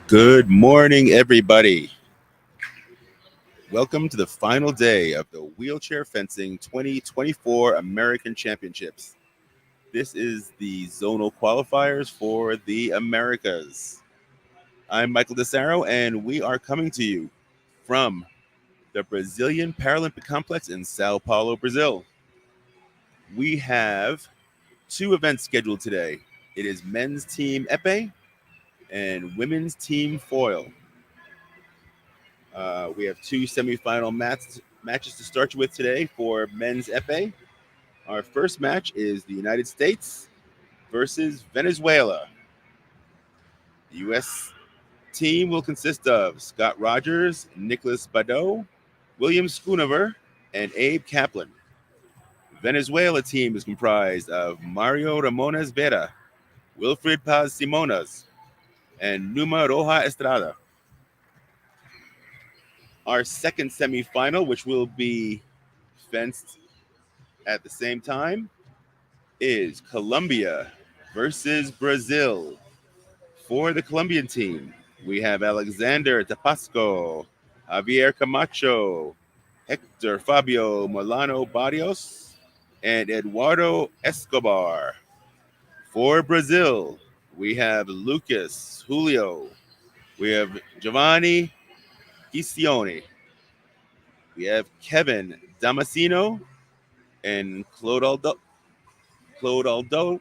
Good morning, everybody. Welcome to the final day of the Wheelchair Fencing 2024 American Championships. This is the zonal qualifiers for the Americas. I'm Michael DeSaro, and we are coming to you from the Brazilian Paralympic Complex in Sao Paulo, Brazil. We have two events scheduled today. It is men's team Epee and women's team foil. We have two semifinal matches to start with today for men's Epee. Our first match is the United States versus Venezuela. The U.S. team will consist of Scott Rogers, Nicholas Badeau, William Schoonover, and Abe Kaplan. Venezuela team is comprised of Mario Ramones Vera, Wilfred Paz Simonas, and Numa Roja Estrada. Our second semifinal, which will be fenced at the same time, is Colombia versus Brazil. For the Colombian team, we have Alexander Tapasco, Javier Camacho, Hector Fabio Molano Barrios, and Eduardo Escobar. For Brazil, we have Lucas Julio. We have Giovanni Gisione. We have Kevin Damasino and Claude Aldo. We're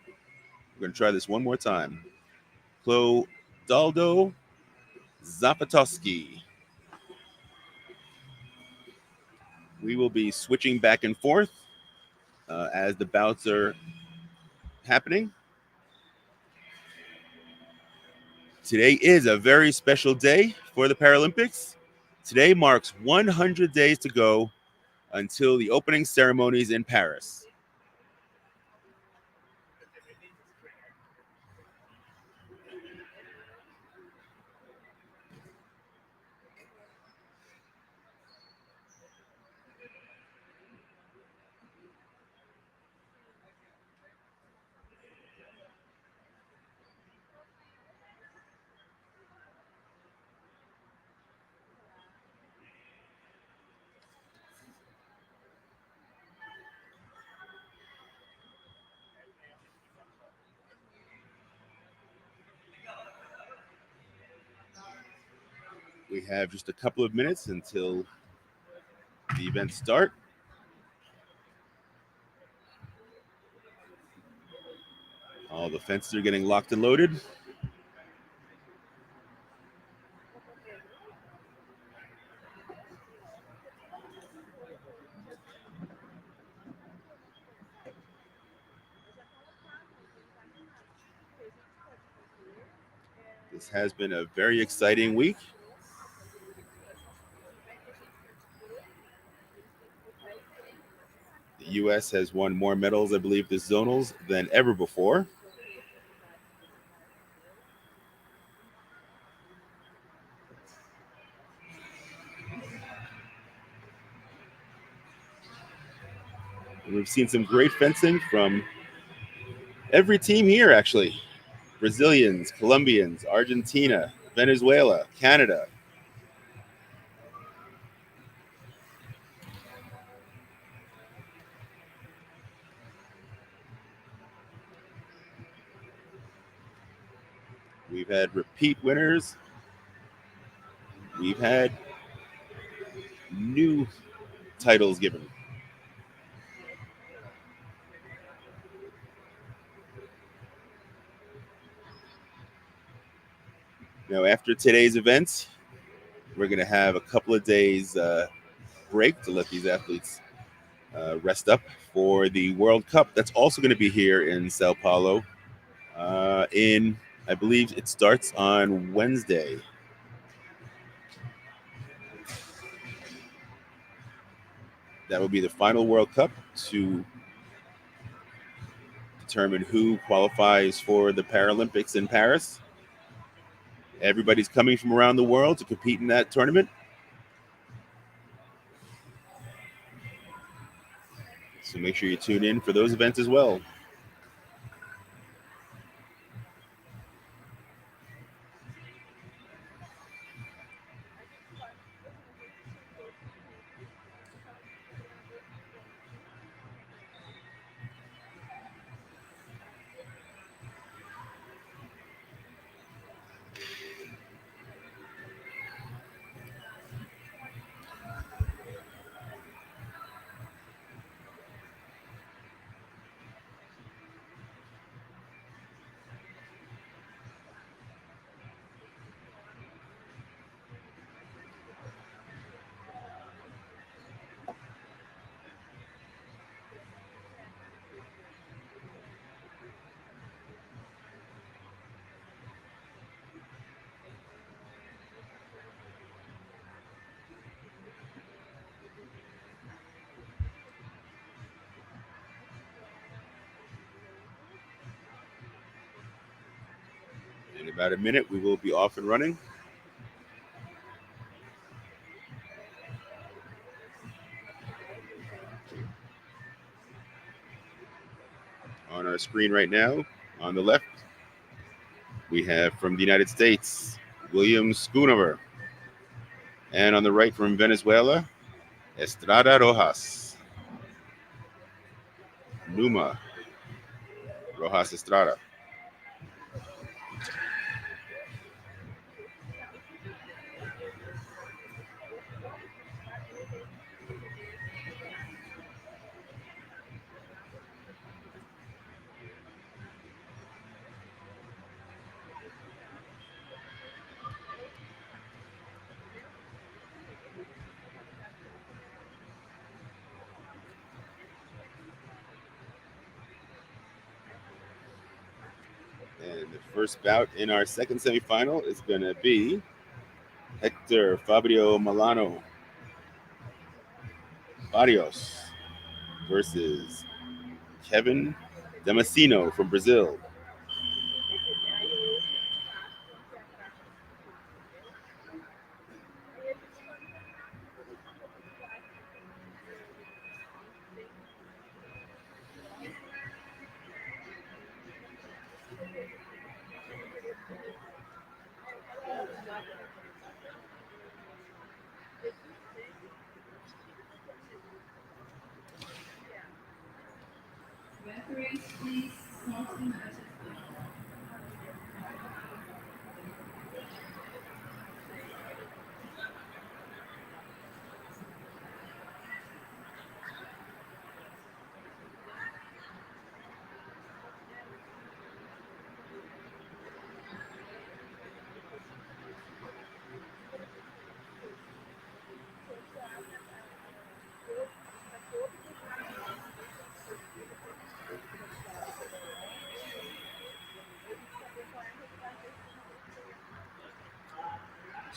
going to try this one more time. Clodaldo Zapatowski. We will be switching back and forth as the bouts are happening. Today is a very special day for the Paralympics. Today marks 100 days to go until the opening ceremonies in Paris. We have just a couple of minutes until the events start. All the fences are getting locked and loaded. This has been a very exciting week. The U.S. has won more medals, I believe, this zonals than ever before. And we've seen some great fencing from every team here, actually. Brazilians, Colombians, Argentina, Venezuela, Canada. We've had repeat winners. We've had new titles given. Now, after today's events, we're going to have a couple of days break to let these athletes rest up for the World Cup. That's also going to be here in Sao Paulo. I believe it starts on Wednesday. That will be the final World Cup to determine who qualifies for the Paralympics in Paris. Everybody's coming from around the world to compete in that tournament. So make sure you tune in for those events as well. In about a minute, we will be off and running. On our screen right now, on the left, we have from the United States, William Schoonover. And on the right from Venezuela, Estrada Rojas. Numa Rojas Estrada. And the first bout in our second semifinal is going to be Hector Fabio Milano Barrios versus Kevin Damasceno from Brazil.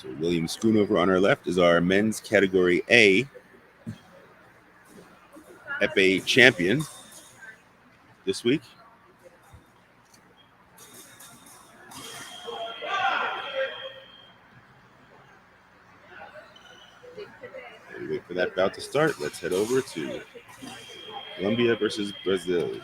So William Schoonover on our left is our men's category A Epee champion this week. While we wait for that bout to start, let's head over to Colombia versus Brazil.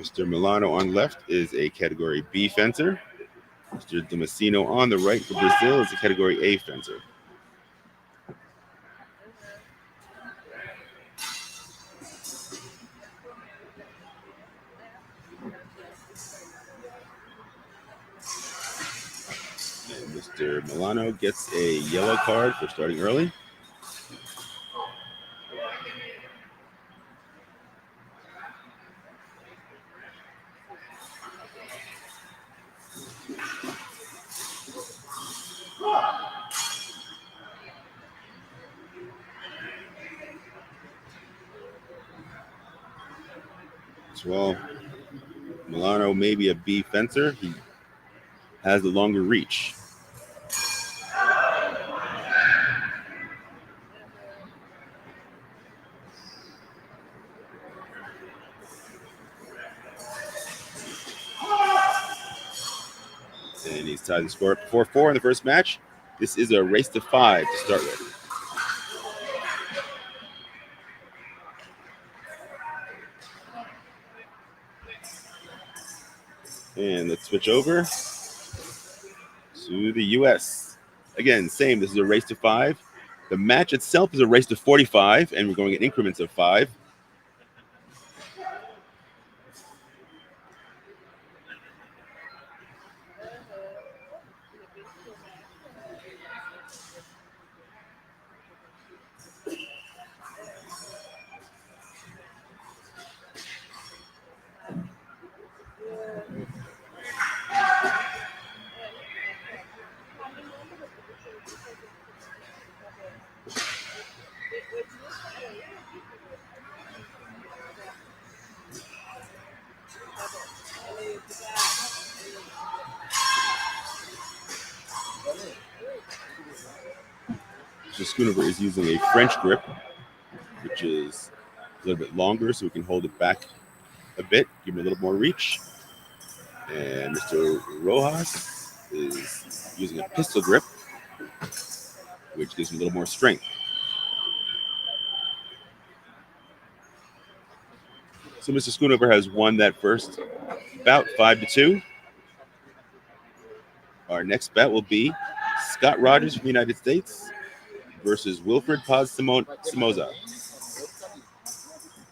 Mr. Milano on left is a Category B fencer. Mr. Damasceno on the right for Brazil is a Category A fencer. And Mr. Milano gets a yellow card for starting early. Well, Milano may be a B fencer. He has the longer reach. And he's tied the score up 4-4 in the first match. This is a race to 5 to start with. And let's switch over to the U.S. Again, same. This is a race to 5. The match itself is a race to 45, and we're going in increments of 5. So Schoonover is using a French grip, which is a little bit longer, so we can hold it back a bit, give him a little more reach. And Mr. Rojas is using a pistol grip, which gives him a little more strength. So Mr. Schoonover has won that first bout 5-2. Our next bout will be Scott Rogers from the United States versus Wilfred Paz Somoza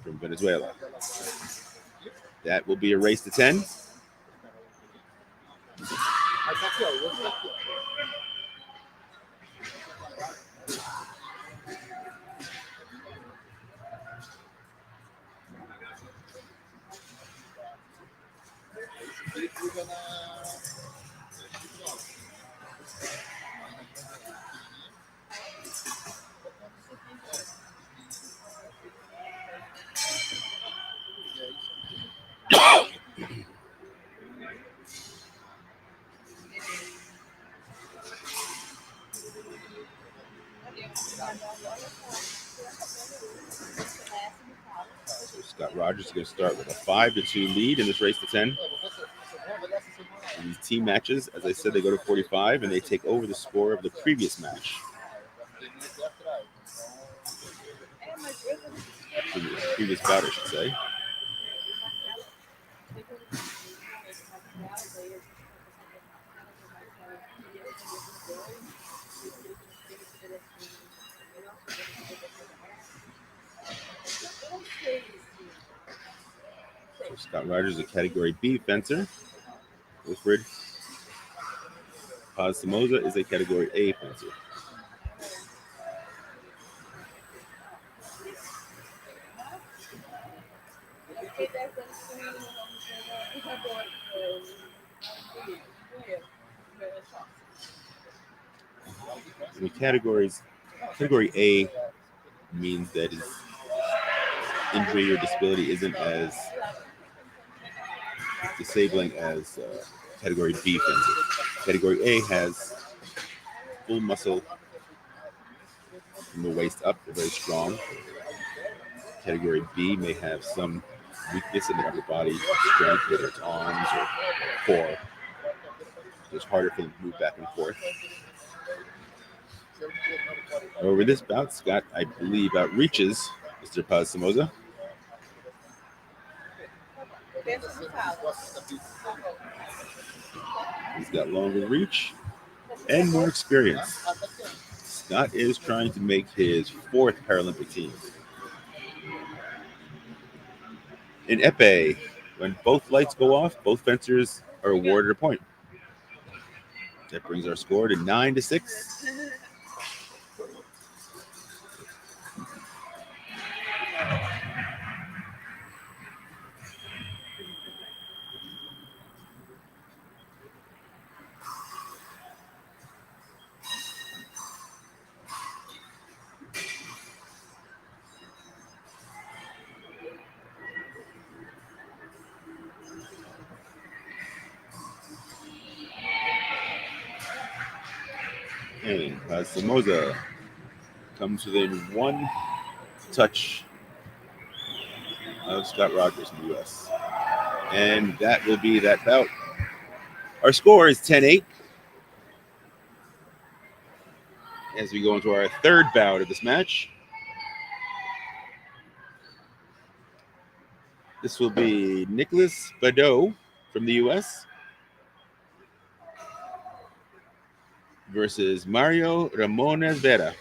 from Venezuela. That will be a race to 10. Scott Rogers is going to start with a 5-2 lead in this race to 10. In these team matches, as I said, they go to 45 and they take over the score of the previous match. Previous bout, I should say. So Scott Rogers is a Category B fencer. Wilfred Paz Somoza is a Category A fencer. In the categories, Category A means that his injury or disability isn't as disabling as Category B fencer. Category A has full muscle from the waist up. They're very strong. Category B may have some weakness in the upper body strength, whether it's arms or core. It's harder for them to move back and forth. Over this bout, Scott, I believe, outreaches Mr. Paz Somoza. He's got longer reach and more experience. Scott is trying to make his fourth Paralympic team. In epee, when both lights go off, both fencers are awarded a point. That brings our score to 9-6. And Somoza comes within one touch of Scott Rogers in the U.S. And that will be that bout. Our score is 10-8. As we go into our third bout of this match. This will be Nicholas Badeau from the U.S. versus Mario Ramones Vera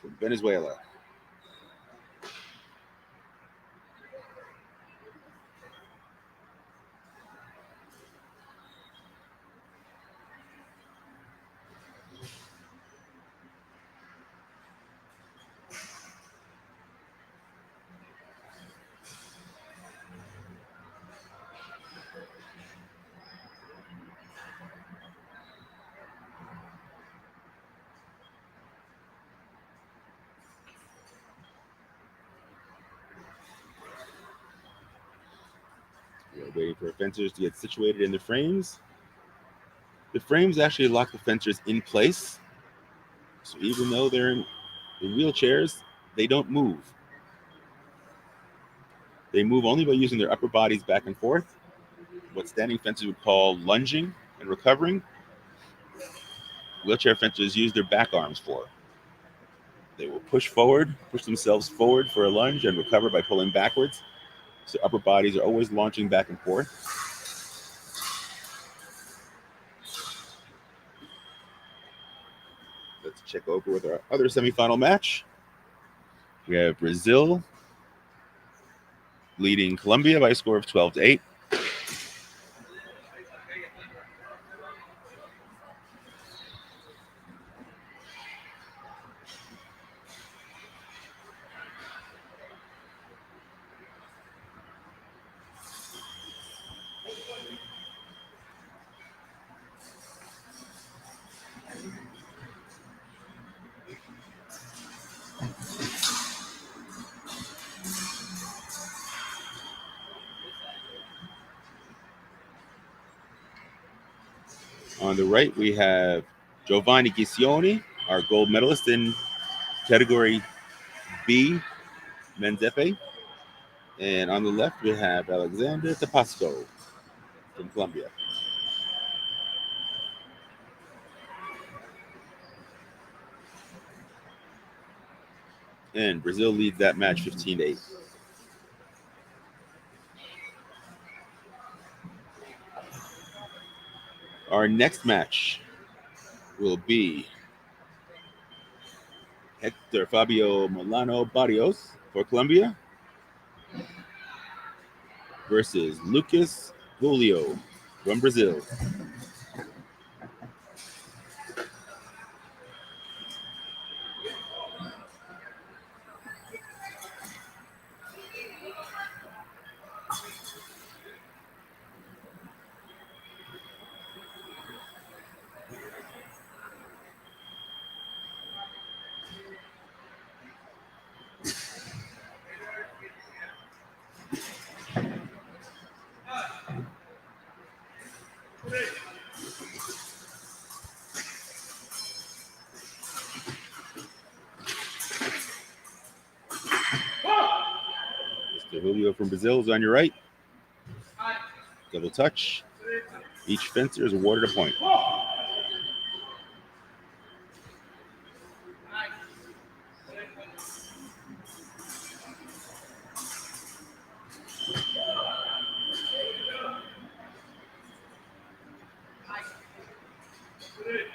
from Venezuela. We're waiting for fencers to get situated in the frames. The frames actually lock the fencers in place. So even though they're in wheelchairs, they don't move. They move only by using their upper bodies back and forth, what standing fencers would call lunging and recovering. Wheelchair fencers use their back arms for. They will push themselves forward for a lunge and recover by pulling backwards. So upper bodies are always launching back and forth. Let's check over with our other semifinal match. We have Brazil leading Colombia by a score of 12-8. On the right, we have Giovanni Ghiscioni, our gold medalist in category B, men's epee. And on the left, we have Alexander Tapasco from Colombia. And Brazil leads that match 15-8. Our next match will be Hector Fabio Molano Barrios for Colombia versus Lucas Julio from Brazil. Mr. Julio from Brazil is on your right. Double touch. Each fencer is awarded a point. If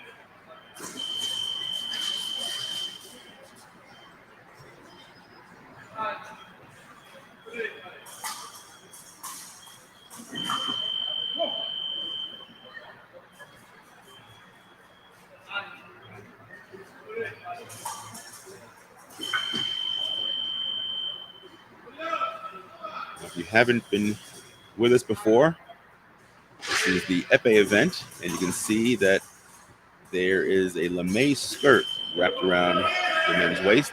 you haven't been with us before, this is the Epee event, and you can see that there is a lame skirt wrapped around the men's waist,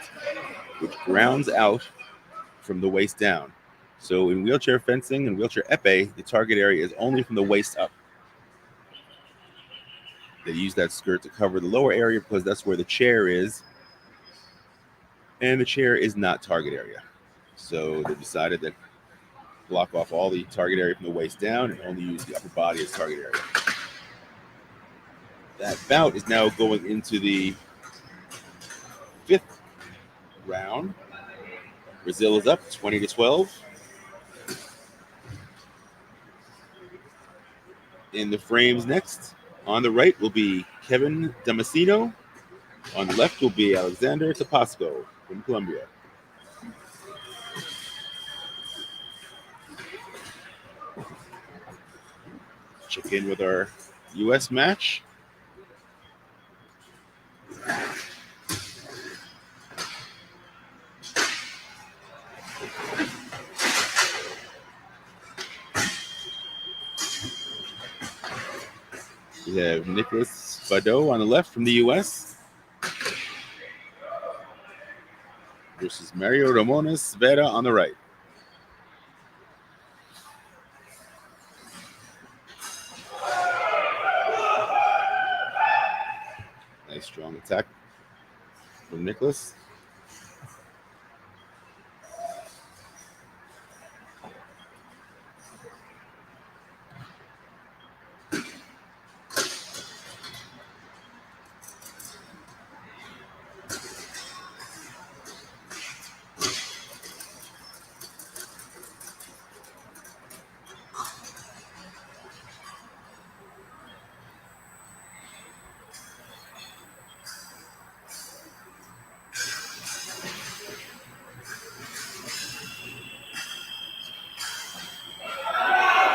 which grounds out from the waist down. So in wheelchair fencing and wheelchair epee, the target area is only from the waist up. They use that skirt to cover the lower area because that's where the chair is, and the chair is not target area. So they decided that block off all the target area from the waist down and only use the upper body as target area. That bout is now going into the 5th round. Brazil is up 20-12. In the frames next, on the right will be Kevin Damasceno. On the left will be Alexander Tapasco from Colombia. Check in with our U.S. match. We have Nicholas Badeau on the left from the U.S. versus Mario Ramones Vera on the right. Nice strong attack from Nicholas.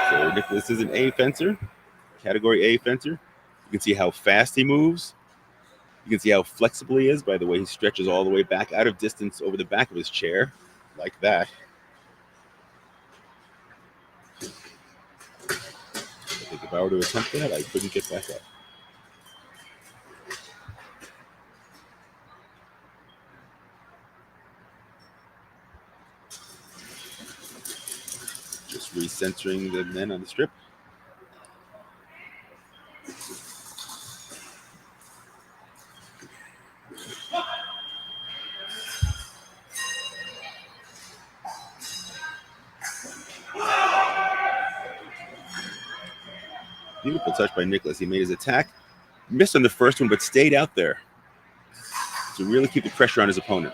So Nicholas is an A fencer, category A fencer. You can see how fast he moves. You can see how flexible he is by the way he stretches all the way back out of distance over the back of his chair, like that. I think if I were to attempt that, I couldn't get back up. Just recentering the men on the strip. Beautiful touch by Nicholas. He made his attack, missed on the first one, but stayed out there to really keep the pressure on his opponent.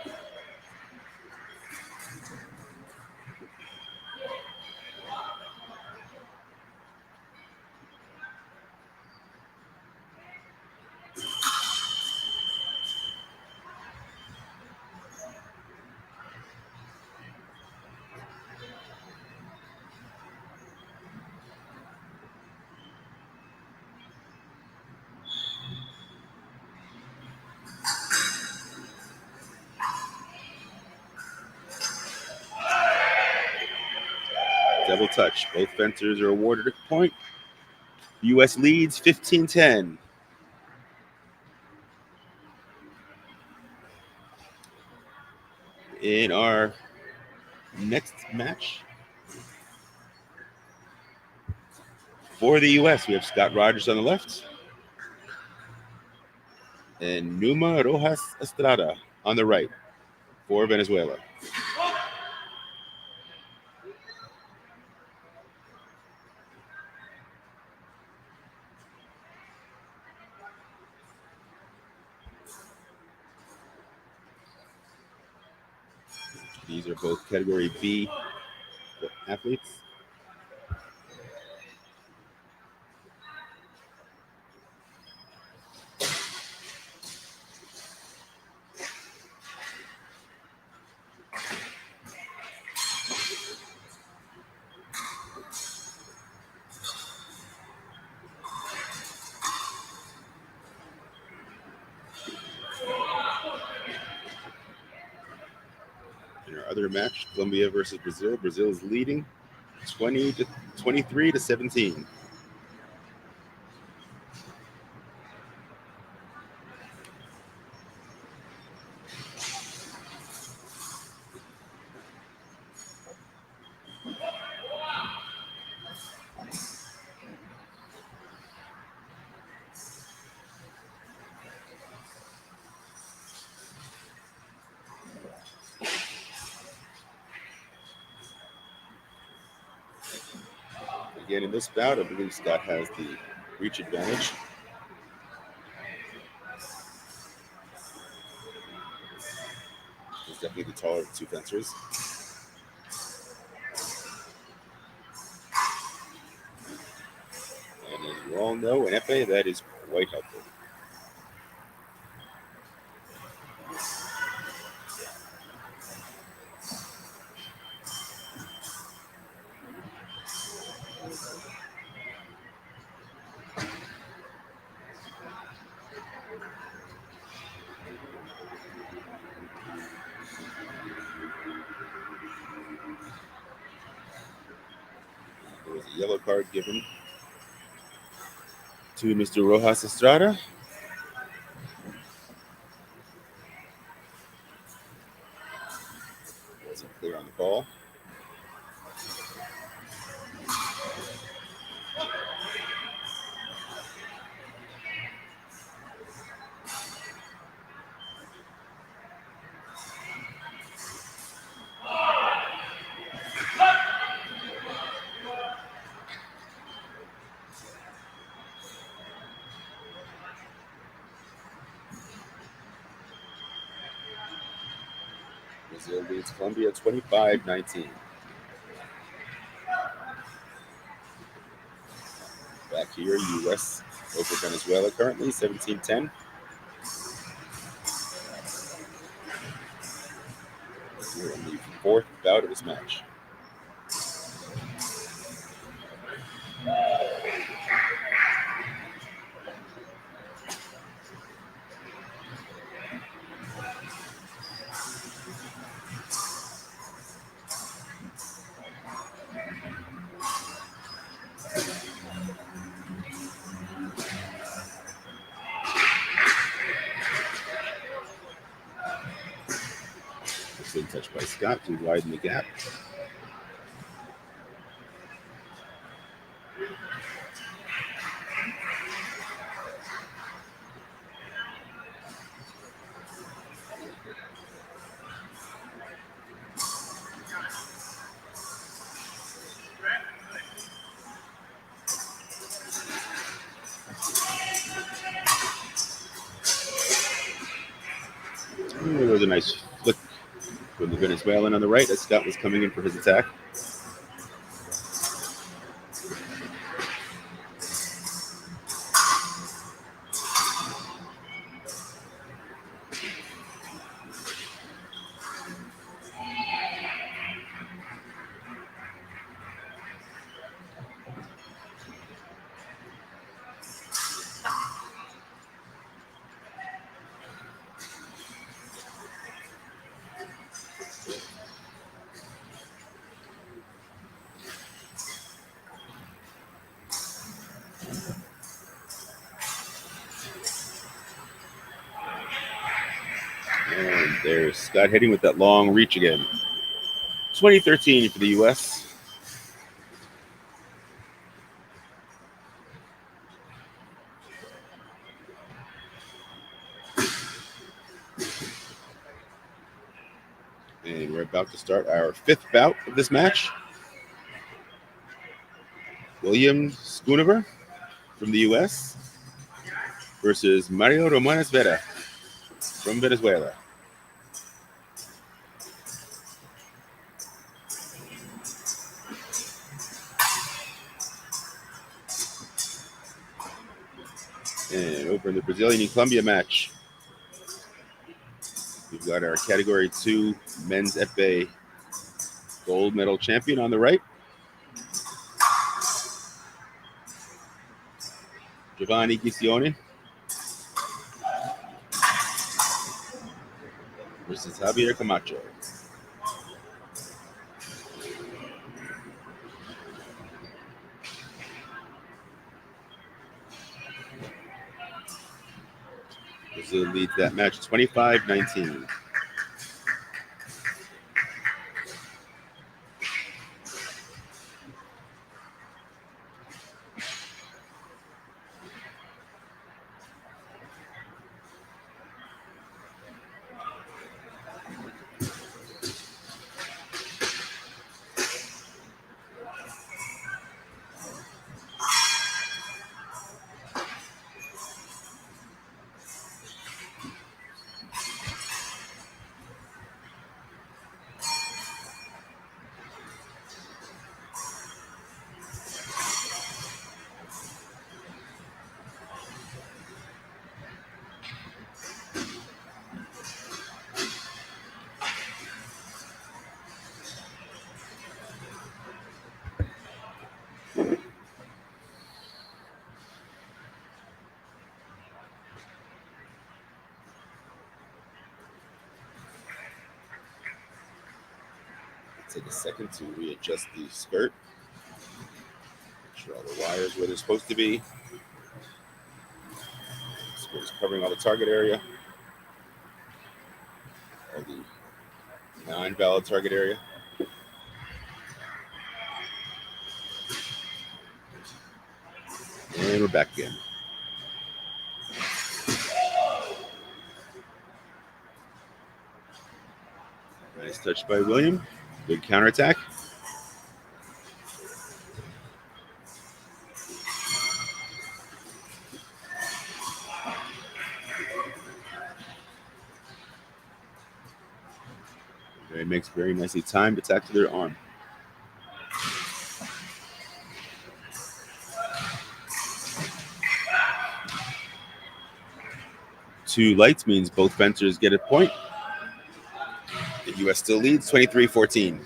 Double touch. Both fencers are awarded a point. U.S. leads 15-10. In our next match, for the U.S., we have Scott Rogers on the left and Numa Rojas Estrada on the right for Venezuela. These are both category B athletes. other match, Colombia versus Brazil. Brazil is leading 23 to 17. Again, in this bout, I believe Scott has the reach advantage. He's definitely the taller of the two fencers. And as you all know, in Epee, that is quite helpful. There was a yellow card given to Mr. Rojas Estrada. Wasn't clear on the ball. Brazil leads Colombia 25-19. Back here, U.S. over Venezuela currently 17-10. We're in the fourth bout of this match. Good touch by Scott to widen the gap. There was a nice flick from the Venezuelan on the right as Scott was coming in for his attack. And there's Scott hitting with that long reach again. 2013 for the U.S. And we're about to start our fifth bout of this match. William Schoonover from the U.S. versus Mario Romanes Vera from Venezuela. And over in the Brazilian and Colombia match, we've got our Category 2 men's Epee gold medal champion on the right, Giovanni Ghiscione, versus Javier Camacho. Brazil leads that match 25-19. Take a second to readjust the skirt. Make sure all the wires where they're supposed to be. Skirt is covering all the target area. All the non-valid target area. And we're back again. Nice touch by William. Good counterattack. He makes very nicely timed attack to their arm. Two lights means both fencers get a point. The U.S. still leads 23-14.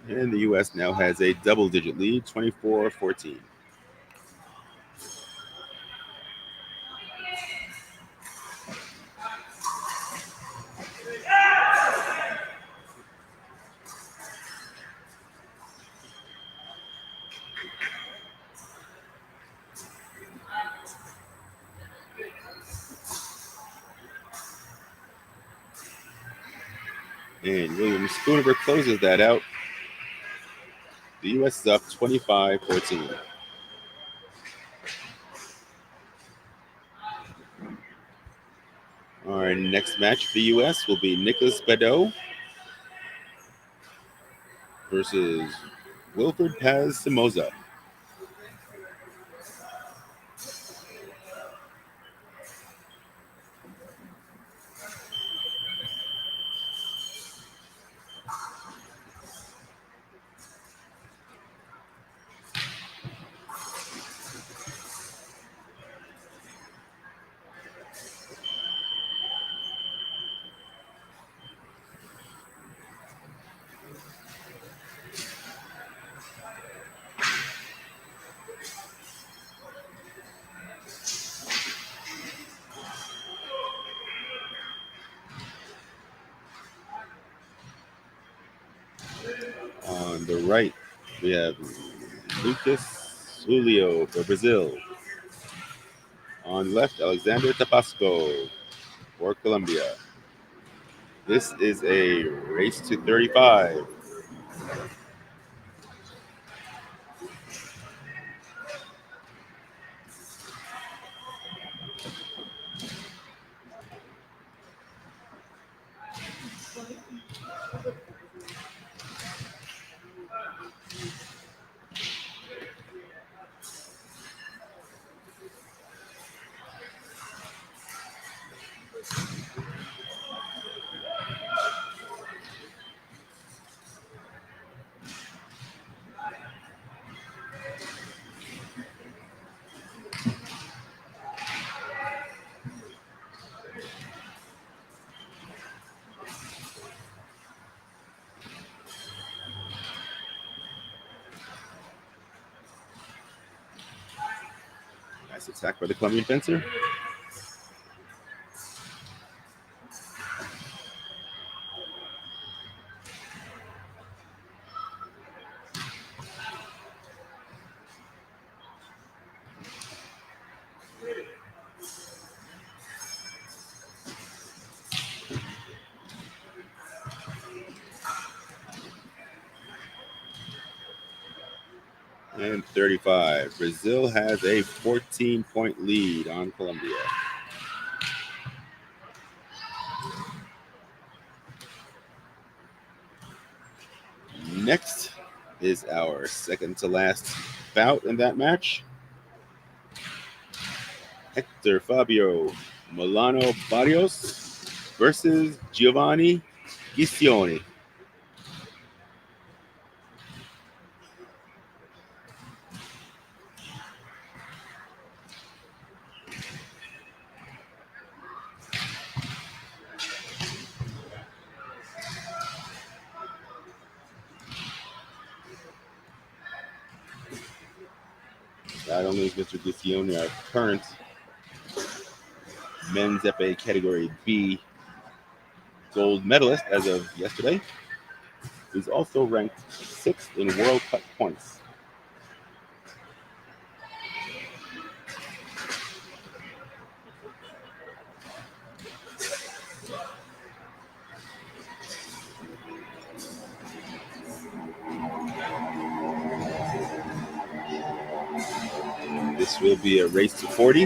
And the U.S. now has a double-digit lead, 24-14. And William Spoonover closes that out. The U.S. is up 25-14. Our next match for the U.S. will be Nicholas Badeau versus Wilfred Paz Somoza. On the right, we have Lucas Julio for Brazil. On left, Alexander Tapasco for Colombia. This is a race to 35. Nice attack by the Colombian fencer. And 35. Brazil has a 14-point lead on Colombia. Next is our second to last bout in that match. Hector Fabio Milano Barrios versus Giovanni Ghiscioni. Not only is Mr. Ghiscioni our current men's Epee Category B gold medalist as of yesterday, he's also ranked 6th in World Cup points. This will be a race to 40.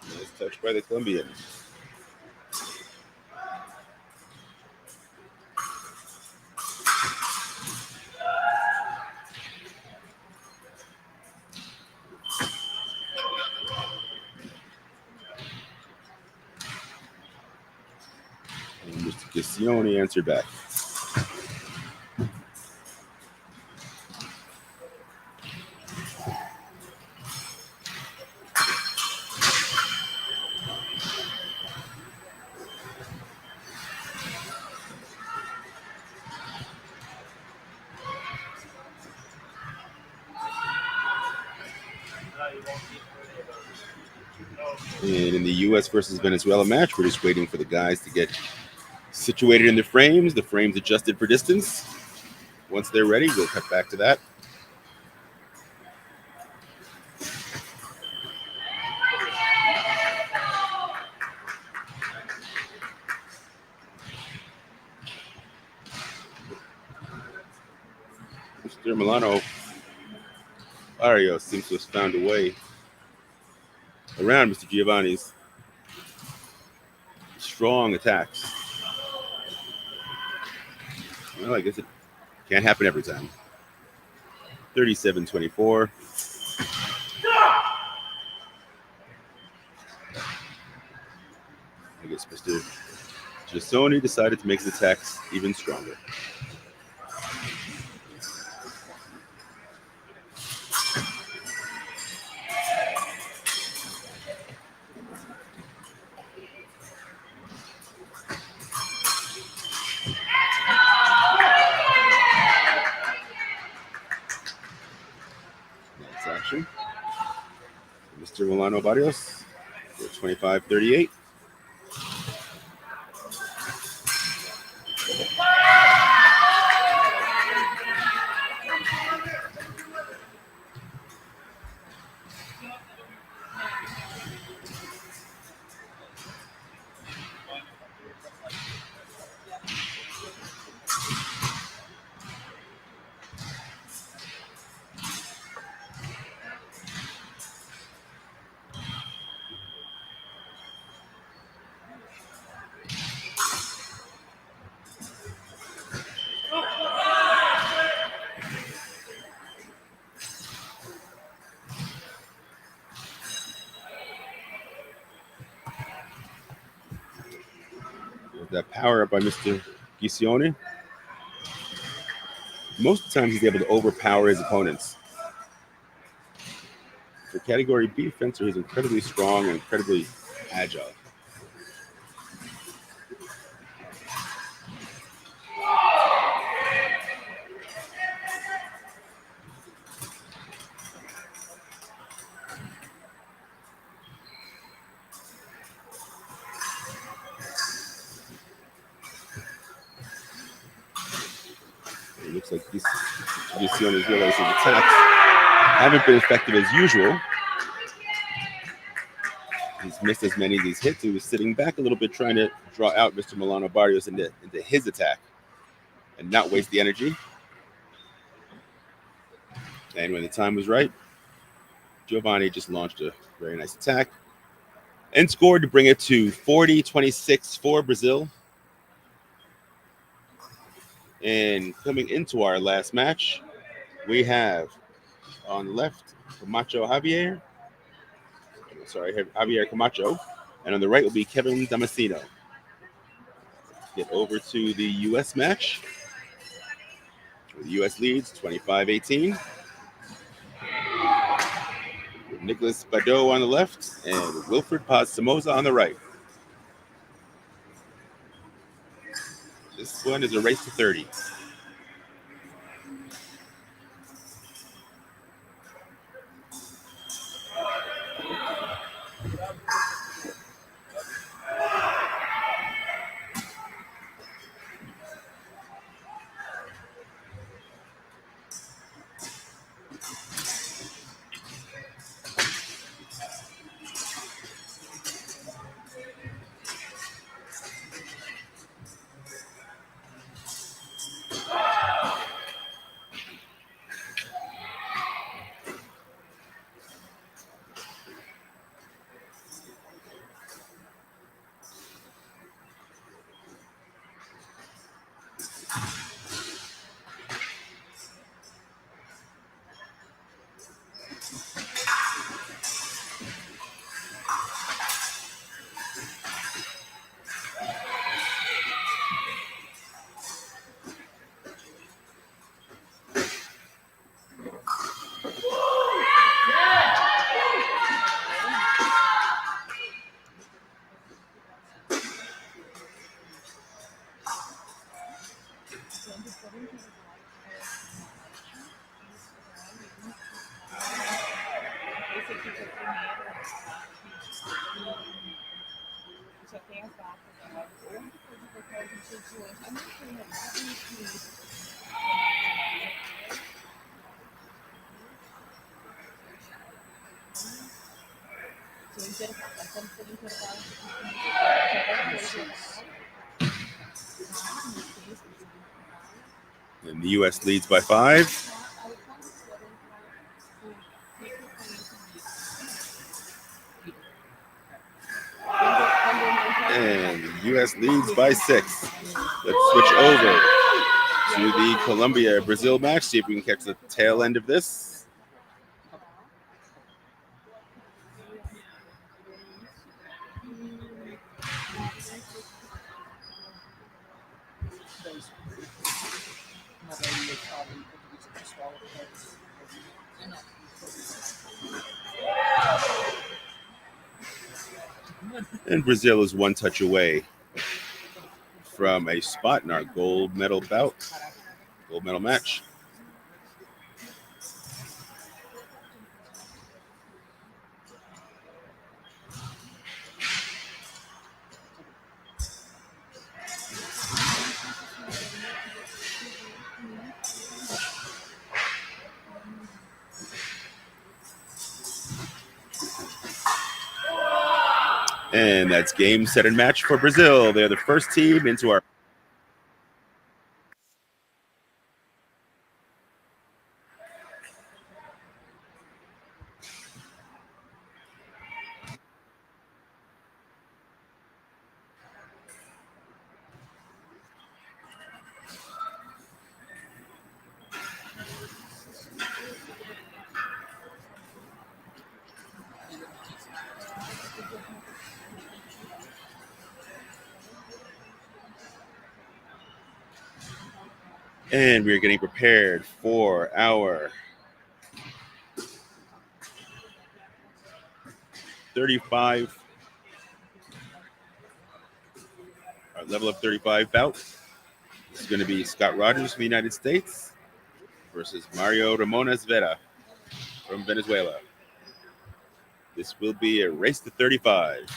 Nice touch by the Colombian. And Mr. Ghiscioni answered back. And in the U.S. versus Venezuela match, we're just waiting for the guys to get situated in the frames adjusted for distance. Once they're ready, we'll cut back to that. Mr. Milano Barrios seems to have found a way around Mr. Giovanni's strong attacks. Well, I guess it can't happen every time. 37-24. I guess Mr. Ghiscioni decided to make his attacks even stronger. Nice action. Mr. Milano Barrios, 25-38. That power up by Mr. Ghiscioni. Most of the time, he's able to overpower his opponents. For Category B fencer, he's incredibly strong and incredibly agile. looks like this, you can see on his real his attacks haven't been effective as usual. He's missed as many of these hits. He was sitting back a little bit, trying to draw out Mr. Milano Barrios into his attack and not waste the energy. And when the time was right, Giovanni just launched a very nice attack and scored to bring it to 40-26 for Brazil. And coming into our last match, we have on the left Camacho Javier. Sorry, Javier Camacho. And on the right will be Kevin Damasceno. Get over to the U.S. match. The U.S. leads 25-18. Nicholas Badeau on the left and Wilfred Paz Somoza on the right. This one is a race to 30. And the U.S. leads by 5. And the U.S. leads by 6. Let's switch over to the Colombia-Brazil match. See if we can catch the tail end of this. And Brazil is one touch away from a spot in our gold medal match. And that's game, set, and match for Brazil. They're the first team into our and we're getting prepared for our 35, our level of 35 bout. This is going to be Scott Rogers from the United States versus Mario Ramones Vera from Venezuela. This will be a race to 35.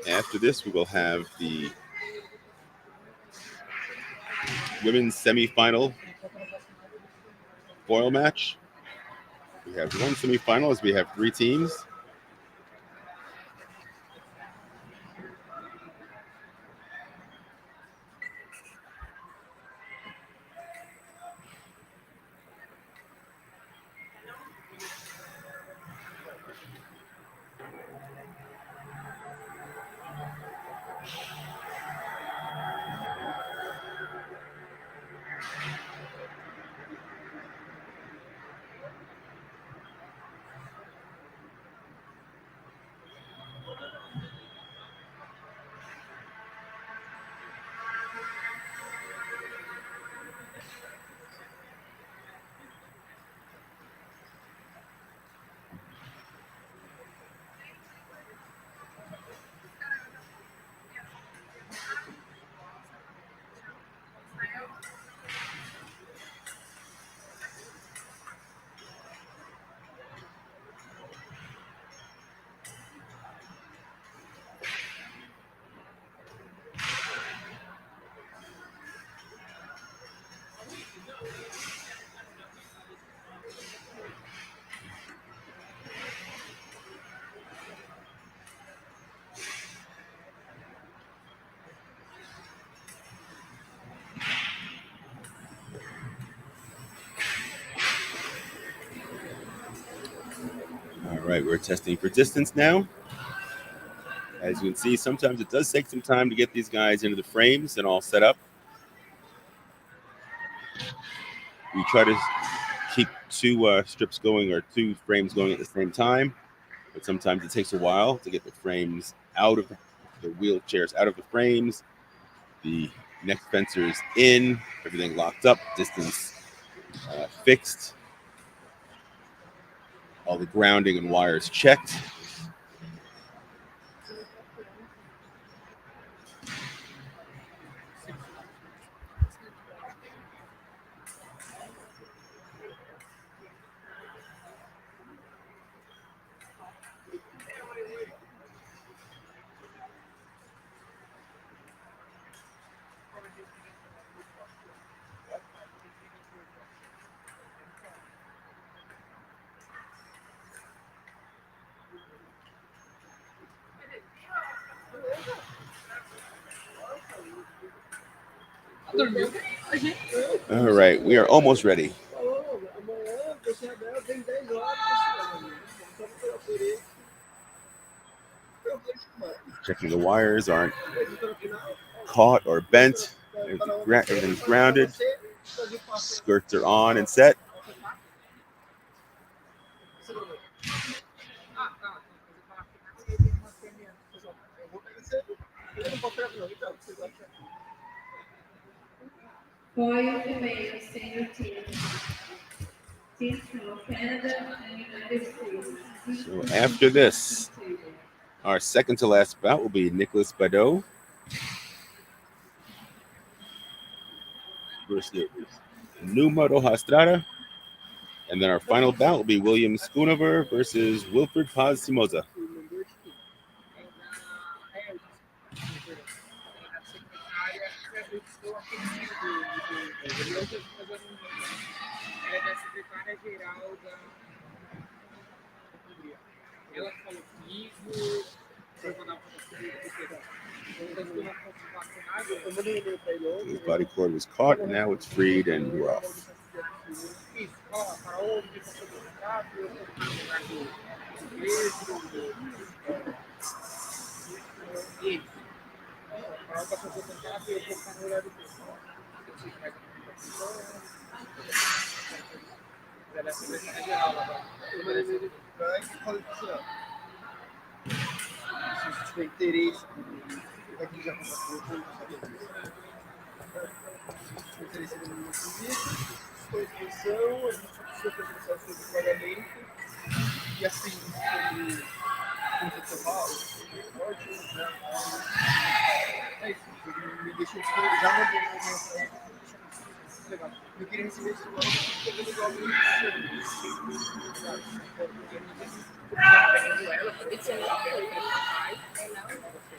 After this, we will have the women's semifinal foil match. We have one semifinal as we have three teams. All right, we're testing for distance now. As you can see, sometimes it does take some time to get these guys into the frames and all set up. We try to keep two strips going or two frames going at the same time, but sometimes it takes a while to get the frames out of the wheelchairs out of the frames, the next fencers in, everything locked up, distance fixed, all the grounding and wires checked. All right, we are almost ready. Checking the wires aren't caught or bent. Everything's grounded. Skirts are on and set. Foil female senior teams. Teams from Canada and United States. So after this, our second to last bout will be Nicholas Badeau versus Numa Roja. And then our final bout will be William Schoonover versus Wilfred Paz Simoza. His body cord was caught, and now it's freed, and we're off.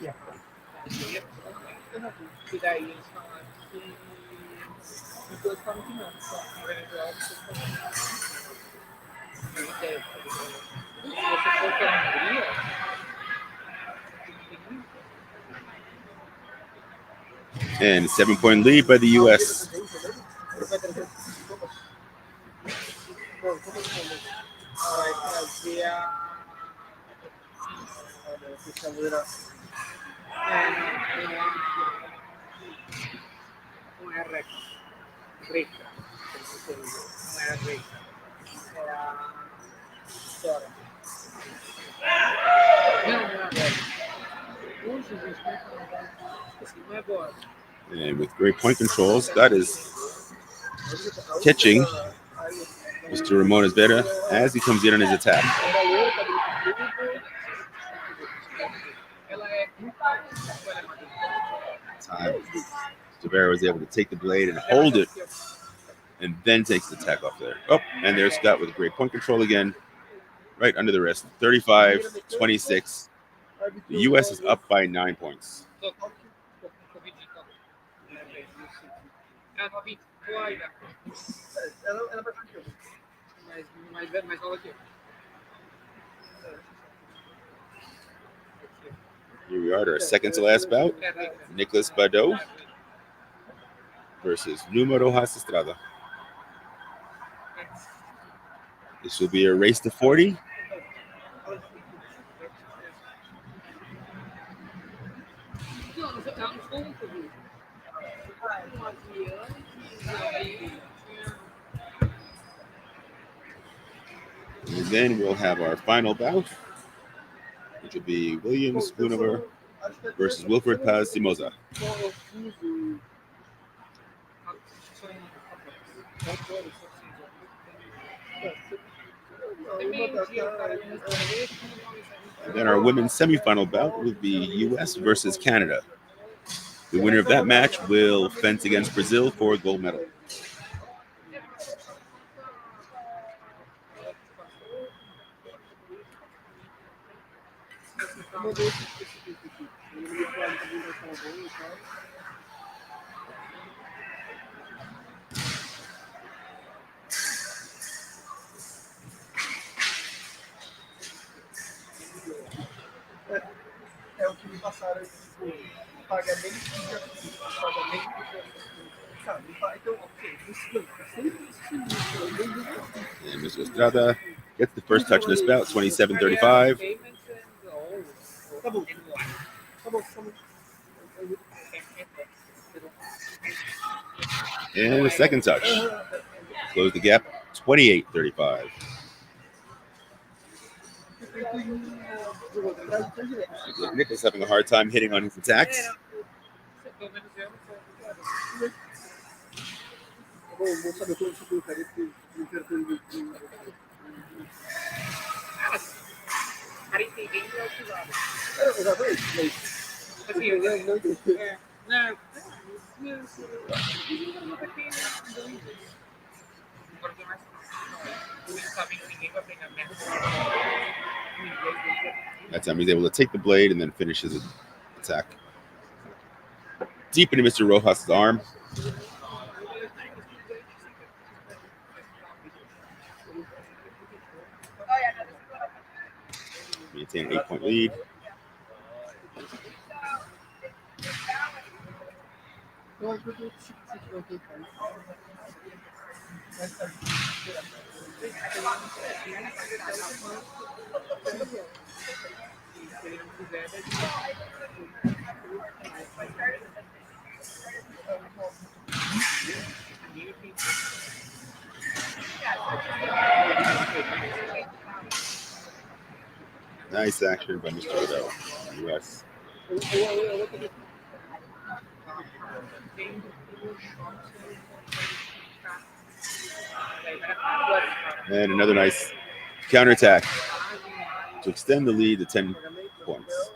Yeah. Que daí eles falaram que os dois falam que não. Na Venezuela, vocês falam que não deve. Se você for para a Hungria, And 7-point lead by the U.S. vai trazer desculpas. Bom, como eu falei, vai trazer a. Olha, essa caveira. Não é reca. Reca. Não é reca. É a. Sora. Não é reca. Puxa, gente, não é agora. And with great point control, Scott is catching Mr. Ramones Vera as he comes in on his attack. Time. Mr. Vera was able to take the blade and hold it, and then takes the attack off there. Oh, and there's Scott with great point control again, right under the wrist. 35-26. The U.S. is up by 9 points. Here we are at our second to last bout. Nicholas Badeau versus Numa Rojas Estrada. This will be a race to 40. And then we'll have our final bout, which will be Williams Gunova versus Wilfred Paz Simoza. And then our women's semifinal bout will be U.S. versus Canada. The winner of that match will fence against Brazil for a gold medal. É o que me passaram, tipo, pagamento de pagamento, sabe? Então, ok, explica, sempre explica. And Mr. Estrada gets the first touch in this bout, 27-35. Tá bom, tá bom. And the second touch. Close the gap, 28-35. Nicholas having a hard time hitting on his attacks. That time he's able to take the blade and then finish his attack. Deep into Mr. Rojas' arm. Maintain an 8-point lead. Nice action by Mr. Odell, U.S. And another nice counterattack to extend the lead to 10 points.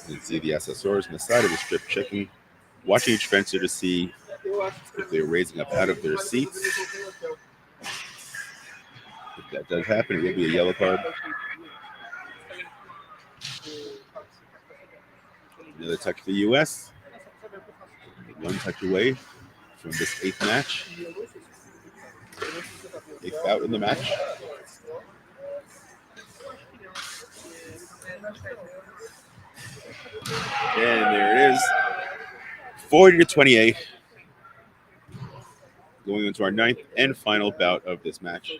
You can see the assessors on the side of the strip checking, watching each fencer to see if they're raising up out of their seats. If that does happen, it will be a yellow card. Another touch for the U.S. One touch away from this eighth match. Eighth bout in the match. And there it is. 40-28. Going into our ninth and final bout of this match.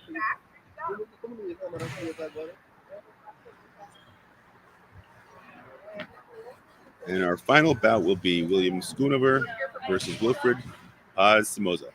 And our final bout will be William Schoonover versus Wilfred Somoza.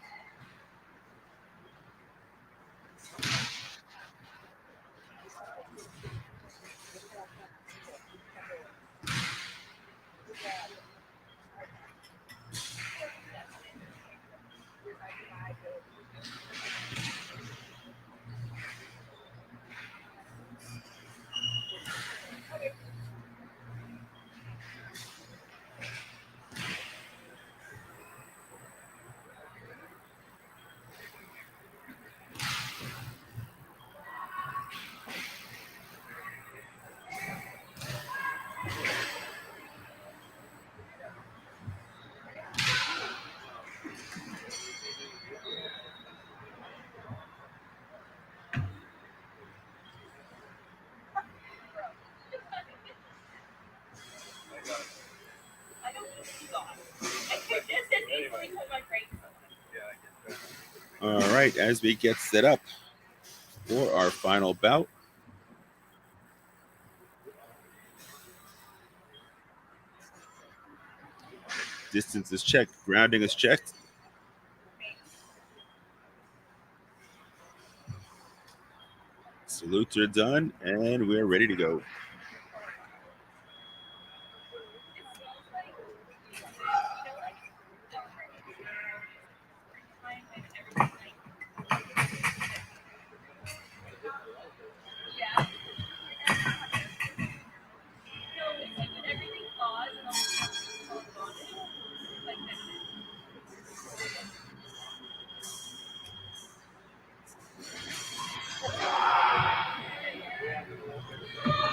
All right, as we get set up for our final bout. Distance is checked, grounding is checked. Salutes are done, and we're ready to go.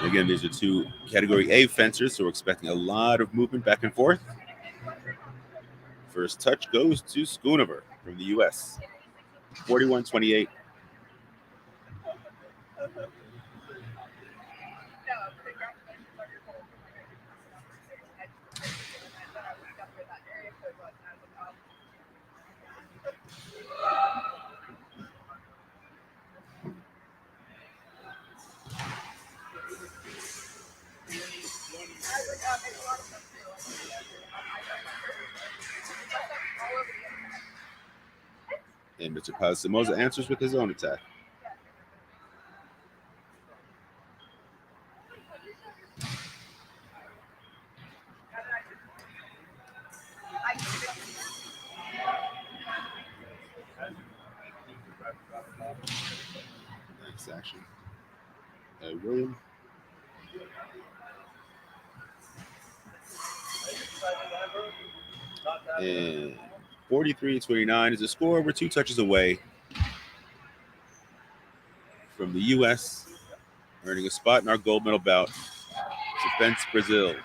Again, these are two Category A fencers, so we're expecting a lot of movement back and forth. First touch goes to Schoonover from the U.S. 41-28. And Mr. Somoza answers with his own attack. Nice action. William. And 43-29 is the score. We're 2 touches away from the U.S. earning a spot in our gold medal bout to fence Brazil.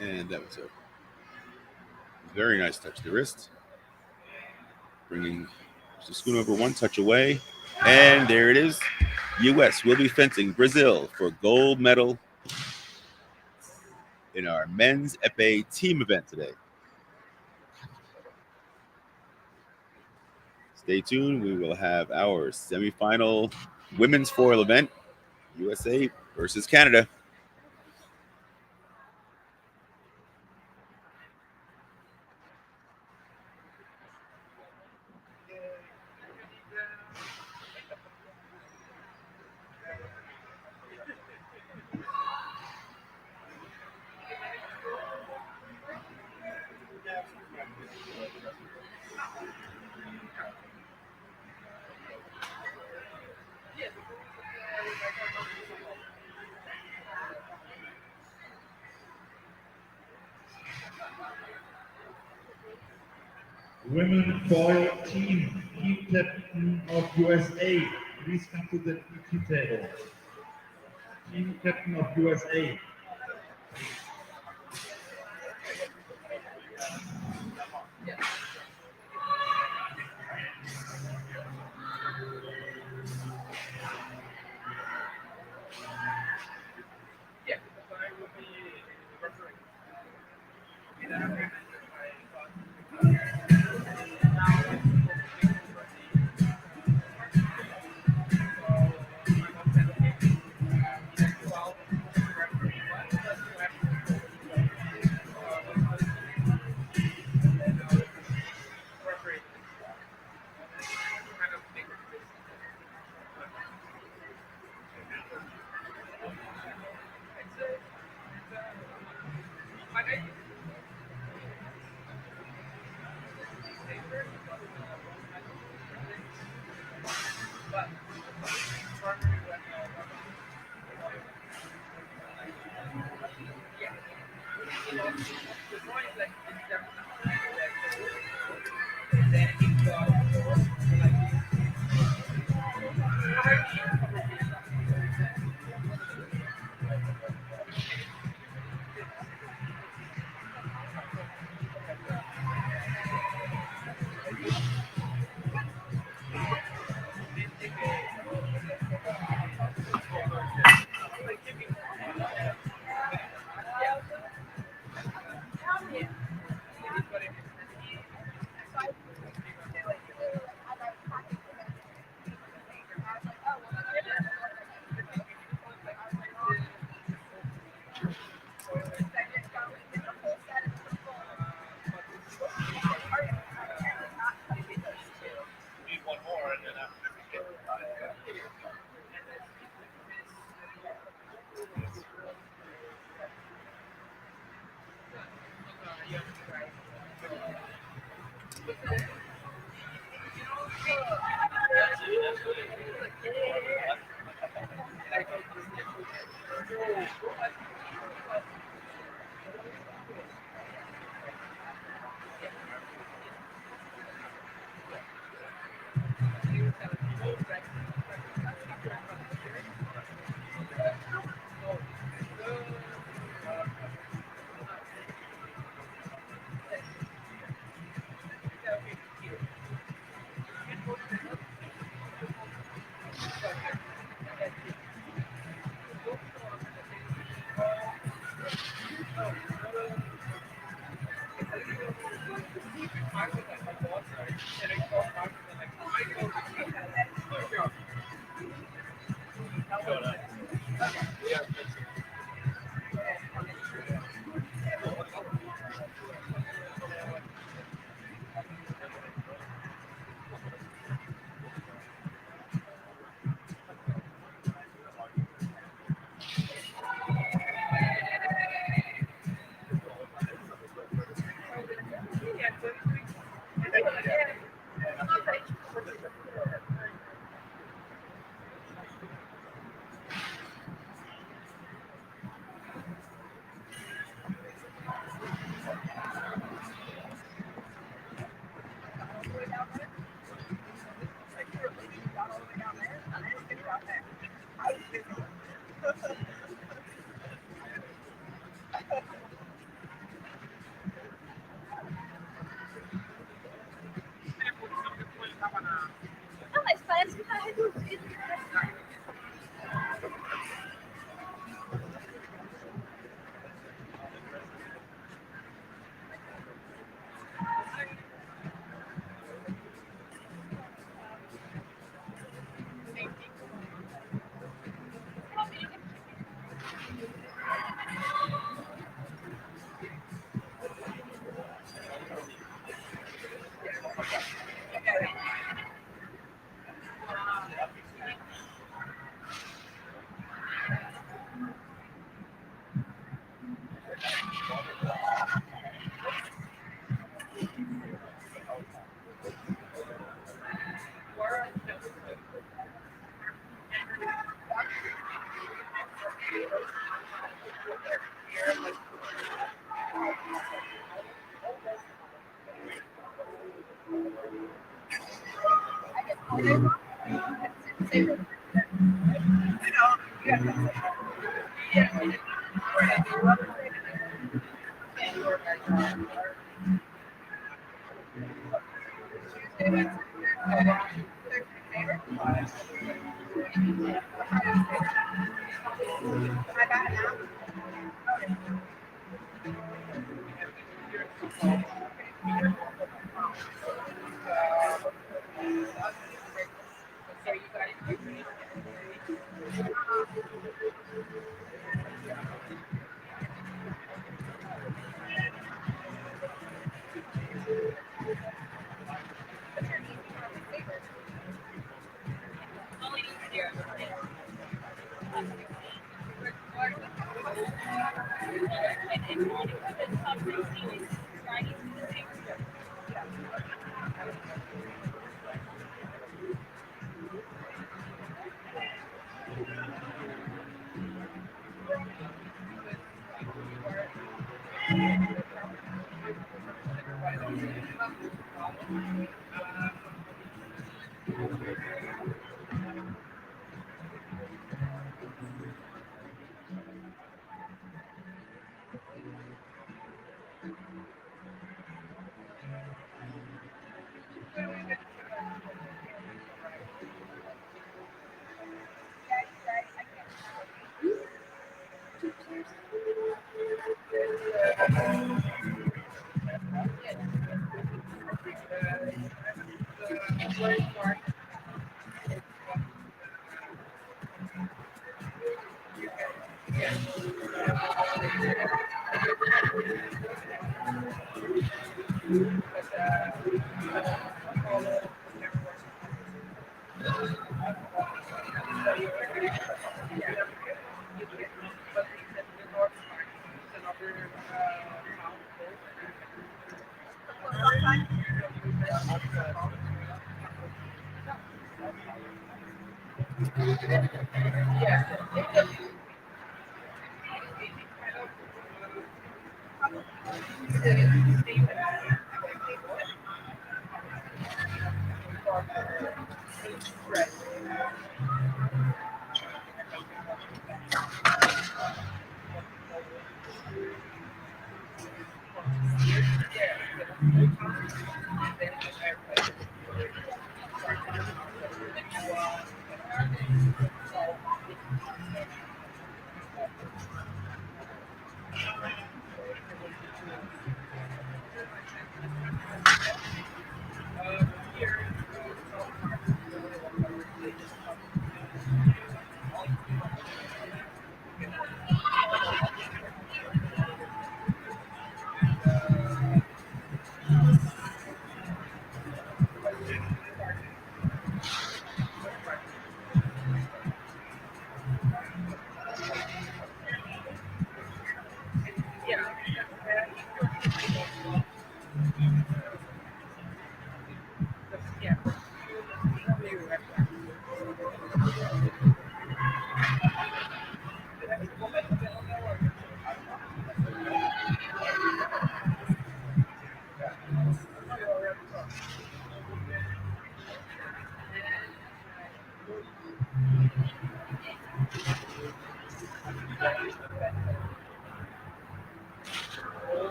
And that was a very nice touch to the wrist. Bringing Mr. Schoonover 1 touch away. And there it is. U.S. will be fencing Brazil for gold medal in our men's epee team event today. Stay tuned. We will have our semifinal women's foil event, USA versus Canada. Women foil team captain of USA, please come to the tea table. Team captain of USA. Yeah, because I will be referring. In that agreement,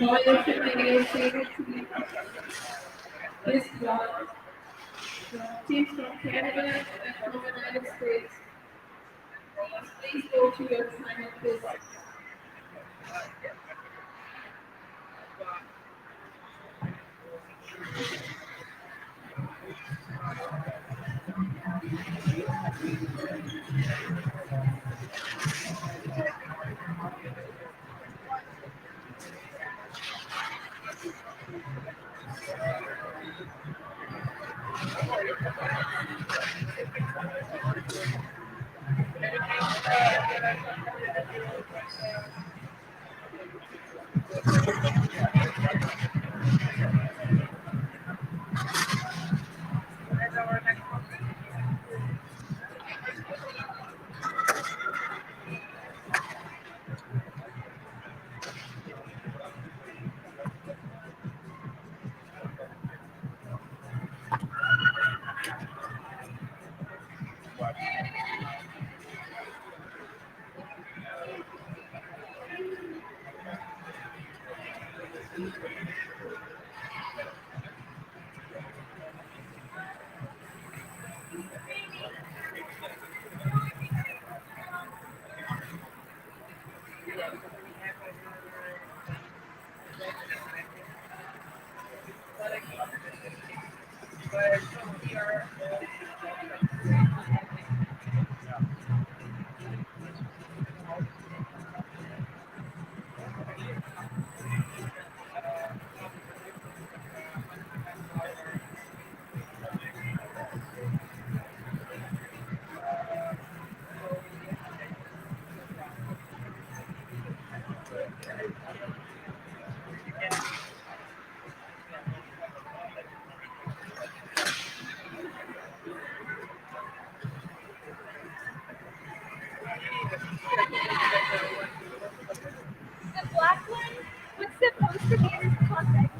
Royal Female Senior Team is one teams from Canada and from the United States. Please go to your time of visit. The black one was supposed to be this contact.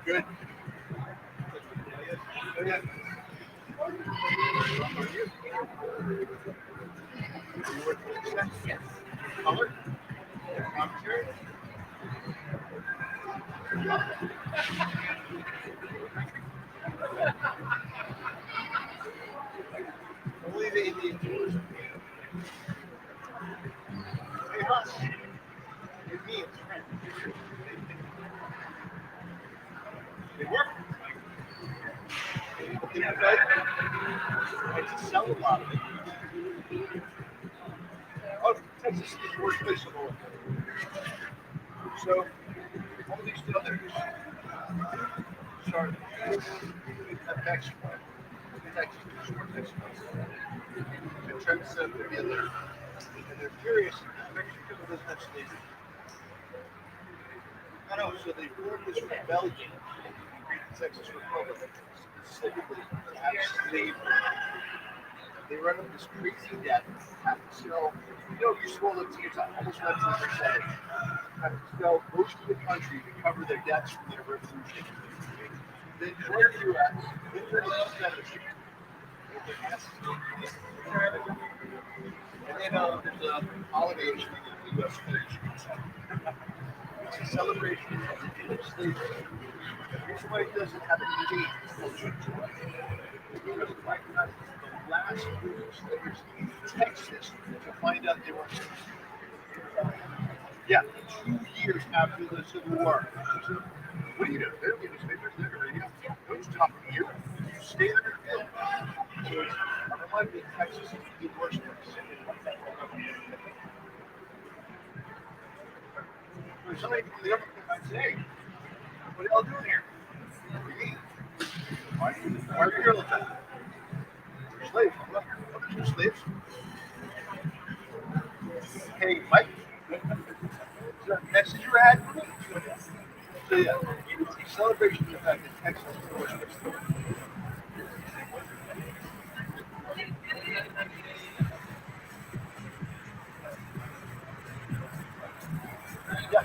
Good. Color? Commentary? Only the Indian tours. Hey, Russ. It means they work. They I just sell a lot of it. Oh, Texas is the worst place in the world. So, all these others started at Mexico. Texas is short Mexico. They try to set up together. And they're curious. Mexico doesn't have slavery. I know, so they formed this rebellion in the Texas Republic, specifically to have slavery. They run up this crazy debt, have to sell, you swell up teams on almost 19%, have to sell most of the country to cover their debts from their revolution. Then join the U.S., then turn into senators. And then there's a holiday in the U.S. It's a celebration of the end of slavery. Here's why it doesn't have a date culture to it. Because right now, the last group of slaves in Texas to find out they were yeah, 2 years after the Civil War. So, what do you do? They don't get the slaves there already. Don't stop here. You stay there. So it's, I remind me, Texas is the worst place. There's somebody from the other might say, hey, what are y'all doing here? What do you mean? Why are you here all the time? We're slaves. Well, there's no slaves. Hey, Mike, is there a message you had for me? So, yeah, it's a celebration of the fact that Texas is the worst place. Yeah,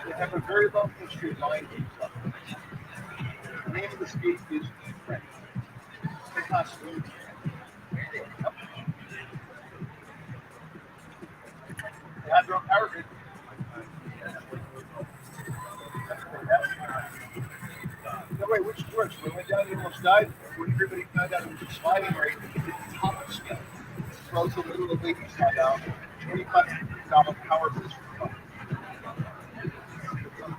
they have a very long history of lying to stuff. The name of the state is French. It's not smooth. They have their own power grid. No, wait, which is worse? When we went down, he almost died. When everybody found out it was a sliding rate, they did the top of the scale. So the little babies found out $25 power bills for the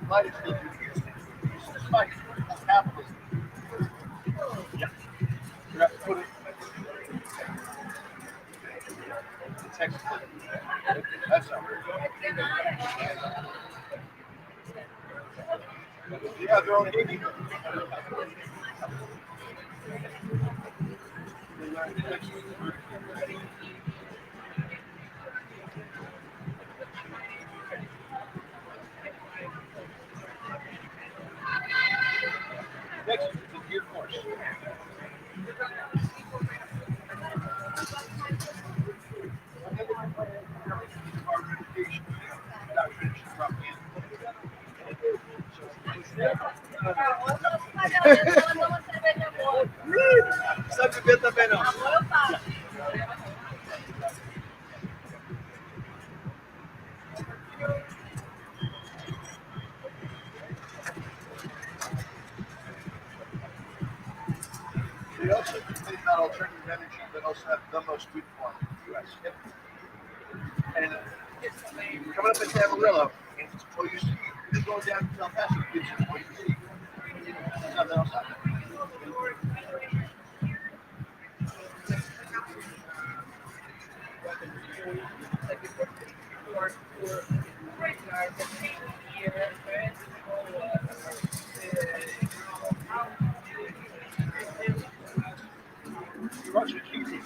light is still doing it. This is like capitalism. Yeah. You have to put it in Texas. That's not right. They have their own navy. Next is the Gear Force. Sabe beber também não. They also think about alternative energy, but also have the most wind farm in the U.S. And coming up in Amarillo, and it's all you see. You're going down to El Paso, it's just all you see. There's nothing else out there. Russia, Jesus.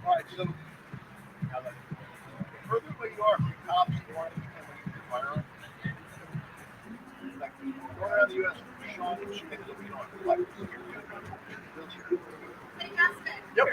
All right, so the further away you are from cops, the more you can firearm. Like, going around the U.S., Sean, she made it, like, yep.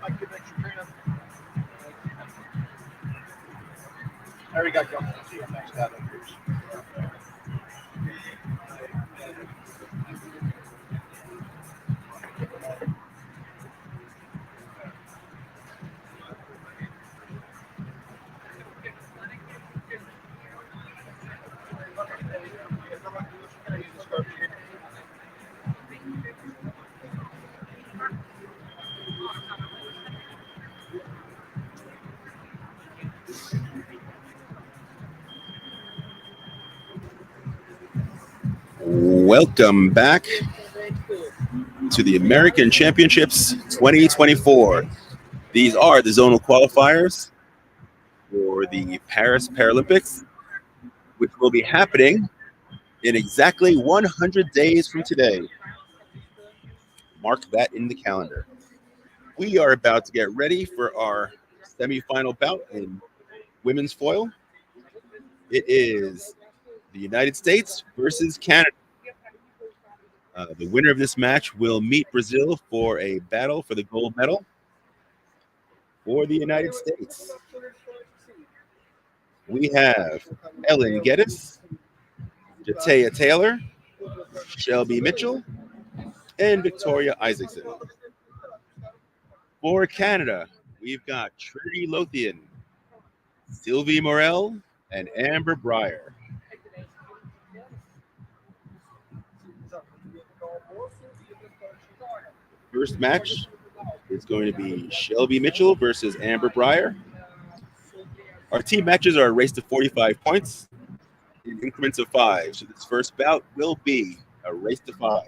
I give extra training. I already got jumped. See, I'm next out of yours. Welcome back to the American Championships 2024. These are the zonal qualifiers for the Paris Paralympics, which will be happening in exactly 100 days from today. Mark that in the calendar. We are about to get ready for our semifinal bout in women's foil. It is the United States versus Canada. The winner of this match will meet Brazil for a battle for the gold medal for the United States. We have Ellen Geddes, Jatea Taylor, Shelby Mitchell, and Victoria Isaacson. For Canada, we've got Trinity Lothian, Sylvie Morel, and Amber Breyer. First match is going to be Shelby Mitchell versus Amber Breyer. Our team matches are a race to 45 points in increments of 5. So this first bout will be a race to 5.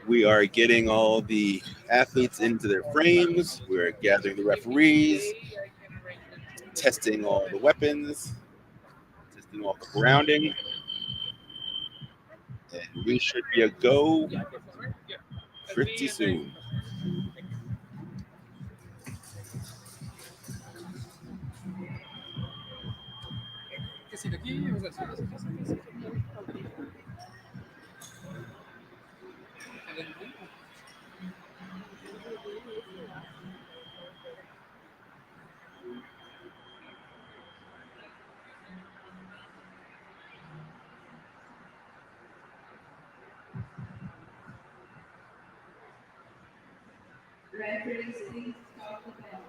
We are getting all the athletes into their frames. We're gathering the referees, testing all the weapons, testing all the grounding. And we should be a go pretty soon. Referees, please stop the bell.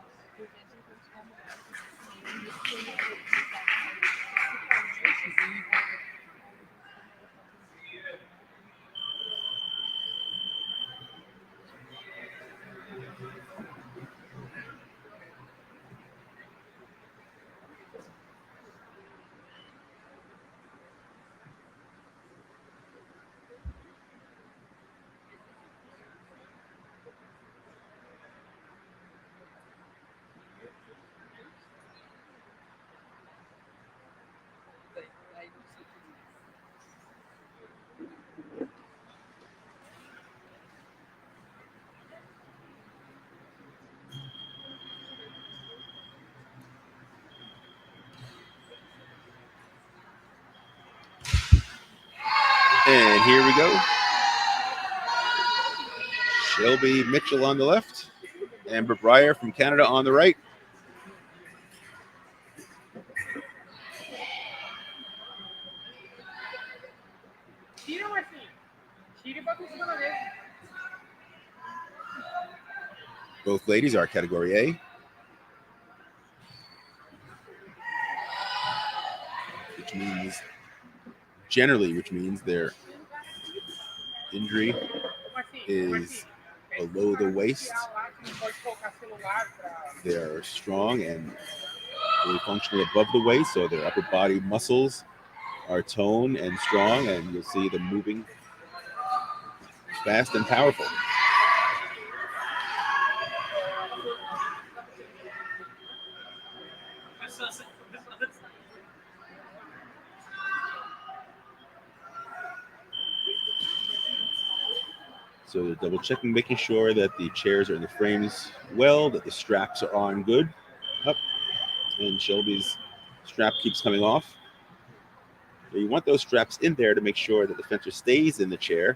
And here we go. Shelby Mitchell on the left. Amber Breyer from Canada on the right. Tira, Marcinho. Tira e bota em cima da mesa. Both ladies are category A. Which means their injury is below the waist. They are strong and really functionally above the waist, so their upper body muscles are toned and strong, and you'll see them moving fast and powerful. So they're double checking, making sure that the chairs are in the frames well, that the straps are on good. Up, and Shelby's strap keeps coming off. You want those straps in there to make sure that the fencer stays in the chair.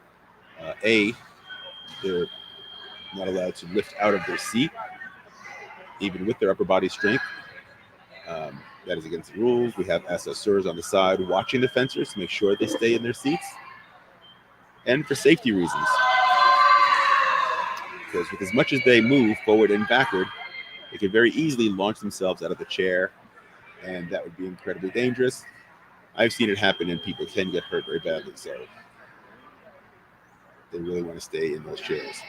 They're not allowed to lift out of their seat, even with their upper body strength. That is against the rules. We have assessors on the side watching the fencers to make sure they stay in their seats. And for safety reasons. Because with as much as they move forward and backward, they can very easily launch themselves out of the chair, and that would be incredibly dangerous. I've seen it happen, and people can get hurt very badly, so they really want to stay in those chairs.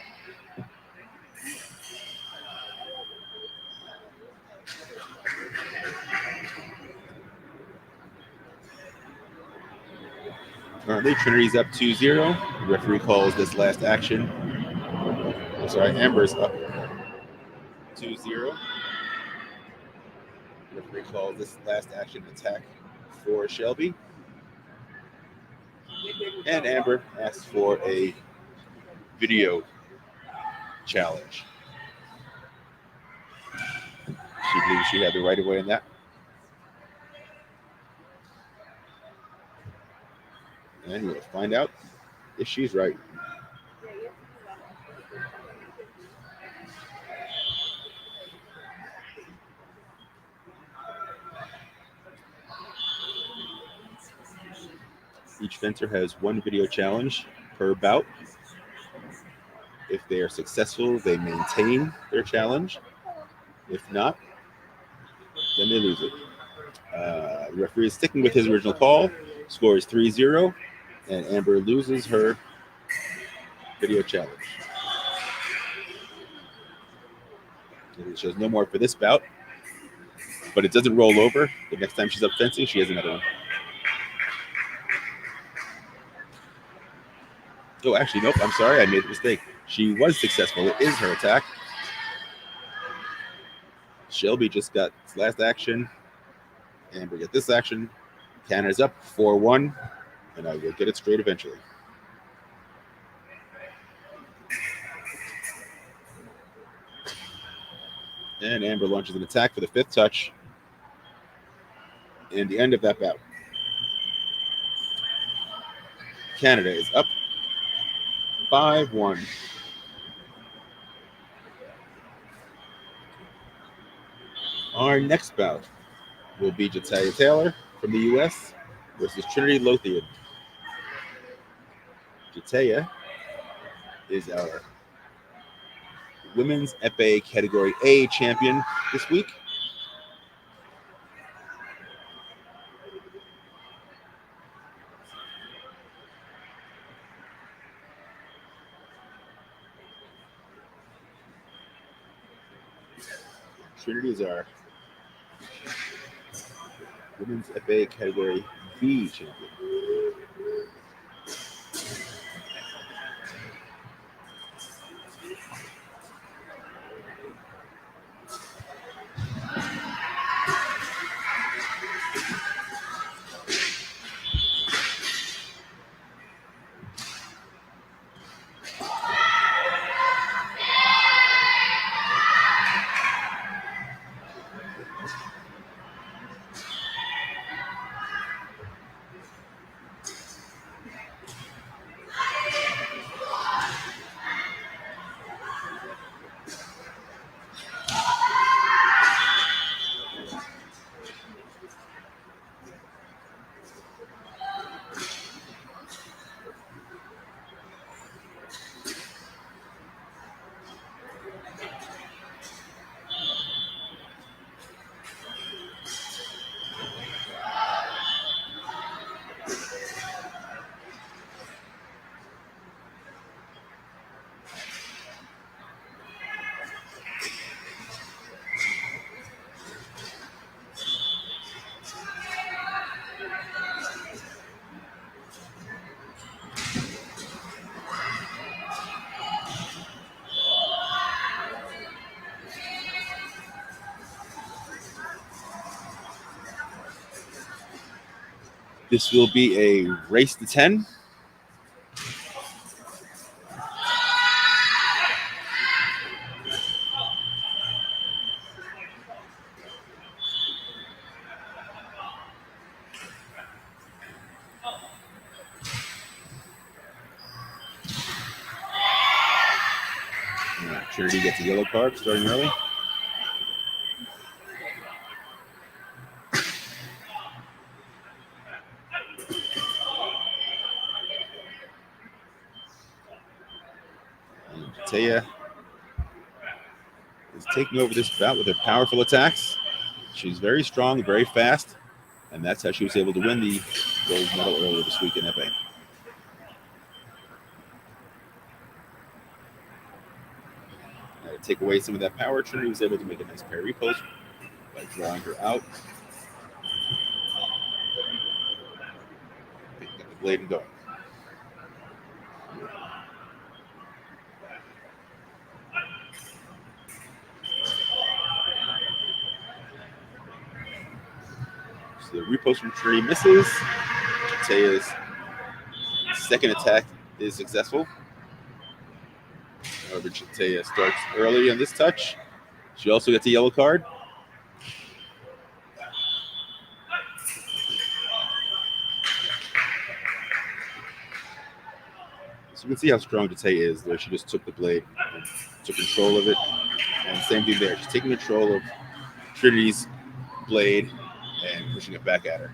Currently, Trinity's up 2-0. The referee calls this last action. I'm sorry, Amber's up 2-0. The referee calls this last action attack for Shelby. And Amber asks for a video challenge. She believes she had the right of way in that. And we'll find out if she's right. Each fencer has one video challenge per bout. If they are successful, they maintain their challenge. If not, then they lose it. The referee is sticking with his original call. Score is 3-0, and Amber loses her video challenge. And it shows no more for this bout, but it doesn't roll over. The next time she's up fencing, she has another one. Oh, actually, nope. I'm sorry. I made a mistake. She was successful. It is her attack. Shelby just got its last action. Amber get this action. Canada's up 4-1, and I will get it straight eventually. And Amber launches an attack for the 5th touch. And the end of that bout. Canada is up 5-1. Our next bout will be Jatalia Taylor from the U.S. versus Trinity Lothian. Jatalia is our women's Epee Category A champion this week. Trinity is our women's Epee Category B champion. This will be a race to 10. Trinity gets a yellow card starting early. And Taya is taking over this bout with her powerful attacks. She's very strong, very fast, and that's how she was able to win the gold medal earlier this week in Epee. To take away some of that power, Trinity was able to make a nice parry post by drawing her out. Picking up the blade and going. So the repost from Trinity misses. Taya's second attack is successful. However, Taya starts early on this touch. She also gets a yellow card. So you can see how strong Taya is there. She just took the blade and took control of it. And same thing there. She's taking control of Trinity's blade and pushing it back at her.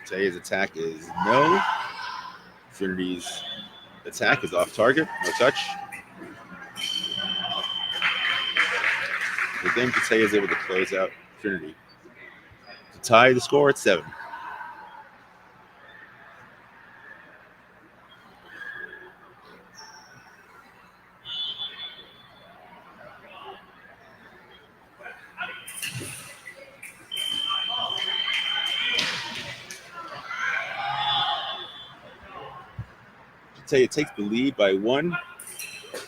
Taya's attack is no. Trinity's attack is off target, no touch. Again, Taya is able to close out Trinity to tie the score at 7. Taya takes the lead by 1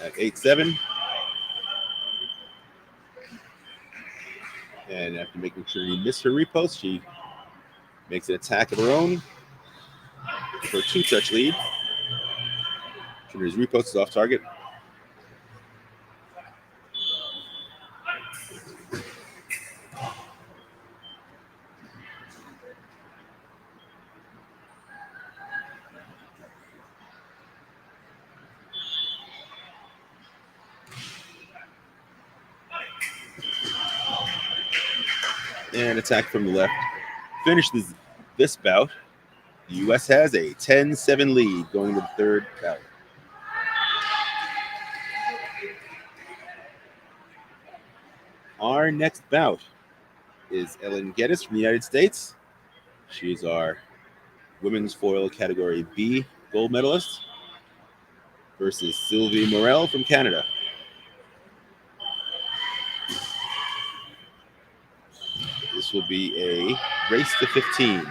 at 8-7. And after making Trinity miss her repost, she makes an attack of her own for a 2-touch lead. Trinity's repost is off target. And attack from the left finishes this bout. The U.S. has a 10-7 lead going to the third bout. Our next bout is Ellen Geddes from the United States. She's our women's foil category B gold medalist versus Sylvie Morel from Canada. This will be a race to 15.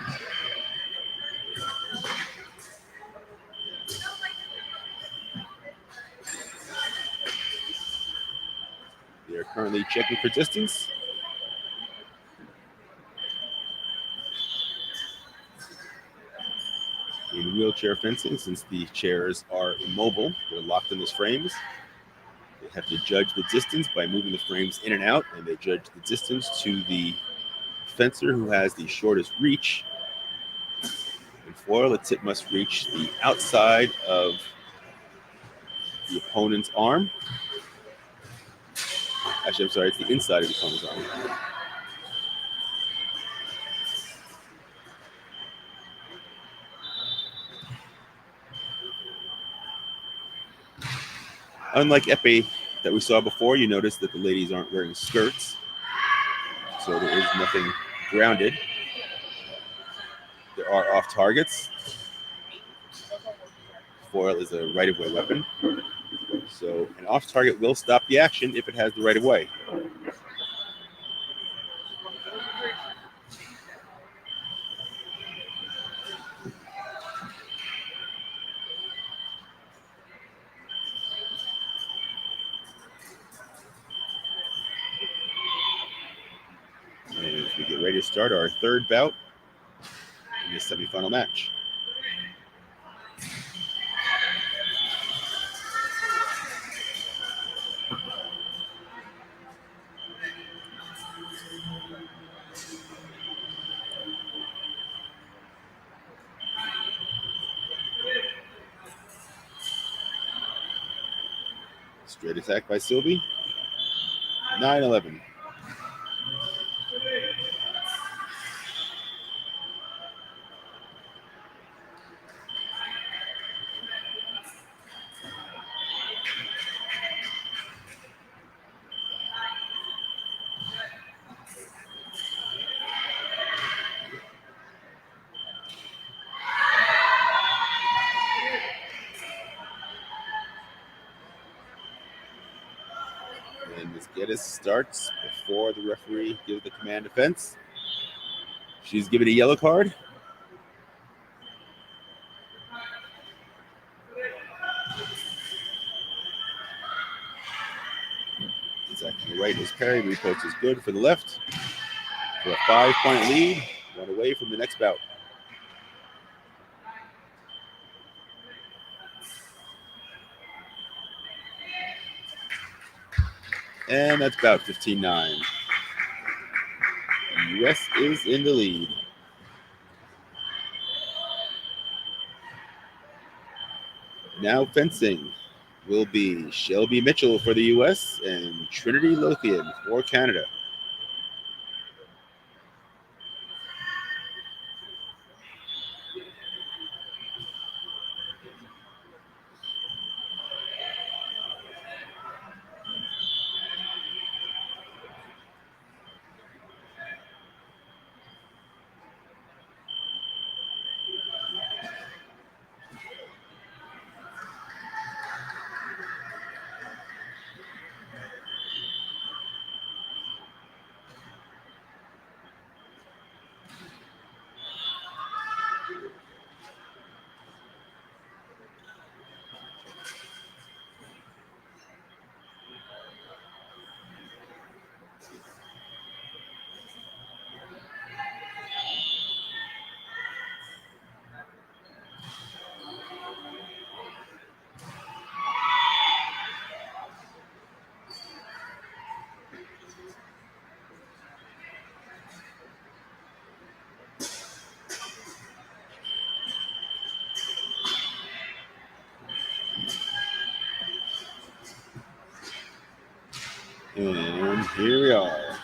They are currently checking for distance. In wheelchair fencing, since the chairs are immobile, they're locked in those frames. They have to judge the distance by moving the frames in and out, and they judge the distance to the fencer who has the shortest reach. In foil, the tip must reach the outside of the opponent's arm. Actually, I'm sorry, it's the inside of the opponent's arm. Unlike Epee that we saw before, you notice that the ladies aren't wearing skirts, so there is nothing grounded. There are off targets. Foil is a right-of-way weapon, so an off target will stop the action if it has the right-of-way. ready to start our third bout in this semifinal match. Straight attack by Sylvie. 9-11. And Ms. Geddes starts before the referee gives the command defense. She's given a yellow card. It's actually right as Perry. Repost is good for the left. For a 5-point lead, one away from the next bout. And that's about 15-9. The U.S. is in the lead. Now fencing will be Shelby Mitchell for the U.S. and Trinity Lothian for Canada. And here we are.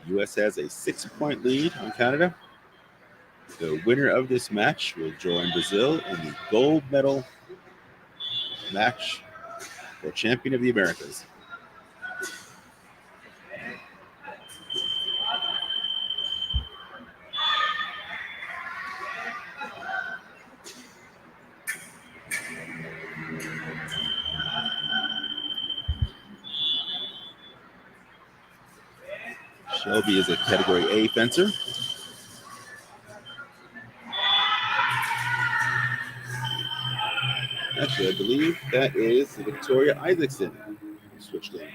U.S. has a 6-point lead on Canada. The winner of this match will join Brazil in the gold medal match for Champion of the Americas. Shelby is a Category A fencer. Actually, I believe that is Victoria Isaacson who switched in.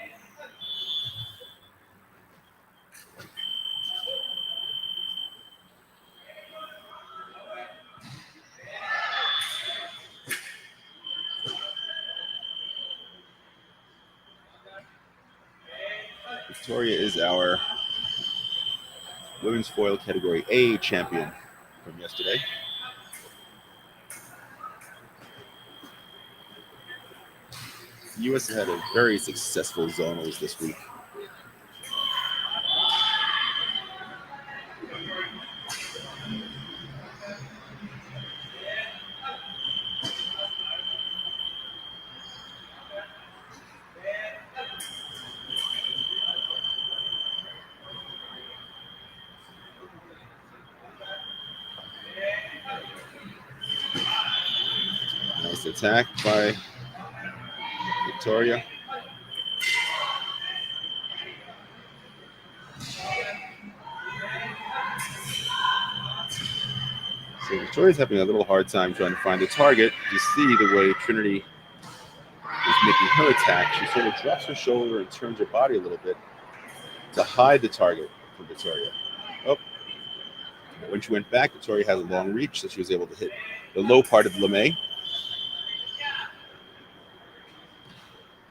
Victoria is our women's foil Category A champion from yesterday. The U.S. had a very successful zonals this week. Nice attack by Victoria. So Victoria's having a little hard time trying to find a target. You see the way Trinity is making her attack. She sort of drops her shoulder and turns her body a little bit to hide the target from Victoria. Oh, when she went back, Victoria has a long reach, so she was able to hit the low part of the lame.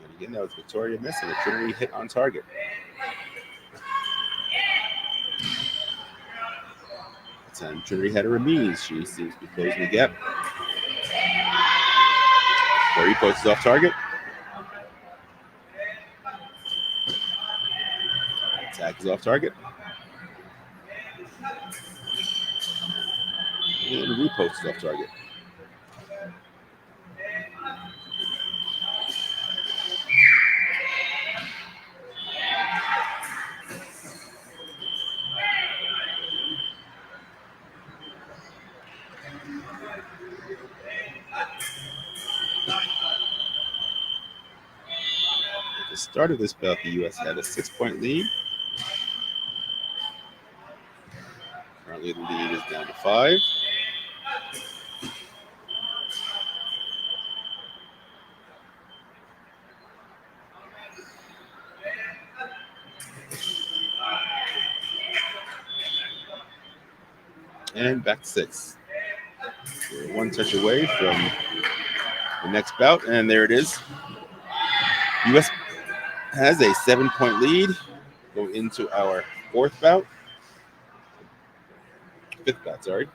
And again, that was Victoria missing a Trinity hit on target. And Trinity had a remise. She seems to be closing the gap. Barry posts off target. Attack is off target. And repost is off target. At the start of this bout, the U.S. had a 6-point lead. Currently, the lead is down to 5. And back to 6. We're one touch away from the next bout, and there it is. U.S. has a 7-point lead going into our 5th bout. Sorry.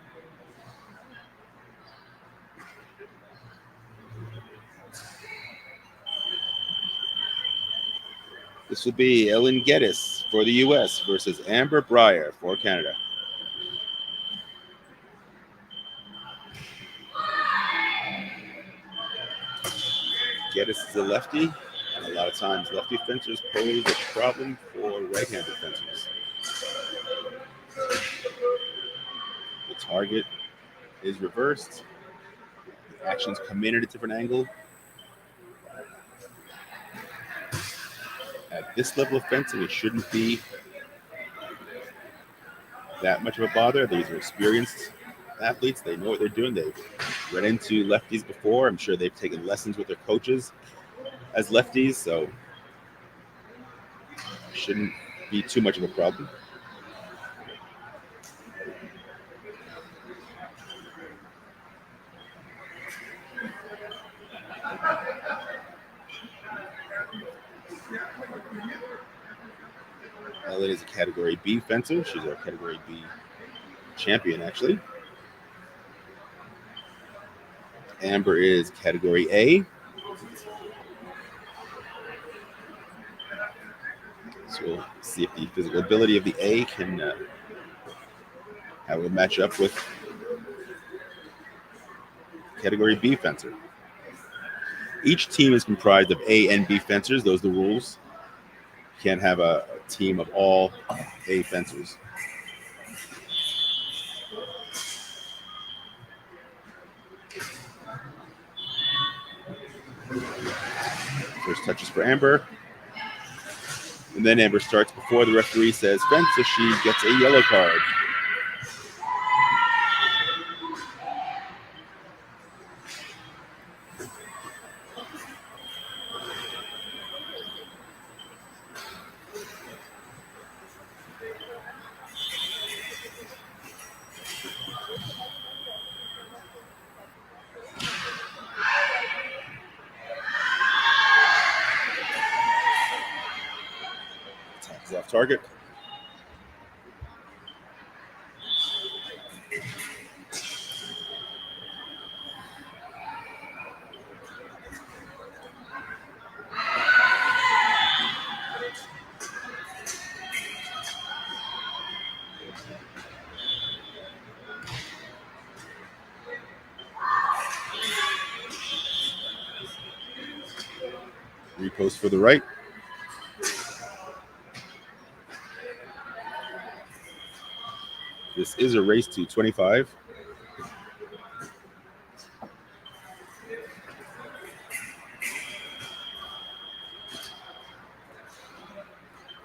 This will be Ellen Geddes for the U.S. versus Amber Breyer for Canada. Geddes is a lefty, and a lot of times lefty fencers pose a problem for right-handed fencers. The target is reversed. The actions come in at a different angle. At this level of fencing, it shouldn't be that much of a bother. These are experienced athletes. They know what they're doing. They've run into lefties before. I'm sure they've taken lessons with their coaches as lefties, so shouldn't be too much of a problem. Ellen is a Category B fencer. She's our Category B champion, actually. Amber is Category A. So we'll see if the physical ability of the A can how it will match up with Category B fencer. Each team is comprised of A and B fencers. Those are the rules. You can't have a team of all A fencers. First touches for Amber. And then Amber starts before the referee says fence, so she gets a yellow card. Attack is off target. Repost for the right. This is a race to 25.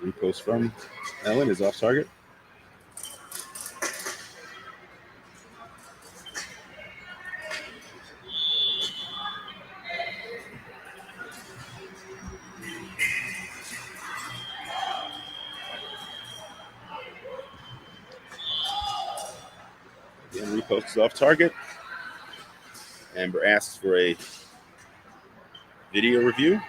Repost from Ellen is off target. Repost is off target. Amber asks for a video review.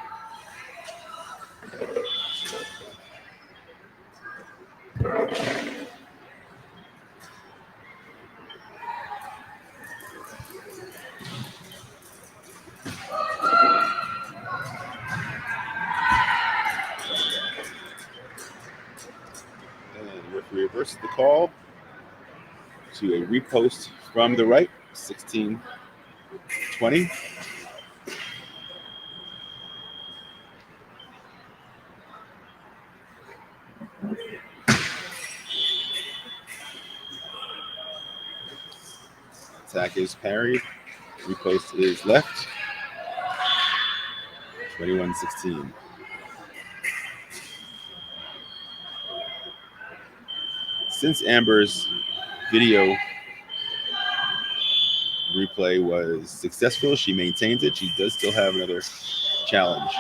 And the referee reverses the call to a repost from the right, 16-20. Attack is parried. Repost is left. 21-16. Since Amber's video replay was successful, she maintains it. She does still have another challenge.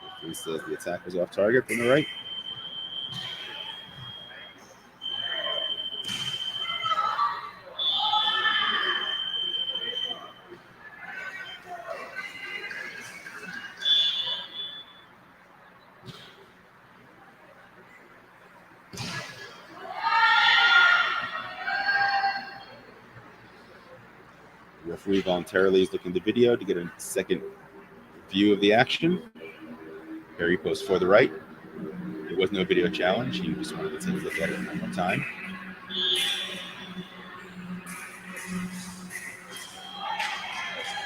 Referee says the attack was off target from the right. The referee voluntarily is looking at the video to get a second view of the action. Parry post for the right. There was no video challenge. He just wanted to take a look at it one more time.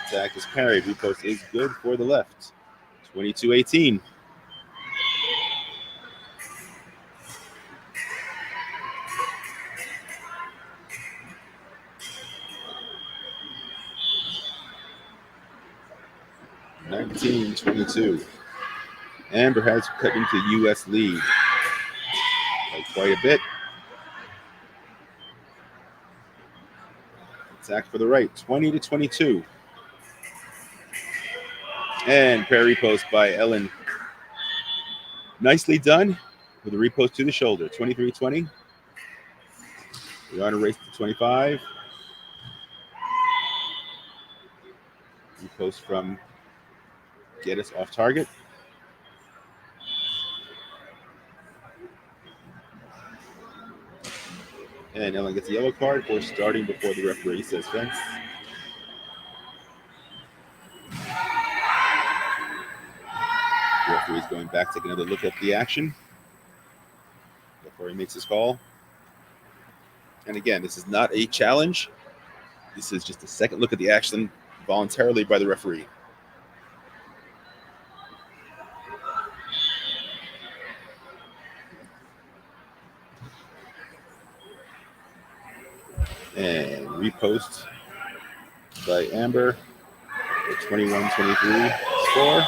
Attack is parried. Repost is good for the left. 22-18. (19-22). Amber has cut into U.S. lead by quite a bit. Attack for the right, 20-22. And parry post by Ellen. Nicely done with a repost to the shoulder, 23-20. We're on a race to 25. Repost from Geddes off target. And Ellen gets a yellow card for starting before the referee says fence. The referee is going back, taking another look at the action before he makes his call. And again, this is not a challenge. This is just a second look at the action voluntarily by the referee. And repost by Amber. 21-23 score.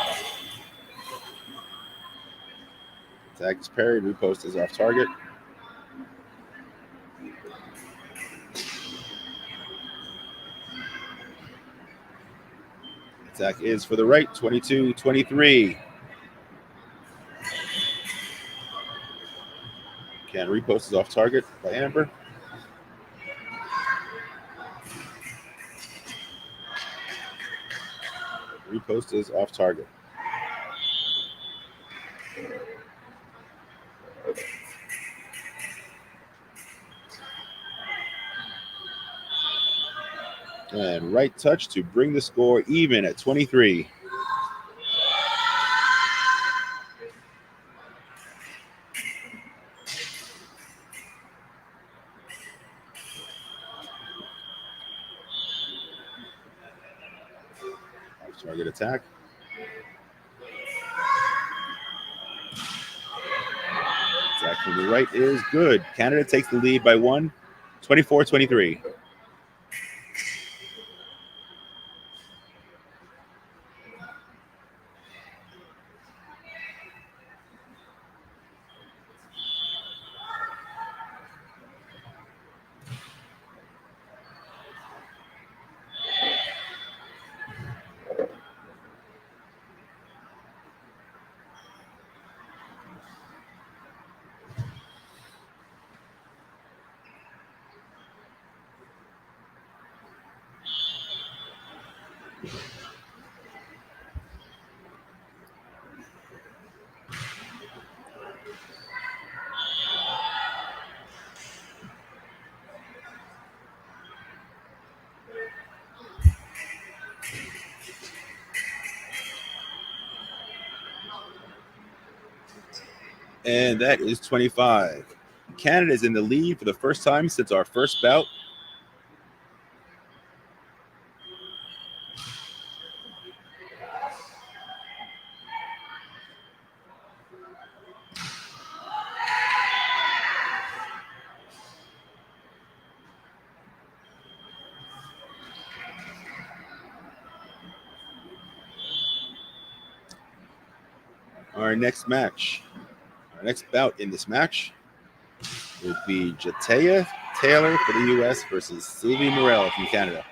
Attack is parried. Repost is off target. Attack is for the right. 22-23. Can repost is off target by Amber. Repost is off target. And right touch to bring the score even at 23. Off target attack. Attack from the right is good. Canada takes the lead by 1, 24-23. And that is 25. Canada is in the lead for the first time since our first bout. Our next bout in this match would be Jatea Taylor for the U.S. versus Sylvie Morel from Canada.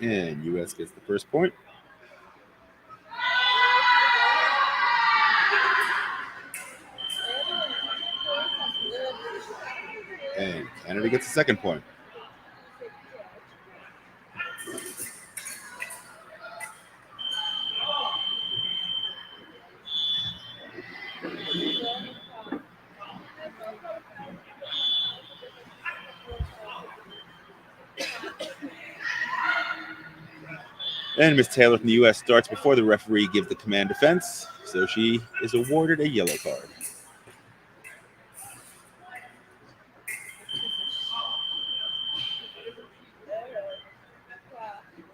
And U.S. gets the first point. And Canada gets the second point. And Miss Taylor from the U.S. starts before the referee gives the command defense, so she is awarded a yellow card.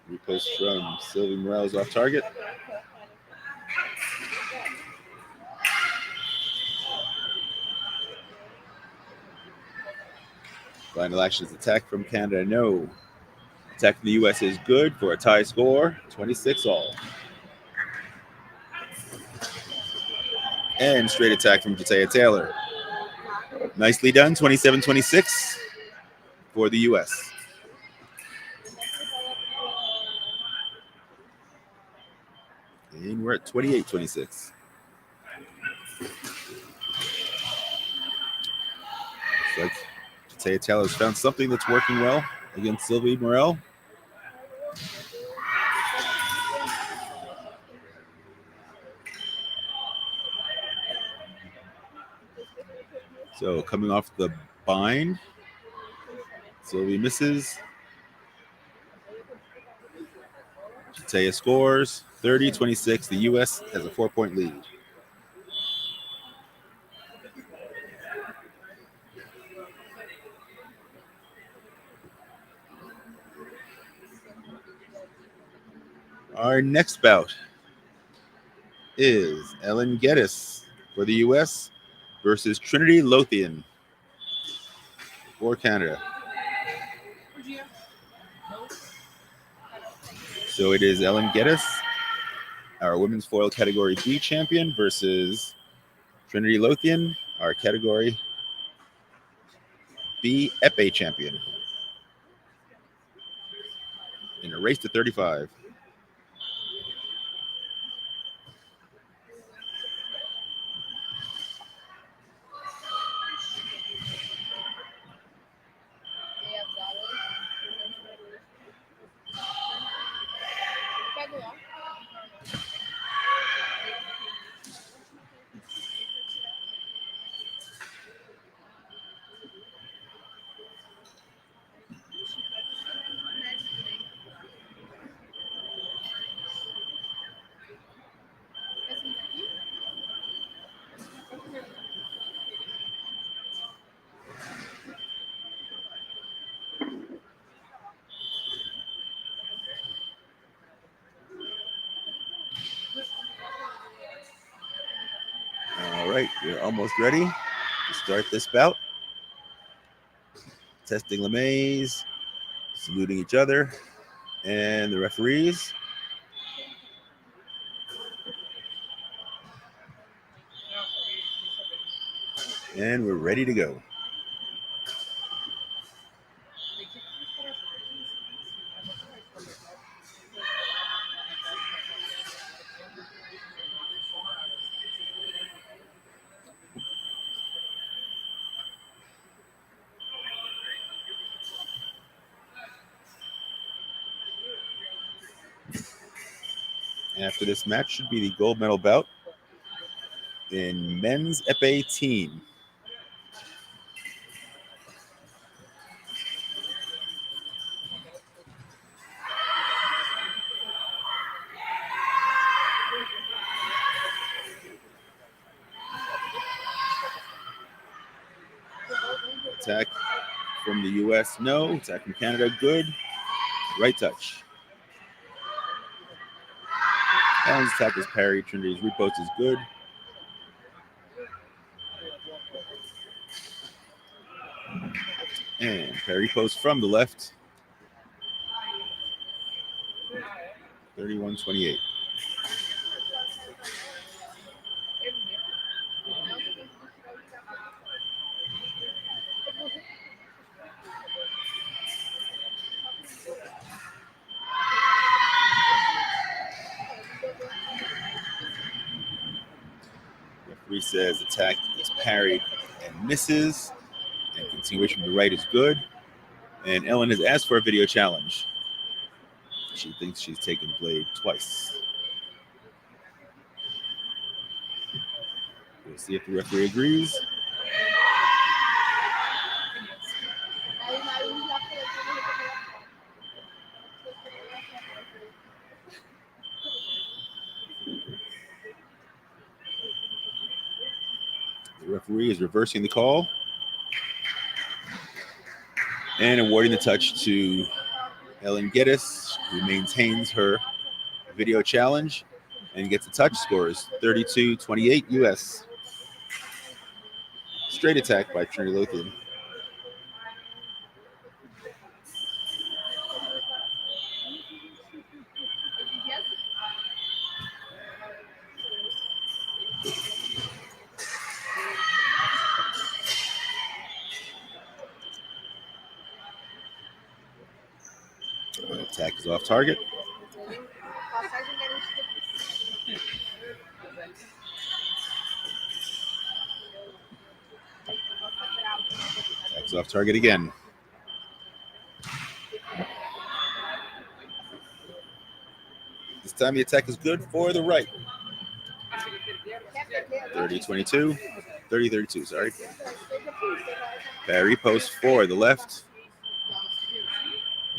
Repost from Sylvie Morales off target. Final action is attack from Canada, no. Attack from the U.S. is good for a tie score, 26 all. And straight attack from Jatea Taylor. Nicely done, 27-26 for the U.S. And we're at 28-26. Looks like Jatea Taylor's found something that's working well against Sylvie Morel. So coming off the bind, Sylvie misses. Jatea scores 30-26. The U.S. has a 4-point lead. Our next bout is Ellen Geddes for the U.S. versus Trinity Lothian for Canada. So it is Ellen Geddes, our women's foil category B champion, versus Trinity Lothian, our category B Epee champion. in a race to 35. All right, we're almost ready to start this bout. Testing LeMays, saluting each other, and the referees. And we're ready to go. After this match should be the gold medal bout in men's epee team. Attack from the U.S., no. Attack from Canada, good. Right touch. Allen's attack is parried. Trinity's repost is good. And parry post from the left. 31-28. Referee says attack is parried and misses. And continuation to the right is good. And Ellen has asked for a video challenge. She thinks she's taken blade twice. We'll see if the referee agrees. The referee is reversing the call and awarding the touch to Ellen Geddes, who maintains her video challenge and gets a touch. Scores 32-28 U.S. Straight attack by Trinity Lothian. Attack is off target. Attack's off target again. This time the attack is good for the right. 30-22. 30-32, sorry. Parry post for the left.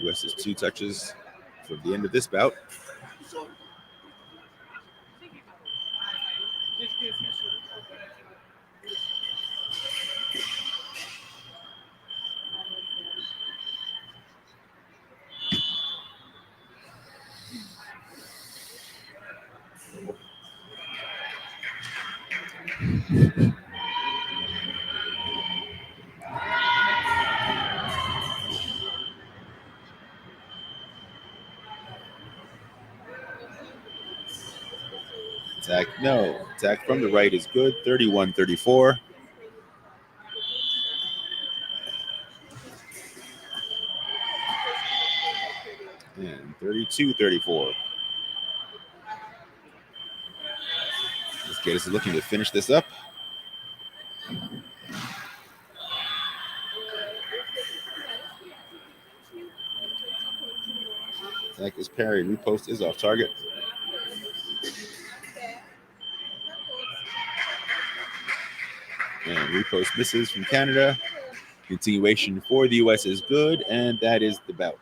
US is 2 touches for the end of this bout. Attack, no. Attack from the right is good. 31-34. And 32-34. This kid is looking to finish this up. Attack is parry. Repost is off target. And repost misses from Canada. Continuation for the U.S. is good, and that is the bout.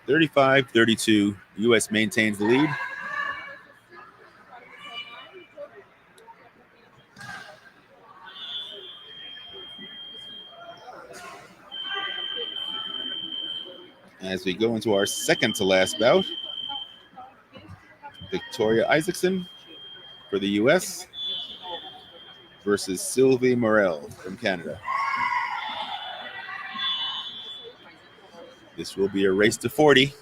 35-32. U.S. maintains the lead. As we go into our second to last bout, Victoria Isaacson for the U.S. versus Sylvie Morel from Canada. This will be a race to 40.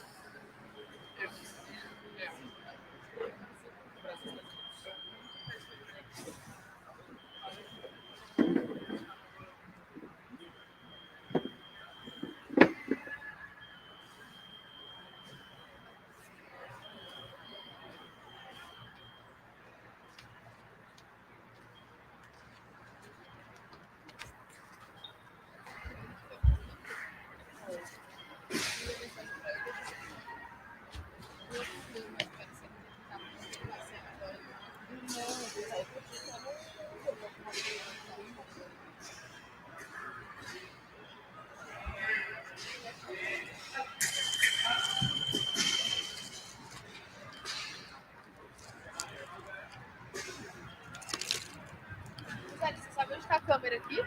Você sabe onde está a câmera aqui?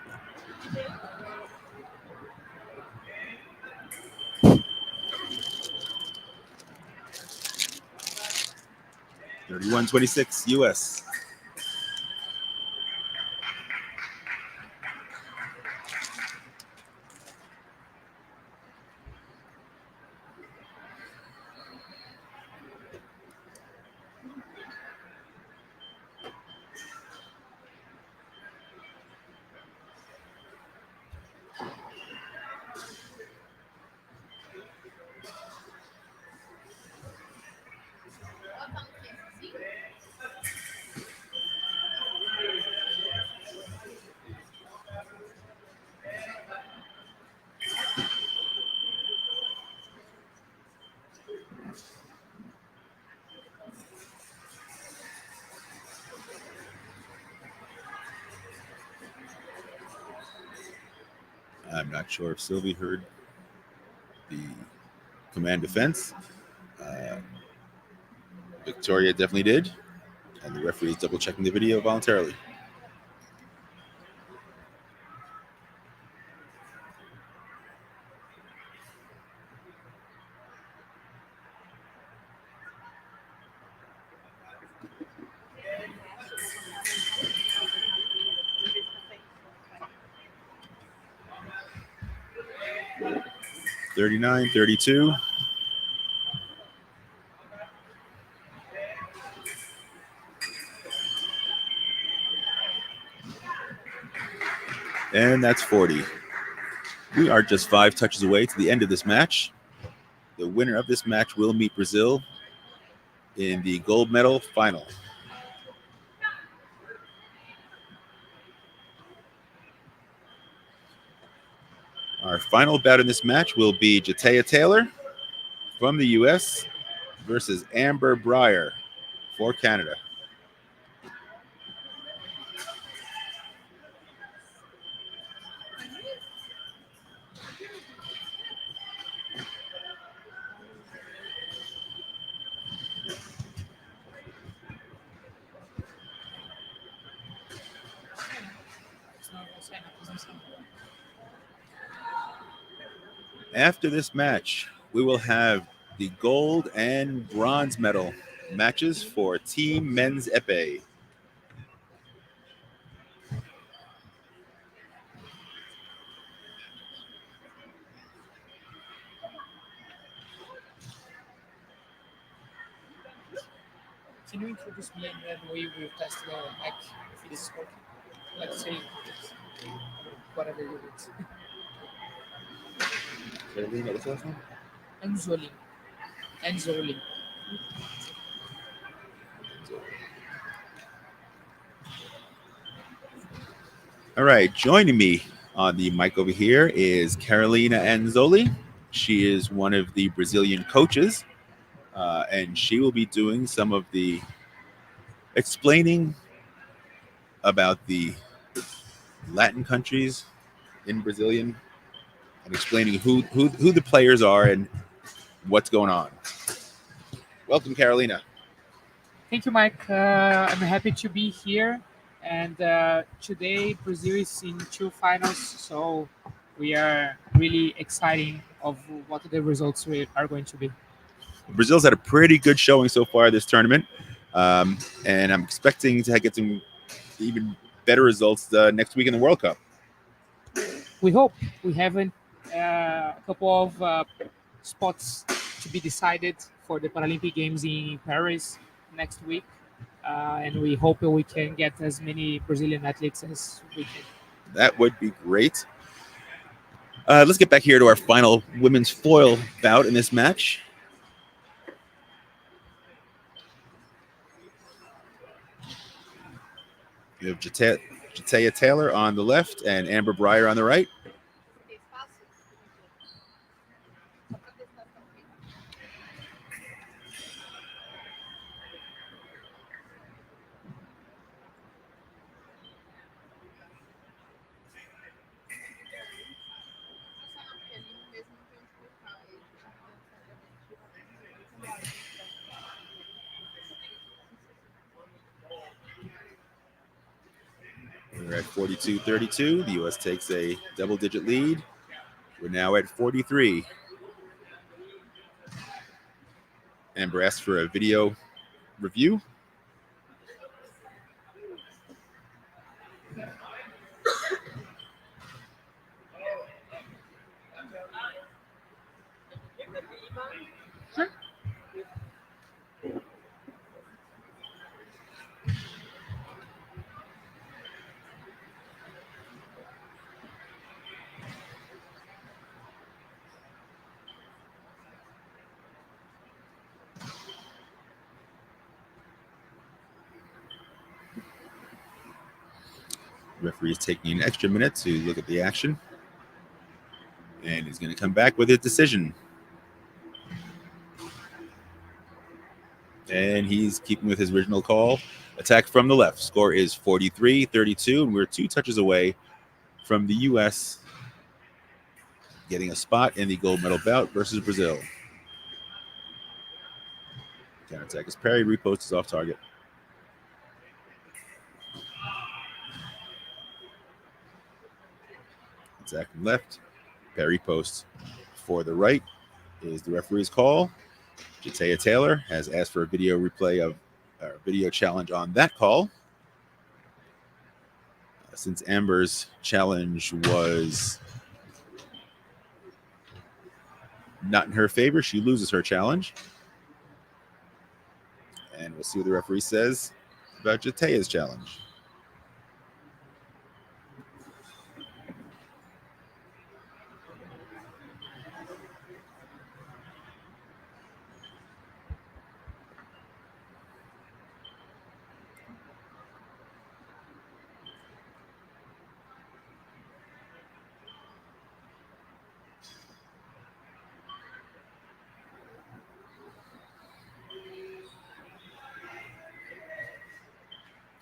31-26 U.S. I'm not sure if Sylvie heard the command defense. Victoria definitely did. And the referee is double checking the video voluntarily. (39-32). And that's 40. We are just 5 touches away to the end of this match. The winner of this match will meet Brazil in the gold medal final. Our final bout in this match will be Jatea Taylor from the U.S. versus Amber Breyer for Canada. After this match, we will have the gold and bronze medal matches for Team Men's Epee. Can you introduce me and then we will test the mic if it is working? let's say whatever you want. Carolina, what's the last name? Anzoling. Anzoling. All right, joining me on the mic over here is Carolina Anzoli. She is one of the Brazilian coaches, and she will be doing some of the explaining about the Latin countries in Brazilian and explaining who the players are and what's going on. Welcome, Carolina. Thank you, Mike. I'm happy to be here. And today, Brazil is in two finals, so we are really exciting of what the results are going to be. Brazil's had a pretty good showing so far this tournament, and I'm expecting to get some even better results next week in the World Cup. We hope we have a couple of spots to be decided for the Paralympic Games in Paris next week. And we hope we can get as many Brazilian athletes as we can. That would be great. Let's get back here to our final women's foil bout in this match. You have Jatea Taylor on the left and Amber Breyer on the right. We're at 42-32. The U.S. takes a double-digit lead. We're now at 43. Amber asks for a video review. The referee is taking an extra minute to look at the action. And he's going to come back with his decision. And he's keeping with his original call. Attack from the left. Score is 43-32, and we're 2 touches away from the U.S. getting a spot in the gold medal bout versus Brazil. Counterattack is Perry. Repost is off target. Attack from left. Perry post for the right is the referee's call. Jatea Taylor has asked for a video replay of video challenge on that call. Since Amber's challenge was not in her favor, she loses her challenge. And we'll see what the referee says about Jatea's challenge.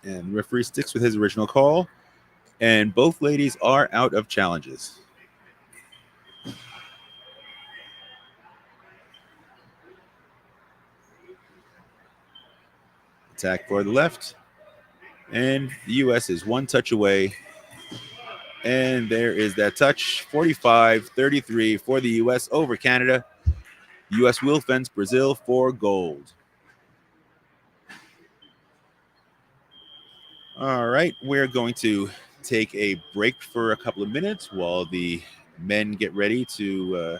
And the referee sticks with his original call. And both ladies are out of challenges. Attack for the left. And the U.S. is 1 touch away. And there is that touch. 45-33 for the U.S. over Canada. The U.S. will fence Brazil for gold. All right, we're going to take a break for a couple of minutes while the men get ready to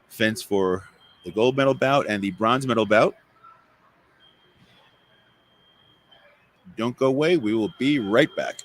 fence for the gold medal bout and the bronze medal bout. Don't go away. We will be right back.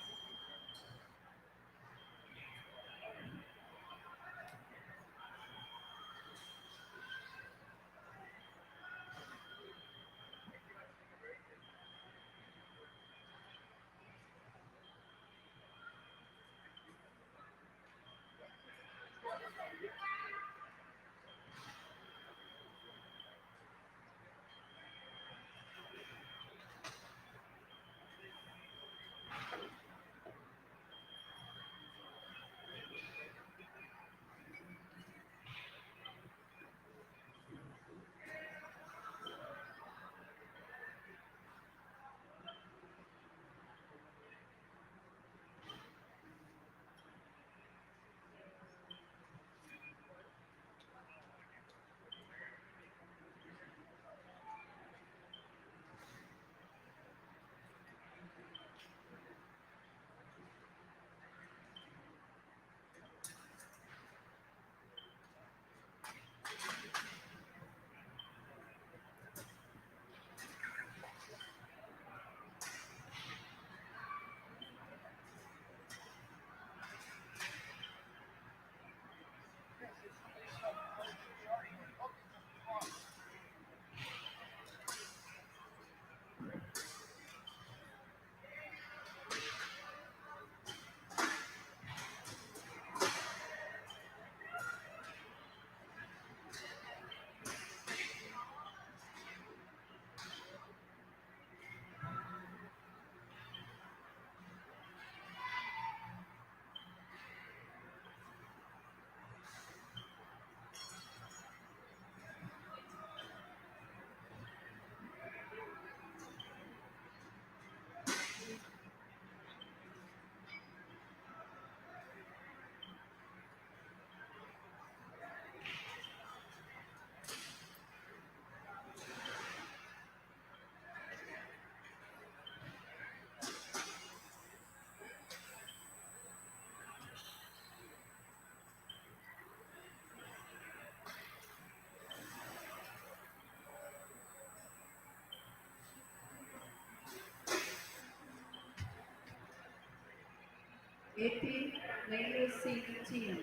Epee Ladies Senior Team.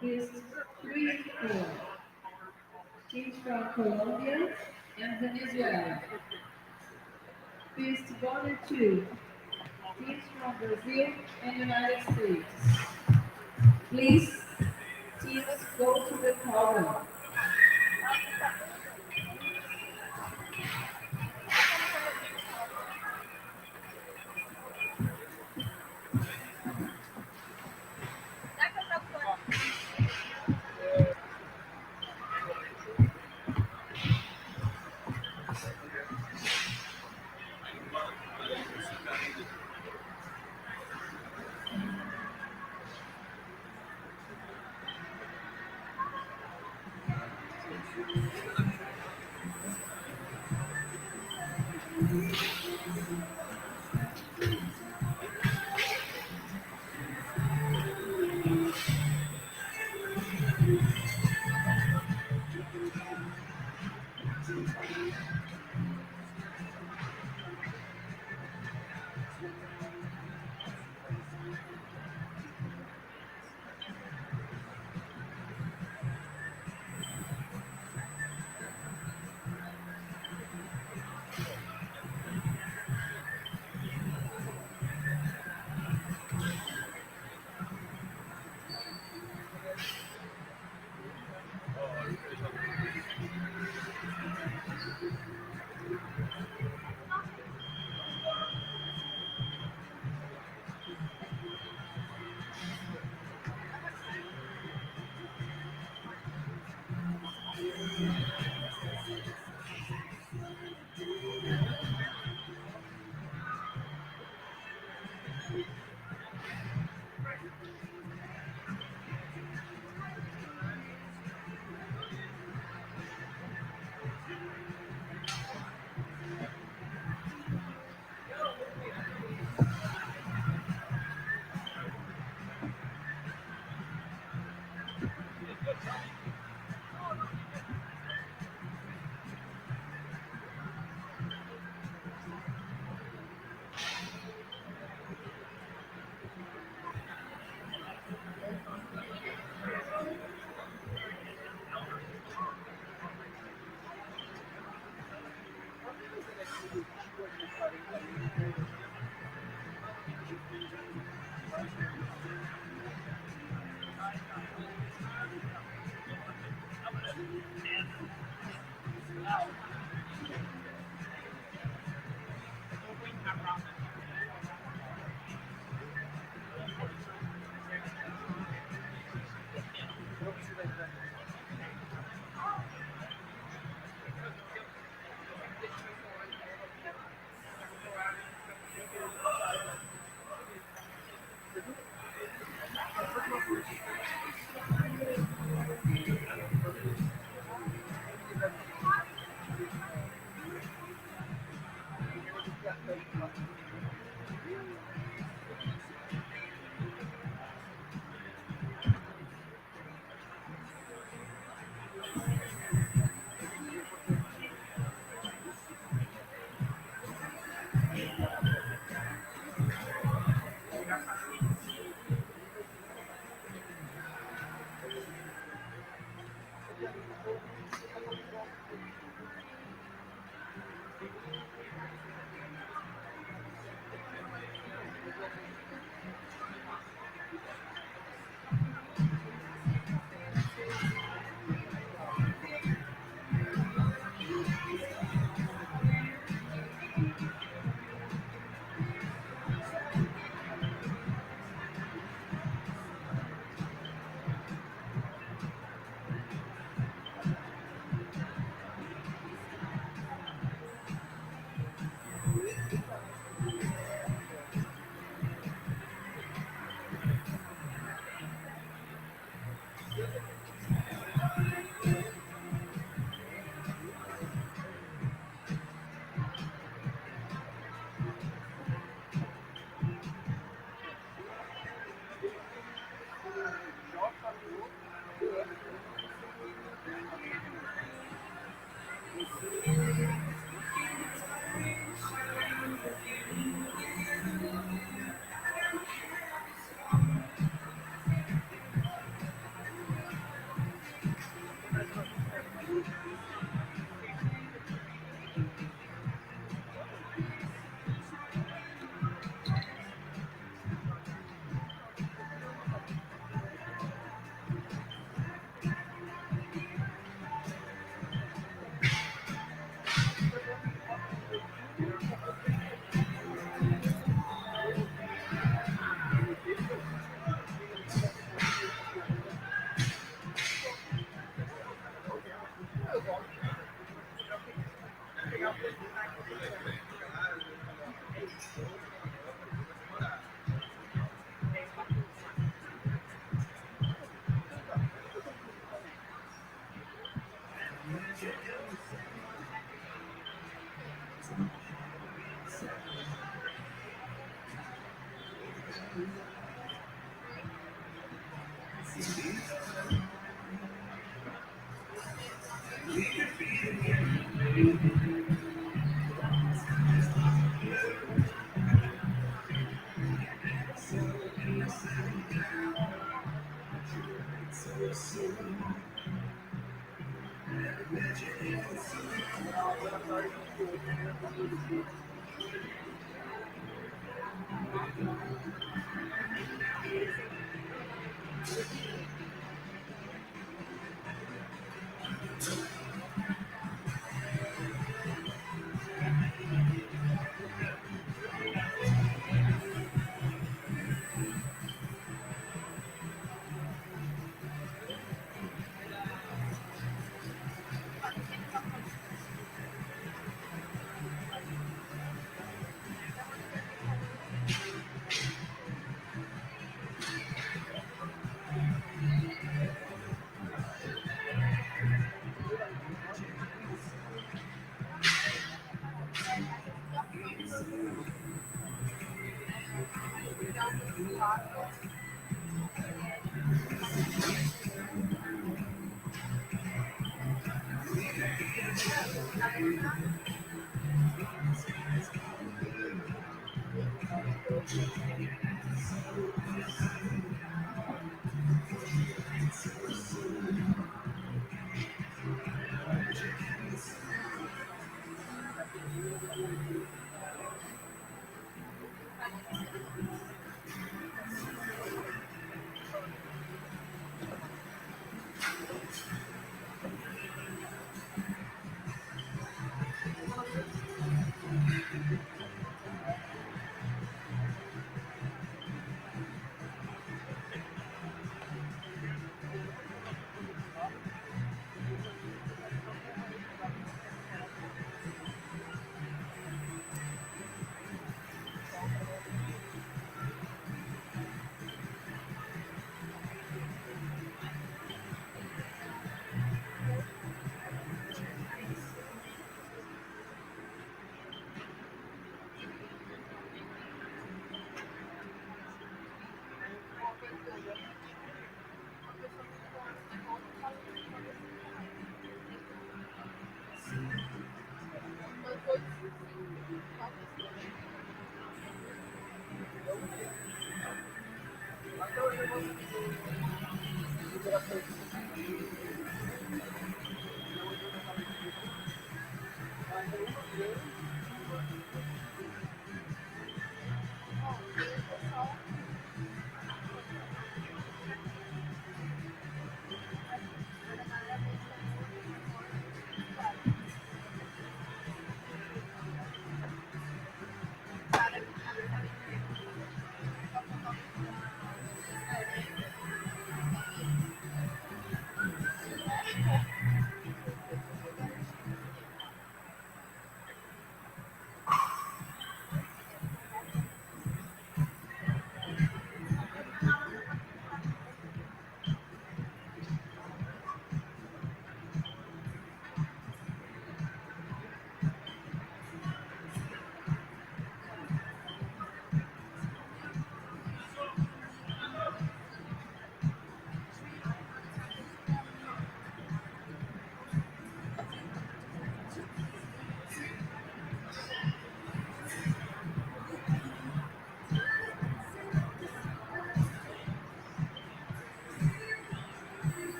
List 3-4. Teams from Colombia and Venezuela. List 1 and 2. Teams from Brazil and United States. Please, teams go to the call.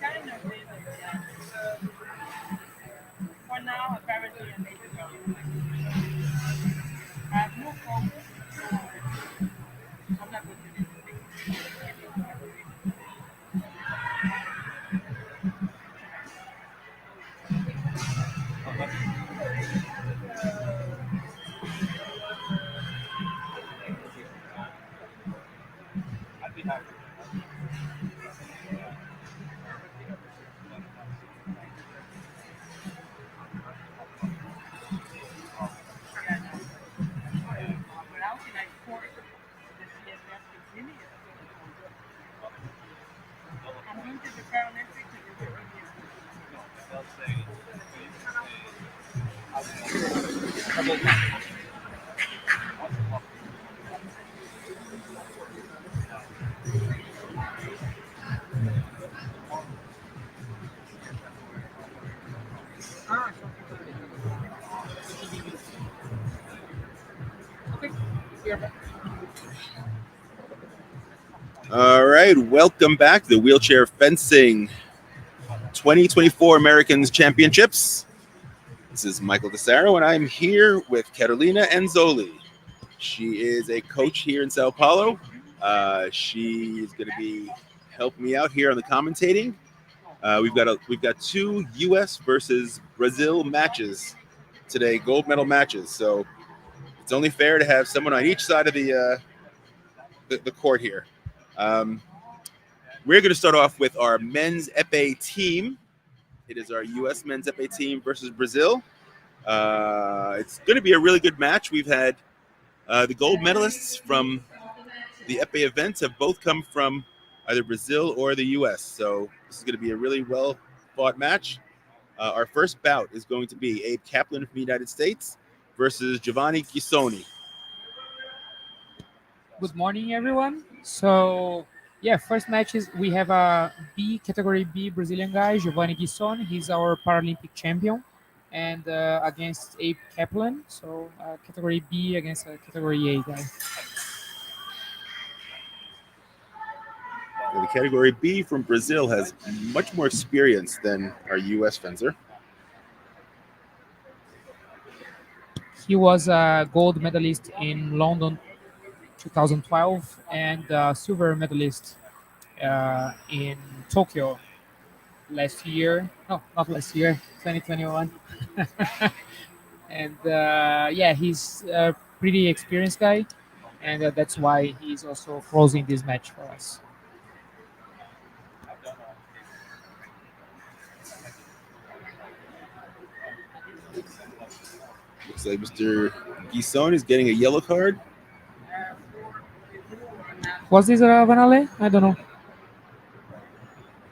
kind of really, yeah. For now, apparently, I need to go. I have no focus, so I'm not going to do anything. I'd be happy. Yeah, no. But how can I force the CSF to continue? I'm going to the Paralympics to do the They'll say, Okay, we are back. All right, welcome back to the Wheelchair Fencing 2024 Americans Championships. This is Michael DeSaro, and I'm here with Carolina Anzoli. She is a coach here in Sao Paulo. She is going to be helping me out here on the commentating. We've got two U.S. versus Brazil matches today, gold medal matches. So it's only fair to have someone on each side of the court here. We're going to start off with our men's Epee team. It is our U.S. men's Epee team versus Brazil. It's going to be a really good match. We've had the gold medalists from the Epee events have both come from either Brazil or the U.S. So this is going to be a really well fought match. Our first bout is going to be Abe Kaplan from the United States versus Giovanni Ghisoni. Good morning, everyone. So, yeah, first matches we have a B category B Brazilian guy, Giovanni Ghisoni. He's our Paralympic champion, and against Abe Kaplan. So, category B against a category A guy. The category B from Brazil has much more experience than our U.S. fencer. He was a gold medalist in London 2012 and a silver medalist in Tokyo last year. No, not last year, 2021. And yeah, he's a pretty experienced guy, and that's why he's also closing this match for us. Looks like Mr. Ghisoni is getting a yellow card. Was this Vanale? I don't know.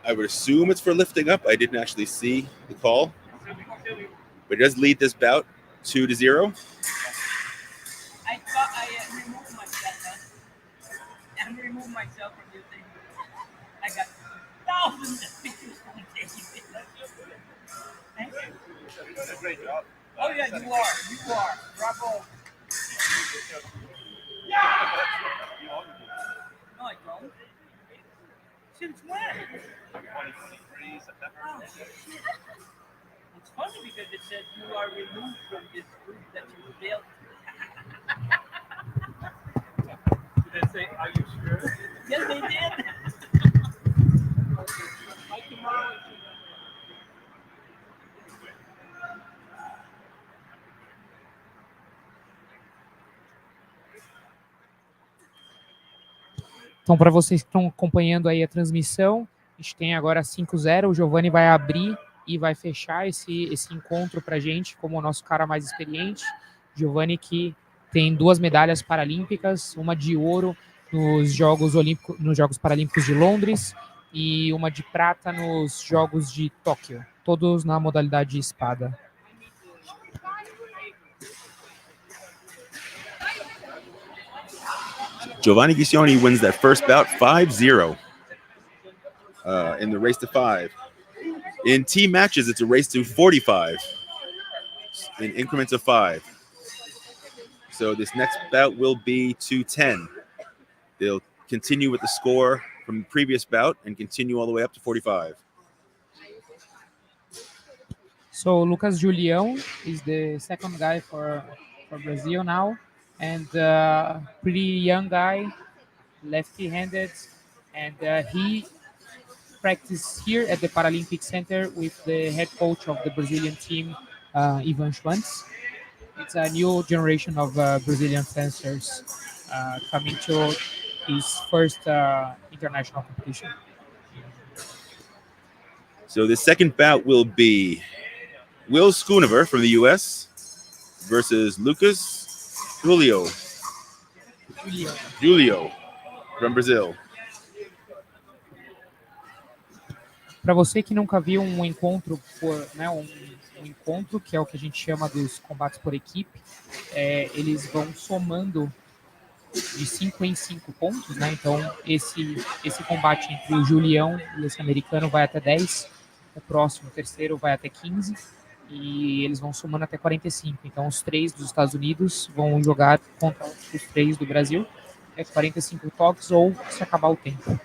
I would assume it's for lifting up. I didn't actually see the call, but it does lead this bout 2-0. I thought I removed myself. I removed myself from your thing. I got thousands of pictures from the Thank you. you're doing a great job. Oh yeah, you are. You are. Bravo. You know, No, I don't. Since when? 2023 September. Oh, shit. It's funny because it says you are removed from this group that you built. Did they say, are you sure? Yes, they did. By tomorrow. Então, para vocês que estão acompanhando aí a transmissão, a gente tem agora 5-0. O Giovanni vai abrir e vai fechar esse encontro para a gente como o nosso cara mais experiente. Giovanni que tem 2 medalhas paralímpicas, uma de ouro nos Jogos Paralímpicos de Londres e uma de prata nos Jogos de Tóquio, todos na modalidade espada. Giovanni Ghisoni wins that first bout 5-0 in the race to 5. In team matches, it's a race to 45 in increments of 5. So this next bout will be to 10. They'll continue with the score from the previous bout and continue all the way up to 45. So Lucas Julião is the second guy for Brazil now, and pretty young guy, lefty-handed, and he practiced here at the Paralympic Center with the head coach of the Brazilian team, Ivan Schwantz. It's a new generation of Brazilian fencers coming to his first international competition. So the second bout will be Will Schoonover from the U.S. versus Lucas Julio from Brazil. Para você que nunca viu um encontro um encontro que é o que a gente chama dos combates por equipe, eles vão somando de 5 em 5 pontos, né? Então esse combate entre o Julião e esse americano vai até 10, o próximo, o terceiro, vai até 15 e eles vão somando até 45. Então os 3 dos Estados Unidos vão jogar contra os 3 do Brasil, 45 toques ou se acabar o tempo.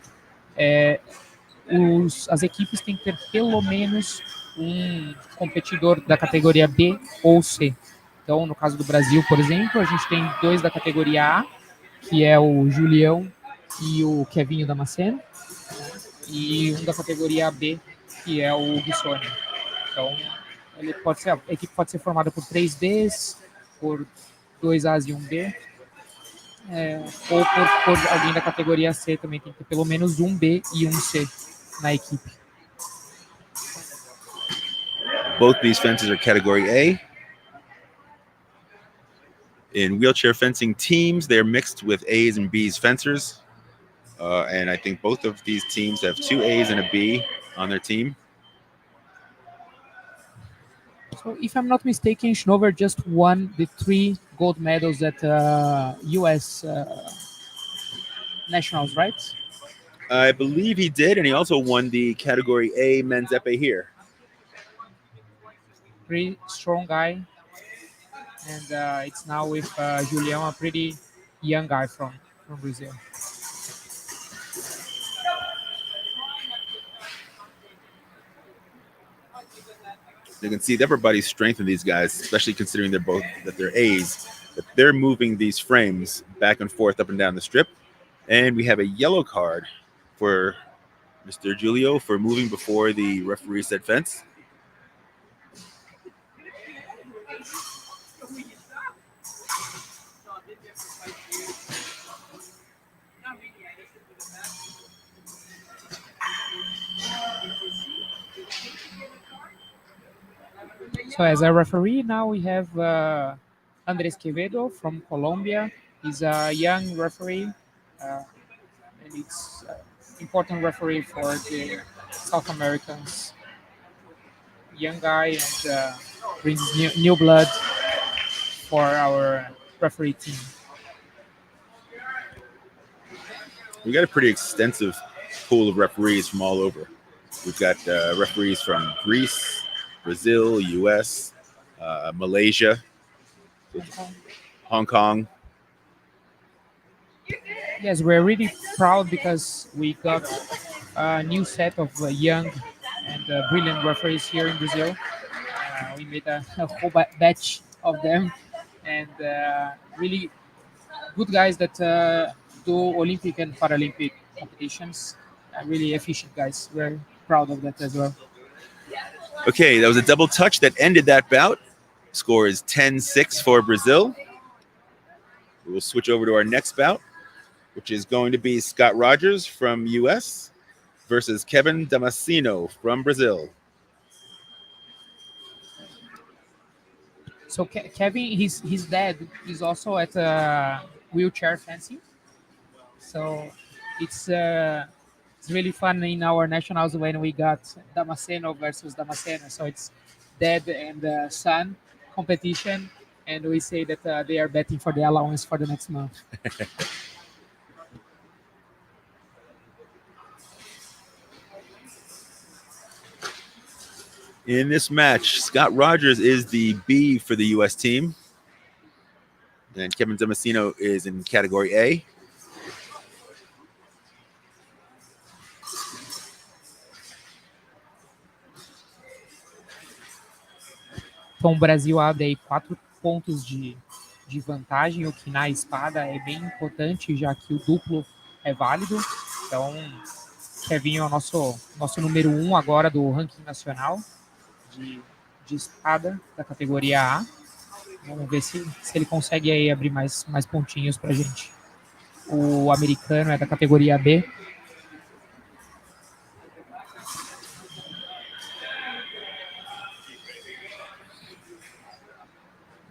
As equipes têm que ter pelo menos um competidor da categoria B ou C. Então, no caso do Brasil, por exemplo, a gente tem 2 da categoria A, que é o Julião e o Kevinho Damasceno, e um da categoria B, que é o Guissoni. Então, a equipe pode ser formada por 3 Bs, por 2 As e 1 B, ou por alguém da categoria C também tem que ter pelo menos um B e um C na equipe. Both these fences are category A. In wheelchair fencing teams, they're mixed with A's and B's fencers. And I think both of these teams have 2 A's and a B on their team. So, if I'm not mistaken, Schnover just won the 3 gold medals at U.S. Nationals, right? I believe he did, and he also won the Category A men's epee here. Pretty strong guy, and it's now with Julião, a pretty young guy from Brazil. You can see everybody's strength in these guys, especially considering they're A's. That they're moving these frames back and forth up and down the strip. And we have a yellow card for Mr. Julio for moving before the referee said fence. So as a referee, now we have Andres Quevedo from Colombia. He's a young referee, and it's important referee for the South Americans. Young guy and brings new blood for our referee team. We got a pretty extensive pool of referees from all over. We've got referees from Greece, Brazil, US, Malaysia, Hong Kong. Yes, we're really proud because we got a new set of young and brilliant referees here in Brazil. We made a whole batch of them, and really good guys that do Olympic and Paralympic competitions. Really efficient guys. We're proud of that as well. Okay, that was a double touch that ended that bout. Score is 10-6 for Brazil. We'll switch over to our next bout, which is going to be Scott Rogers from US versus Kevin Damasceno from Brazil. So Kevin, his dad is also at wheelchair fencing. So it's really fun in our nationals when we got Damasceno versus Damasceno. So it's dad and son competition, and we say that they are betting for the allowance for the next month. In this match, Scott Rogers is the B for the US team, and Kevin Damasceno is in category A. Então o Brasil abre aí 4 pontos de vantagem, o que na espada é bem importante, já que o duplo é válido. Então, Kevinho é o nosso número 1 agora do ranking nacional de, de espada da categoria A. Vamos ver se ele consegue aí abrir mais pontinhos pra gente. O americano é da categoria B.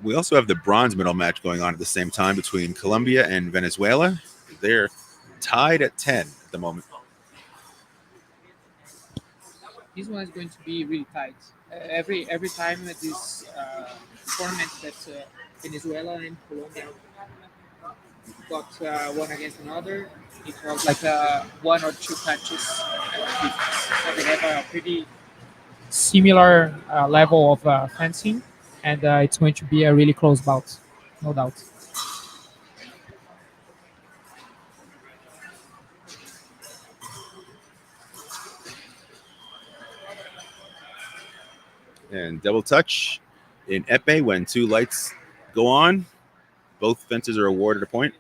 We also have the bronze medal match going on at the same time between Colombia and Venezuela. They're tied at 10 at the moment. This one is going to be really tight. Every time at this tournament that Venezuela and Colombia got one against another, it was like one or two touches difference. So they have a pretty similar level of fencing, and it's going to be a really close bout, no doubt. And double touch in Epee when 2 lights go on. Both fences are awarded a point.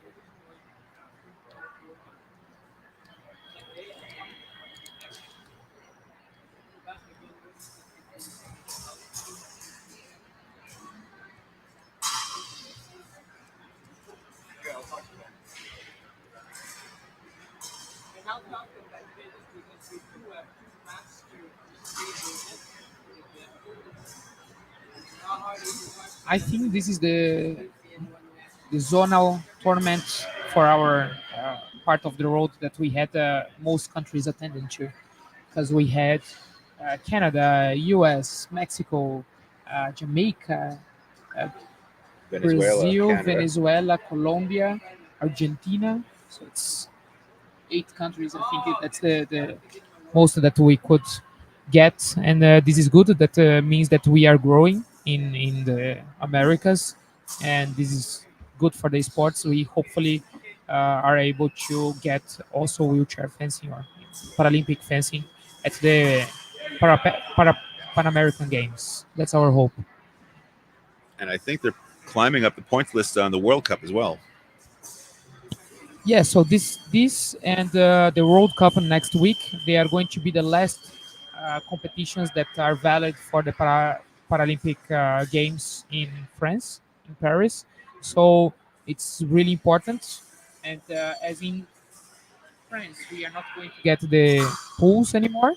I think this is the zonal tournament for our part of the road that we had most countries attending to, because we had Canada, U.S., Mexico, Jamaica, Venezuela, Brazil, Canada. Venezuela, Colombia, Argentina. So it's 8 countries. I think that's the most that we could get, and this is good. That means that we are growing in the Americas, and this is good for the sports. We hopefully are able to get also wheelchair fencing or Paralympic fencing at the Pan American Games. That's our hope. And I think they're climbing up the points list on the World Cup as well. Yeah, so this and the World Cup next week, they are going to be the last competitions that are valid for the Paralympic Games in France, in Paris. So it's really important. And as in France, we are not going to get the pools anymore.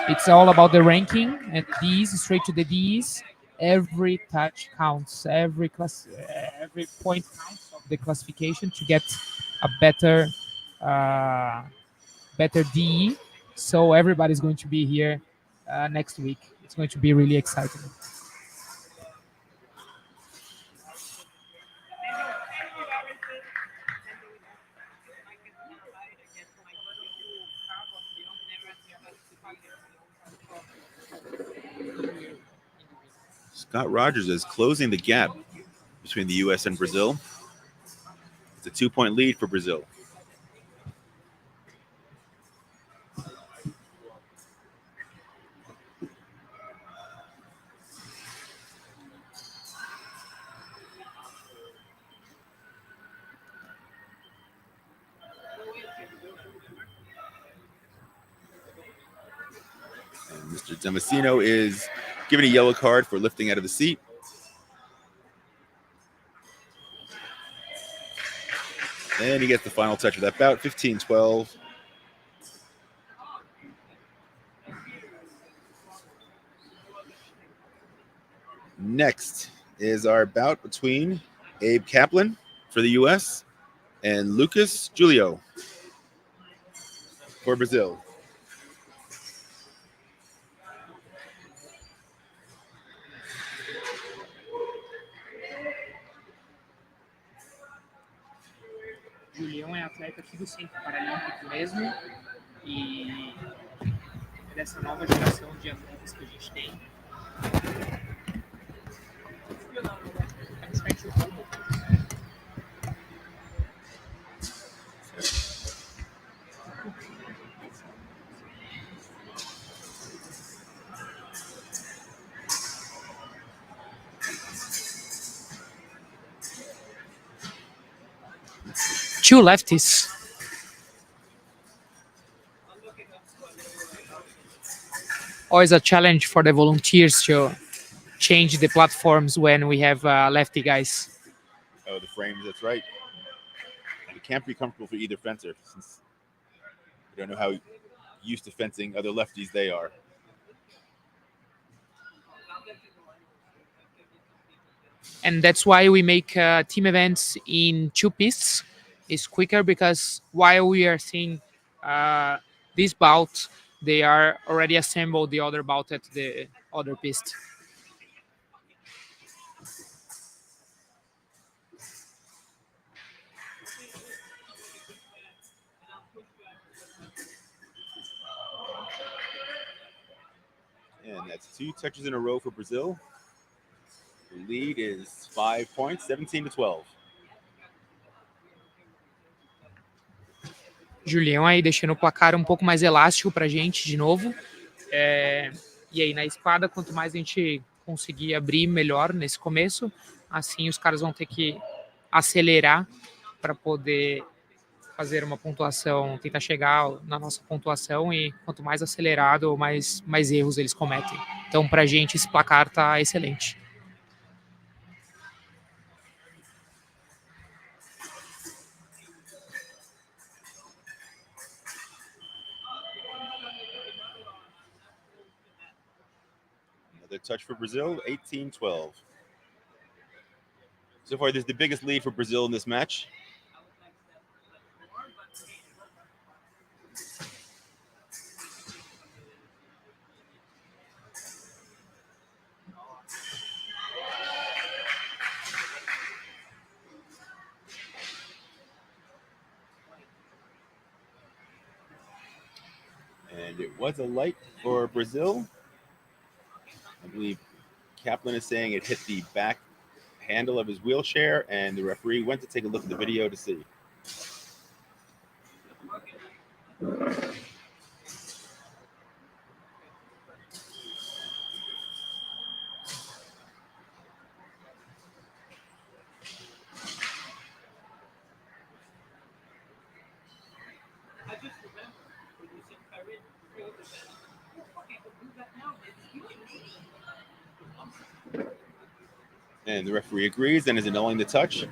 It's all about the ranking and the D's, straight to the D's. Every touch counts. Every point counts of the classification to get a uh, better DE. So everybody's going to be here next week. It's going to be really exciting. Scott Rogers is closing the gap between the U.S. and Brazil. It's a 2-point lead for Brazil. And Mr. Damasceno is given a yellow card for lifting out of the seat. And he gets the final touch of that bout, 15-12. Next is our bout between Abe Kaplan for the U.S. and Lucas Julio for Brazil. Julião é atleta aqui do Centro Paralímpico mesmo e é dessa nova geração de atletas que a gente tem. two lefties. Always a challenge for the volunteers to change the platforms when we have lefty guys. Oh, the frames. That's right. It can't be comfortable for either fencer since we don't know how used to fencing other lefties they are. And that's why we make team events in two pists. It's quicker because while we are seeing this bout, they are already assembled the other bout at the other pist. And that's 2 touches in a row for Brazil. The lead is 5 points, 17-12. Julião aí deixando o placar um pouco mais elástico pra gente de novo. E aí na espada, quanto mais a gente conseguir abrir melhor nesse começo, assim os caras vão ter que acelerar para poder fazer uma pontuação, tentar chegar na nossa pontuação, e quanto mais acelerado, mais erros eles cometem. Então, pra gente, esse placar tá excelente. Another touch for Brazil, 18-12. So far, this is the biggest lead for Brazil in this match. And it was a light for Brazil. I believe Kaplan is saying it hit the back handle of his wheelchair, and the referee went to take a look at the video to see. And the referee agrees and is annulling the touch.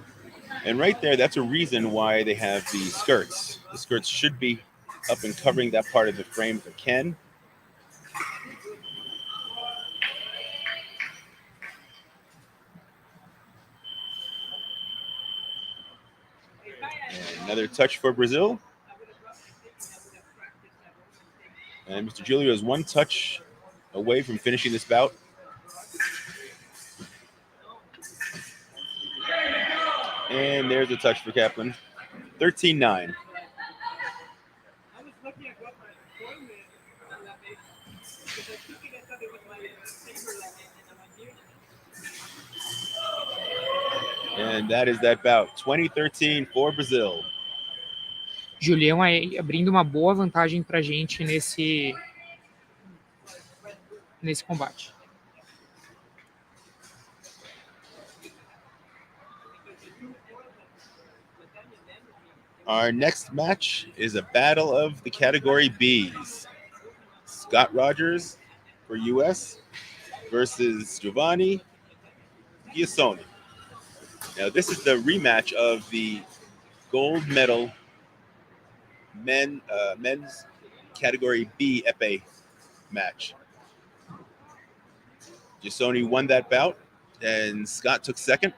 And right there, that's a reason why they have the skirts. The skirts should be up and covering that part of the frame if it can. And another touch for Brazil. And Mr. Giulio is one touch away from finishing this bout. And there's a touch for Kaplan. 13-9. And that is that bout. 20-13 for Brazil. Julião aí abrindo uma boa vantagem pra gente nesse combate. Our next match is a battle of the category Bs. Scott Rogers for US versus Giovanni Giassoni. Now, this is the rematch of the gold medal men's category B Epee match. Giassoni won that bout, and Scott took second.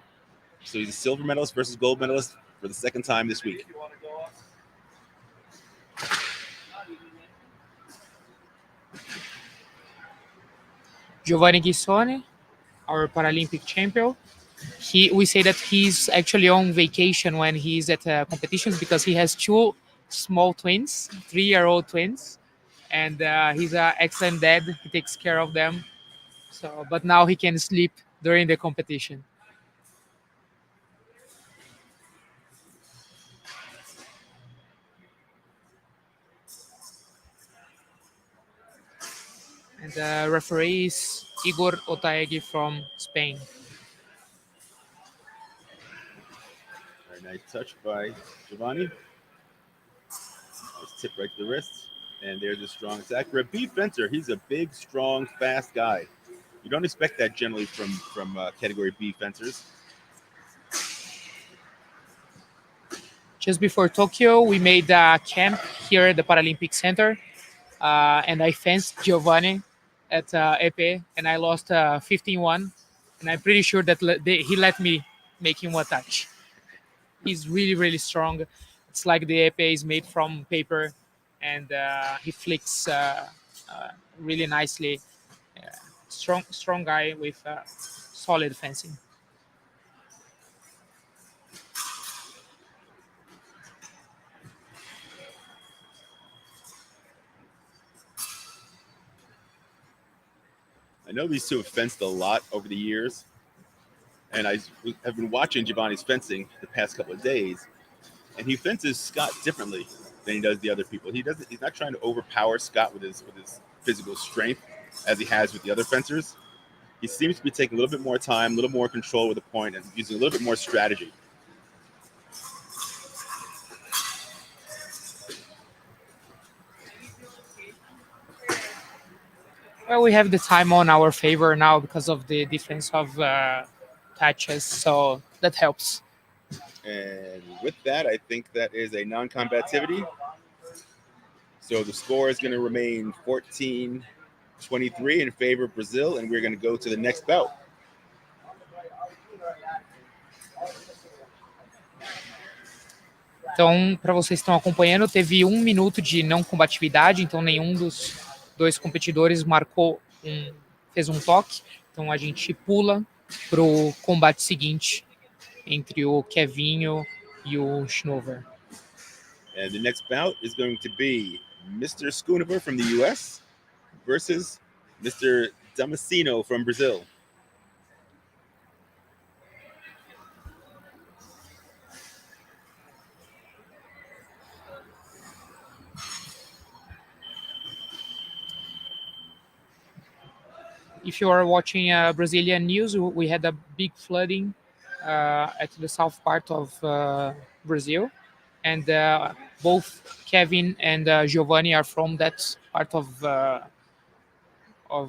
So he's a silver medalist versus gold medalist for the second time this week. Giovanni Giassoni, our Paralympic champion. We say that he's actually on vacation when he's at competitions because he has two small twins, 3-year-old twins, and he's an excellent dad. He takes care of them. So, but now he can sleep during the competition. And the referee is Igor Otaegui from Spain. Nice touch by Giovanni. Nice tip right to the wrist. And there's a strong attack. For a B fencer, he's a big, strong, fast guy. You don't expect that generally from category B fencers. Just before Tokyo, we made a camp here at the Paralympic Center, and I fenced Giovanni at Epee, and I lost 15-1, and I'm pretty sure that he let me make him one touch. He's really, really strong. It's like the Epee is made from paper, and he flicks really nicely. Uh, strong guy with solid fencing. I know these two have fenced a lot over the years, and I have been watching Giovanni's fencing the past couple of days, and he fences Scott differently than he does the other people. He doesn't. He's not trying to overpower Scott with his physical strength as he has with the other fencers. He seems to be taking a little bit more time, a little more control with the point, and using a little bit more strategy. Well, we have the time on our favor now because of the difference of patches, so that helps. And with that, I think that is a non-combativity. So the score is going to remain 14-23 in favor of Brazil, and we're going to go to the next bout. Então, para vocês que estão acompanhando, teve 1 minuto de não combatividade, então nenhum dos dois competidores fez um toque. Então a gente pula para o combate seguinte entre o Kevinho e o Schnover. And the next bout is going to be Mr. Schoonover from the U.S. versus Mr. Damasceno from Brazil. If you are watching Brazilian news, we had a big flooding at the south part of Brazil, and both Kevin and Giovanni are from that part of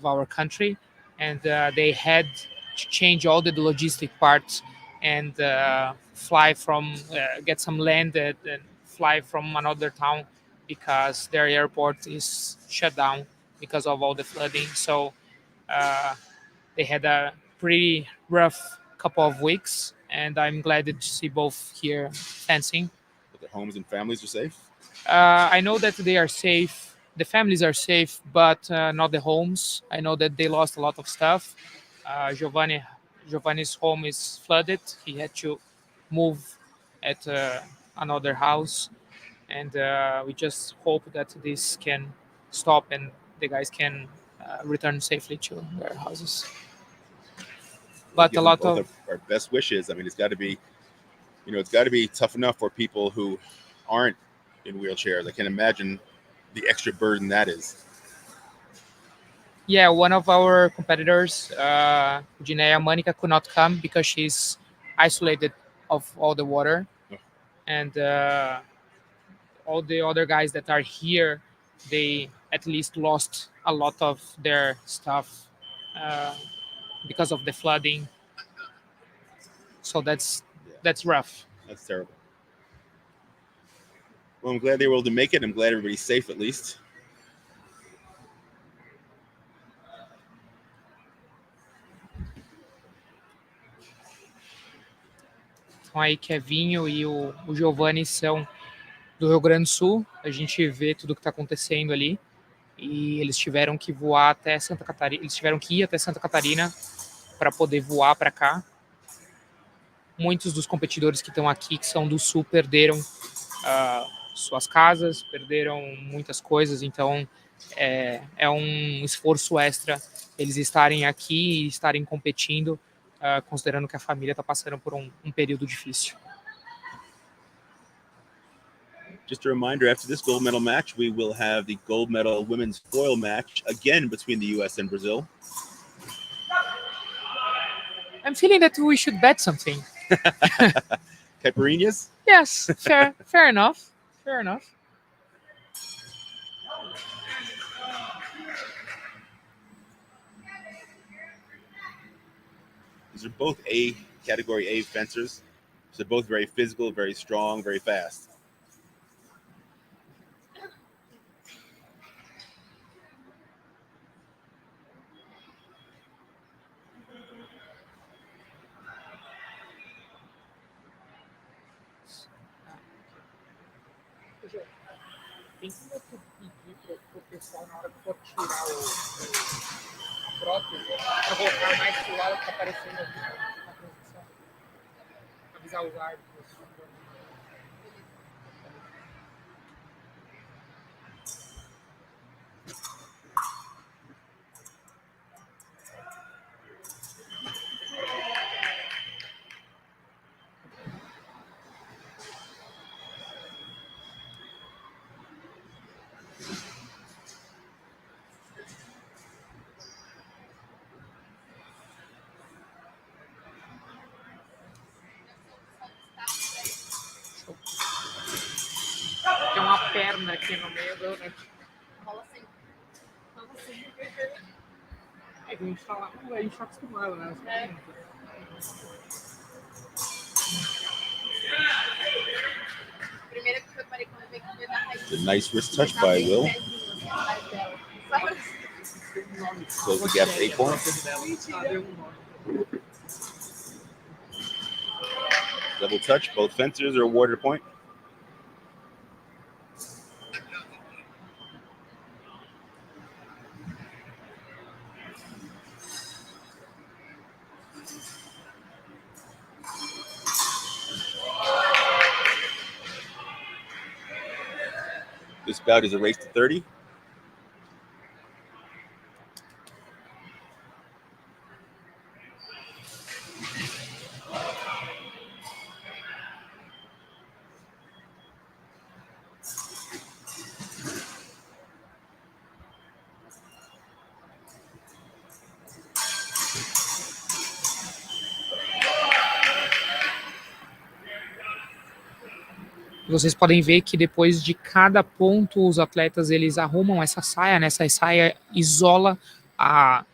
our country, and they had to change all the logistic parts and get some land and fly from another town because their airport is shut down because of all the flooding. So uh, they had a pretty rough couple of weeks, and I'm glad to see both here fencing. But their homes and families are safe. I know that they are safe. The families are safe, but not the homes. I know that they lost a lot of stuff. Giovanni's home is flooded. He had to move at another house, and we just hope that this can stop and the guys can return safely to their houses. But Give a them lot both of our best wishes. I mean, it's got to be, it's got to be tough enough for people who aren't in wheelchairs. I can imagine the extra burden that is. Yeah, one of our competitors, Jinea Manica, could not come because she's isolated of all the water, Oh. and all the other guys that are here, they at least lost a lot of their stuff uh, because of the flooding. So Yeah, that's rough. that's terrible. Well, I'm glad they were able to make it. I'm glad everybody's safe at least. Então aí Kevinho e o Giovanni são do Rio Grande do Sul. A gente vê tudo que está acontecendo ali. E eles tiveram que voar até Santa Catarina. Eles tiveram que ir até Santa Catarina para poder voar para cá. Muitos dos competidores que estão aqui, que são do Sul, perderam suas casas, perderam muitas coisas. Então é um esforço extra eles estarem aqui e estarem competindo, considerando que a família está passando por um período difícil. Just a reminder, after this gold medal match, we will have the gold medal women's foil match again between the U.S. and Brazil. I'm feeling that we should bet something. Caipirinhas? Yes, fair enough. Fair enough. These are both A category A fencers. So they're both very physical, very strong, very fast. Tem como tu pedir pro pessoal na hora que for tirar a prótese pra voltar mais pro lado que tá aparecendo aqui na transmissão? Avisar os árbitros. Tem uma perna aqui no meio do. Né? Rola assim. Rola assim. É que a gente tá acostumado, né? Primeiro que eu reparei quando eu vi que foi na raiz. It's a nice wrist touch by Will. Close the gap to 8 points. Double touch. Both fencers are awarded a point. This bout is a race to 30. Vocês podem ver que depois de cada ponto os atletas eles arrumam essa saia, né? Essa saia isola a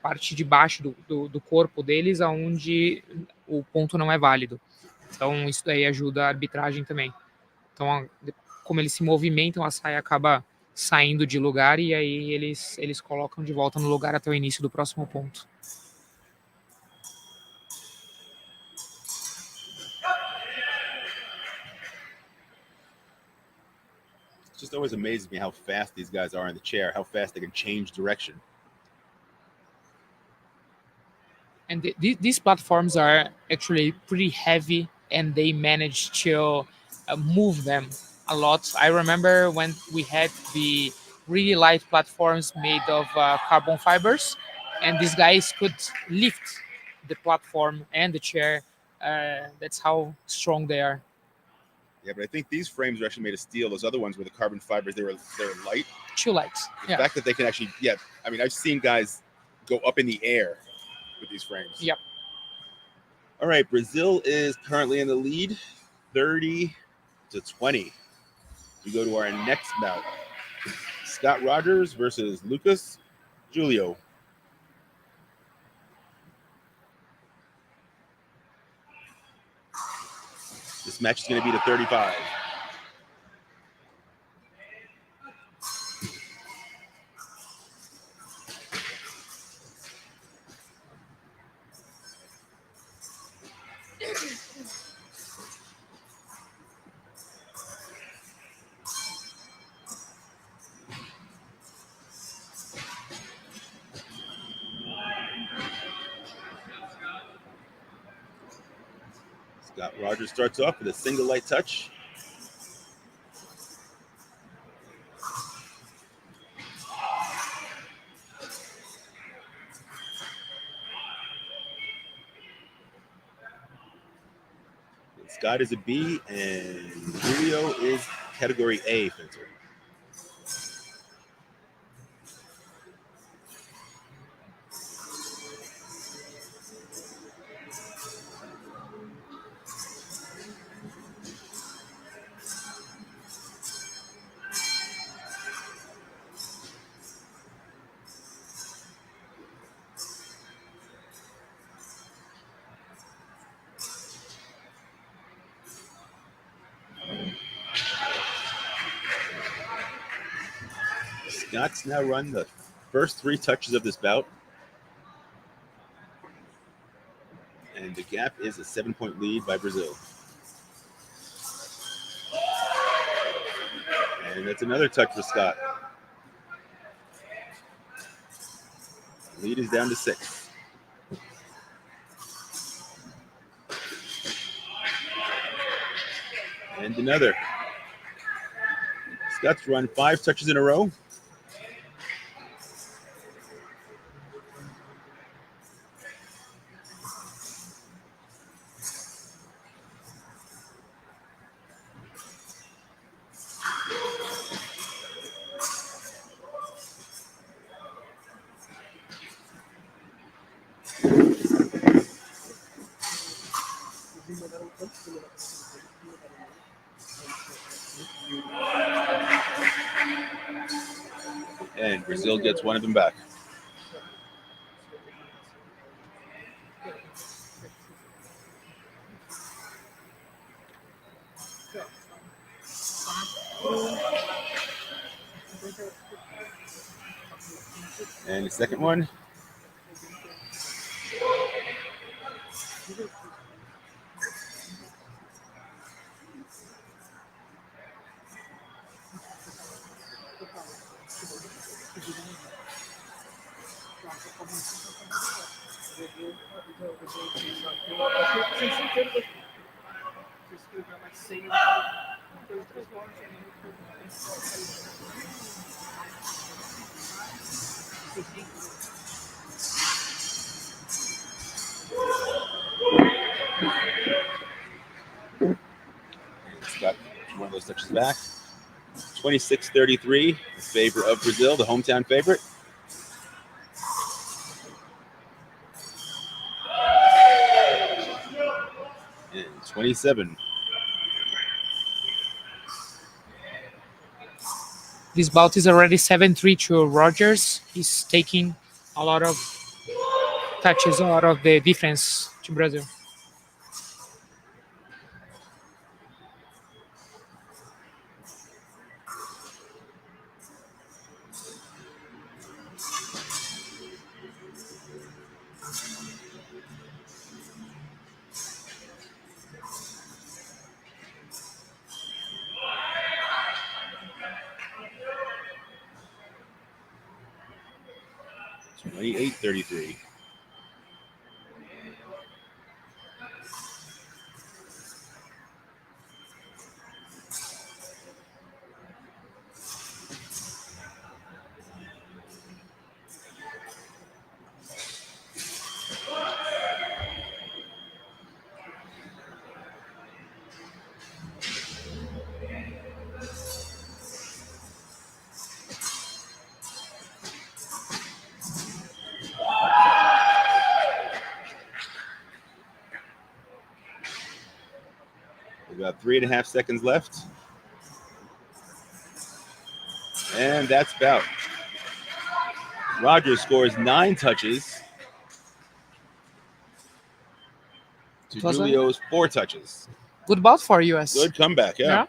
parte de baixo do corpo deles, aonde o ponto não é válido. Então isso daí ajuda a arbitragem também. Então, como eles se movimentam, a saia acaba saindo de lugar e aí eles colocam de volta no lugar até o início do próximo ponto. It just always amazes me how fast these guys are in the chair, how fast they can change direction. And these platforms are actually pretty heavy, and they manage to move them a lot. I remember when we had the really light platforms made of carbon fibers, and these guys could lift the platform and the chair. That's how strong they are. Yeah, but I think these frames are actually made of steel. Those other ones were the carbon fibers. They're light. Too light. The Yeah. fact that they can actually, I mean, I've seen guys go up in the air with these frames. Yep. All right, Brazil is currently in the lead, 30-20. We go to our next bout. Scott Rogers versus Lucas Julio. This match is going to be to 35. Scott Rogers starts off with a single light touch. Scott is a B, and Julio is category A fencer. Scots now run the first 3 touches of this bout. And the gap is a 7-point lead by Brazil. And that's another touch for Scott. Lead is down to 6. And another. Scott's run 5 touches in a row. And Brazil gets one of them back. And the second one. Got one of those touches back. 26-33 in favor of Brazil, the hometown favorite. And 27. This bout is already 7-3 to Rogers. He's taking a lot of touches out of the defense to Brazil. $28-33. About 3.5 seconds left. And that's about. Rogers scores 9 touches to Was it? Julio's 4 touches. Good bout for US. Good comeback, yeah.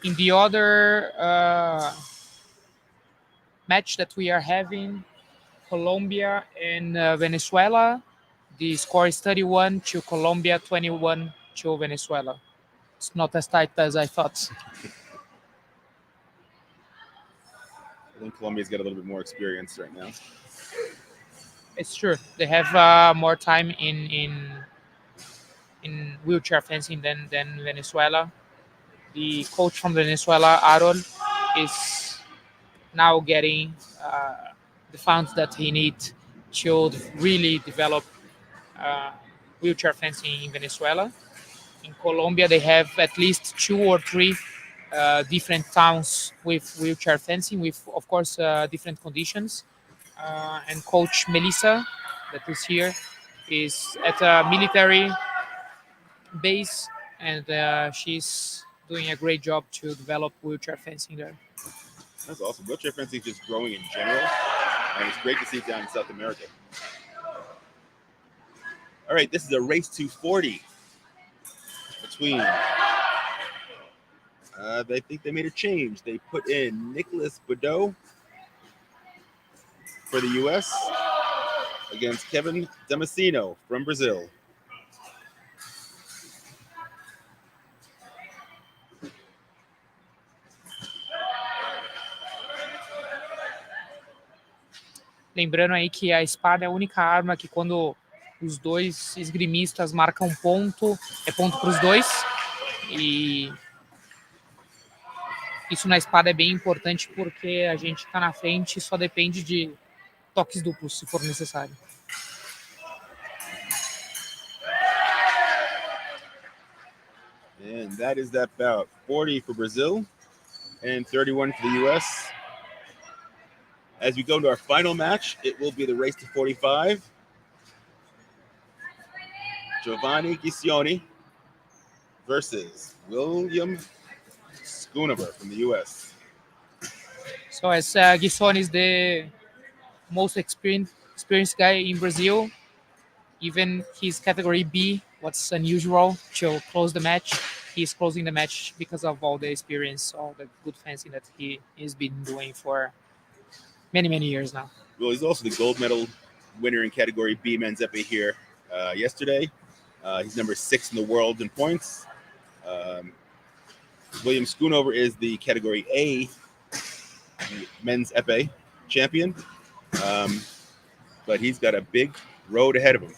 In the other match that we are having, Colombia and Venezuela, the score is 31 to Colombia, 21 to Venezuela. It's not as tight as I thought. I think Colombia's got a little bit more experience right now. It's true. They have more time in wheelchair fencing than Venezuela. The coach from Venezuela, Aaron, is now getting the funds that he needs to really develop wheelchair fencing in Venezuela. In Colombia, they have at least 2 or 3 different towns with wheelchair fencing, with, of course, different conditions. And Coach Melissa, that is here, is at a military base, and she's doing a great job to develop wheelchair fencing there. That's awesome. Wheelchair fencing is just growing in general, and it's great to see it down in South America. All right, this is a race to 40 between They think they made a change. They put in Nicolas Baudot for the U.S. against Kevin Damasceno from Brazil. Lembrando aí que a espada é a única arma que quando os dois esgrimistas marcam ponto, é ponto para os dois. E isso na espada é bem importante porque a gente está na frente e só depende de toques duplos, se for necessário. And that is that bout. 40 for Brazil and 31 for the U.S. As we go into our final match, it will be the race to 45. Giovanni Ghiscioni versus William Schoonover from the U.S. So as Gisson is the most experienced guy in Brazil, even his category B, what's unusual to close the match, he's closing the match because of all the experience, all the good fencing that he has been doing for many years now. Well, he's also the gold medal winner in category B men's epee here yesterday. He's number 6 in the world in points. William Schoonover is the category A men's epee champion. But he's got a big road ahead of him.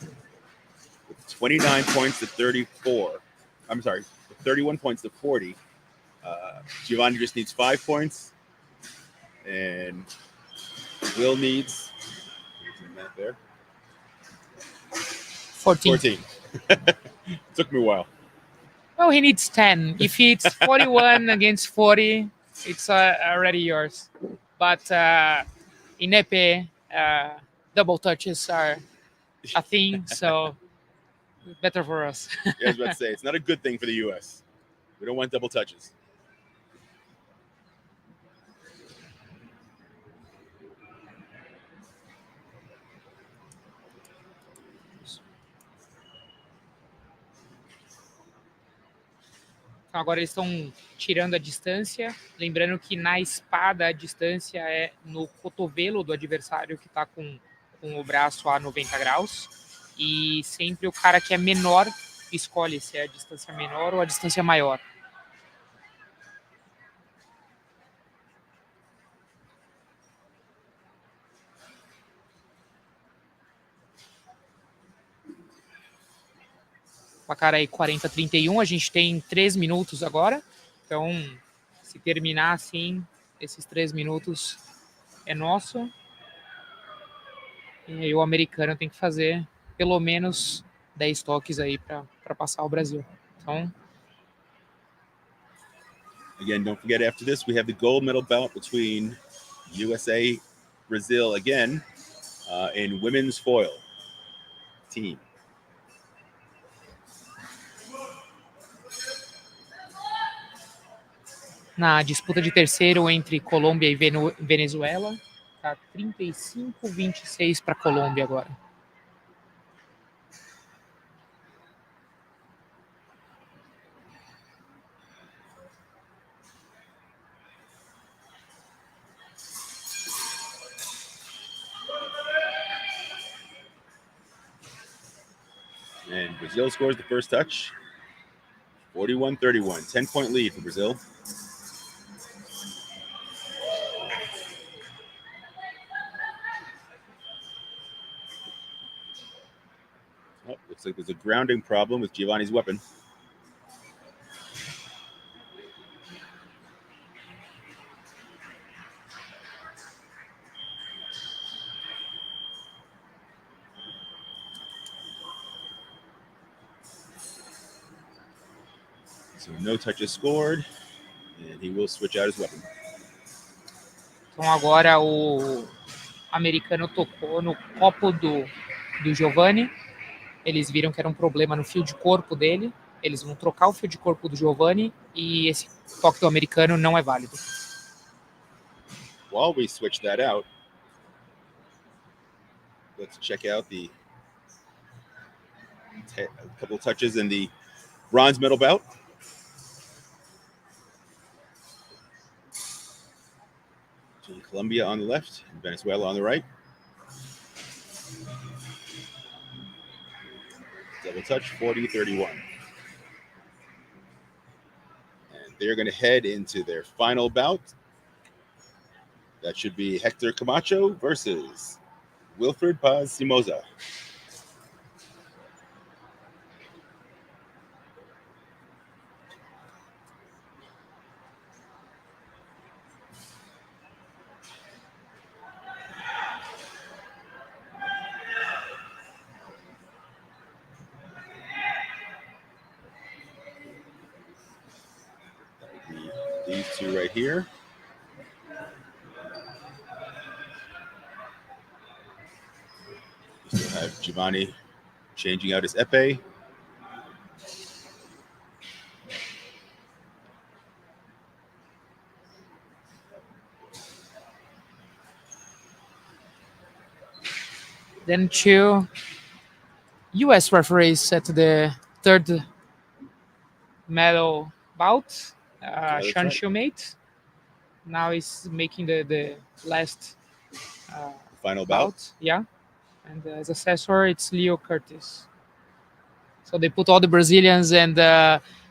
With 29 points to 34. I'm sorry, 31 points to 40. Giovanni just needs 5 points. And Will needs there. 14. Took me a while. Well, he needs 10. If it's 41 against 40, it's already yours. But in Epee, double touches are a thing, so better for us. Yeah, I was about to say, it's not a good thing for the U.S. We don't want double touches. Então agora eles estão tirando a distância. Lembrando que na espada a distância é no cotovelo do adversário que está com o braço a 90 graus. E sempre o cara que é menor escolhe se é a distância menor ou a distância maior. Placar aí 40-31, a gente tem 3 minutos agora. Então, se terminar assim, esses 3 minutos é nosso. E aí o americano tem que fazer pelo menos 10 toques aí para passar o Brasil. Então, again, don't forget after this, we have the gold medal bout between USA, Brazil again in women's foil team. na disputa de terceiro entre Colômbia e Venezuela, tá 35-26 para Colômbia agora. And Brazil scores the first touch. 41-31, 10-point lead for Brazil. Oh, looks like there's a grounding problem with Giovanni's weapon. So no touches scored, and he will switch out his weapon. Então agora o americano tocou no copo do Giovanni. Eles viram que era um problema no fio de corpo dele. Eles vão trocar o fio de corpo do Giovanni e esse toque do americano não é válido. While we switch that out, let's check out a couple touches in the bronze medal bout. And Colombia on the left, and Venezuela on the right. Double touch, 40-31. And they're going to head into their final bout. That should be Hector Camacho versus Wilfred Paz Simoza. These two right here. We still have Giovanni changing out his epee. Then two U.S. referees at the third medal bout. that's Sean right. Shumate now is making the last Final bout. Yeah. And as assessor, it's Leo Curtis. So they put all the Brazilians and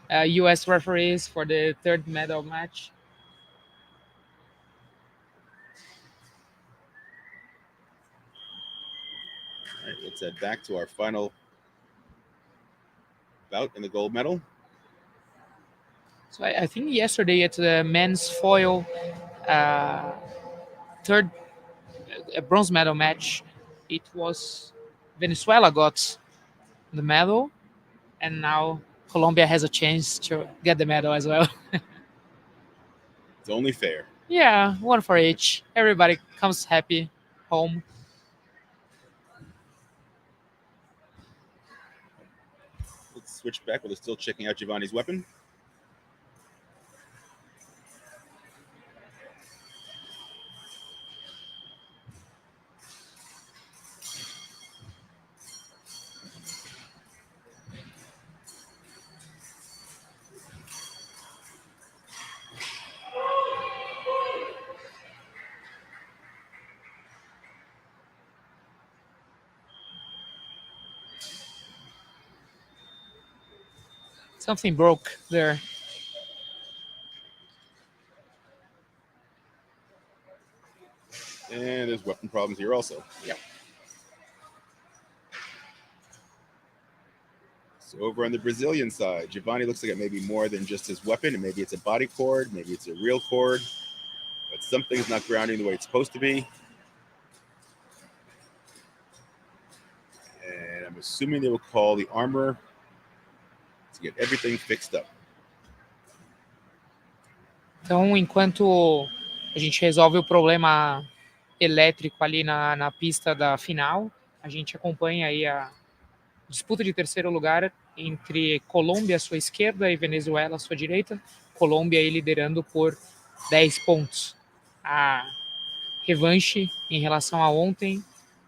U.S. referees for the third medal match. All right, let's head back to our final bout in the gold medal. So I think yesterday at the men's foil third bronze medal match, it was Venezuela got the medal, and now Colombia has a chance to get the medal as well. It's only fair. Yeah, one for each. Everybody comes happy home. Let's switch back while they're still checking out Giovanni's weapon. Something broke there. And there's weapon problems here also. Yep. So over on the Brazilian side, Giovanni looks like it may be more than just his weapon, and maybe it's a body cord, maybe it's a real cord, but something's not grounding the way it's supposed to be. And I'm assuming they will call the armor to get everything fixed up. Então, enquanto a gente resolve o problema elétrico ali na pista da final, a gente acompanha aí a disputa de terceiro lugar entre Colômbia à sua esquerda e Venezuela à sua direita. Colômbia aí liderando por 10 pontos. A revanche em relação a ontem,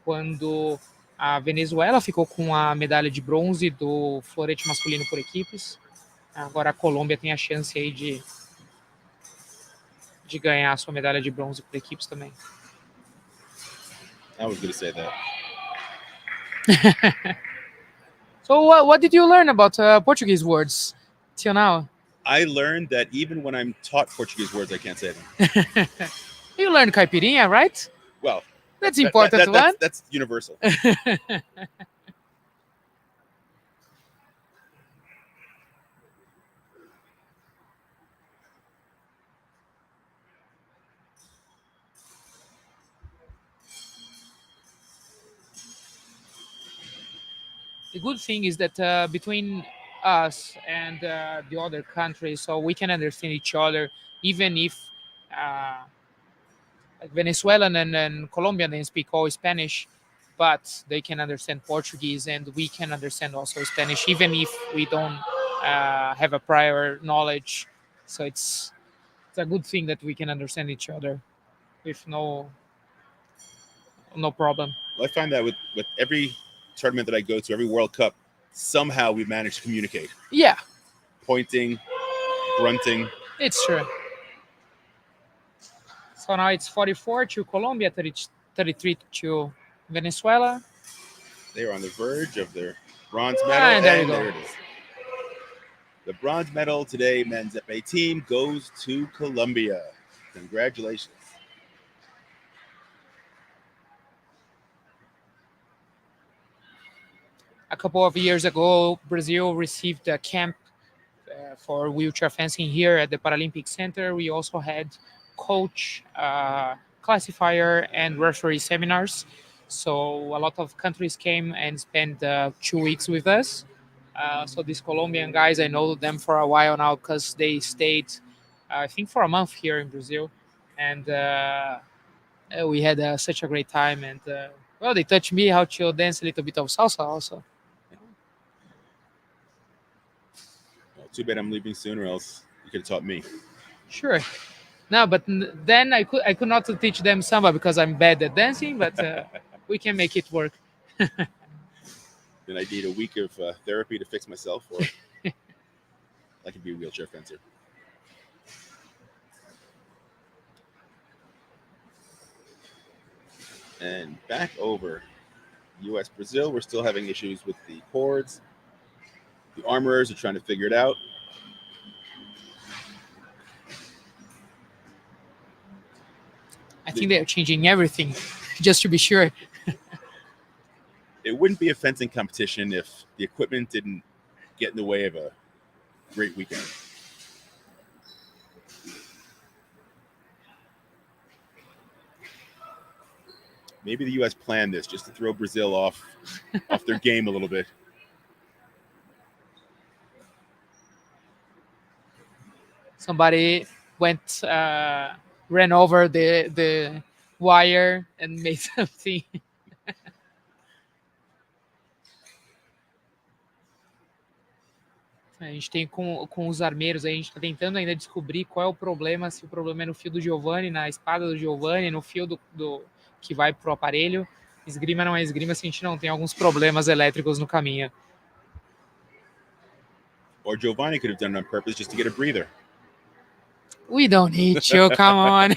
quando a Venezuela ficou com a medalha de bronze do florete masculino por equipes. Agora a Colômbia tem a chance aí de ganhar a sua medalha de bronze por equipes também. I was going to say that. So what did you learn about Portuguese words till now? I learned that even when I'm taught Portuguese words, I can't say them. You learned caipirinha, right? Well, That's important one. That's universal. The good thing is that between us and the other countries, so we can understand each other, even if like Venezuelan and Colombian they speak all Spanish, but they can understand Portuguese, and we can understand also Spanish, even if we don't have a prior knowledge. So it's a good thing that we can understand each other with no problem. Well, I find that with every tournament that I go to, every World Cup, somehow we manage to communicate. Yeah, Pointing, grunting. it's true. So now it's 44 to Colombia, 33 to Venezuela. They are on the verge of their bronze medal, And there you go. there it is. The bronze medal today, men's epee team, goes to Colombia. Congratulations. A couple of years ago, Brazil received a camp for wheelchair fencing here at the Paralympic Center. We also had coach, classifier, and referee seminars. So a lot of countries came and spent 2 weeks with us. So these Colombian guys, I know them for a while now because they stayed, I think, for a month here in Brazil, and we had such a great time. And well, they taught me how to dance a little bit of salsa also. Well, too bad I'm leaving soon, or else you could have taught me. Sure. No, but then I could not teach them samba because I'm bad at dancing, but we can make it work. Then I need a week of therapy to fix myself, or I can be a wheelchair fencer. And back over U.S. Brazil, we're still having issues with the cords. The armorers are trying to figure it out. I think they're changing everything just to be sure. It wouldn't be a fencing competition if the equipment didn't get in the way of a great weekend. Maybe the U.S. planned this just to throw Brazil off their game a little bit. Somebody went ran over the wire and made something. A gente tem com os armeiros, aí, a gente está tentando ainda descobrir qual é o problema, se o problema é no fio do Giovanni, na espada do Giovanni, no fio do que vai pro aparelho. Esgrima não é esgrima se a gente não tem alguns problemas elétricos no caminho. Or Giovanni could have done it on purpose just to get a breather. We don't need to, come on.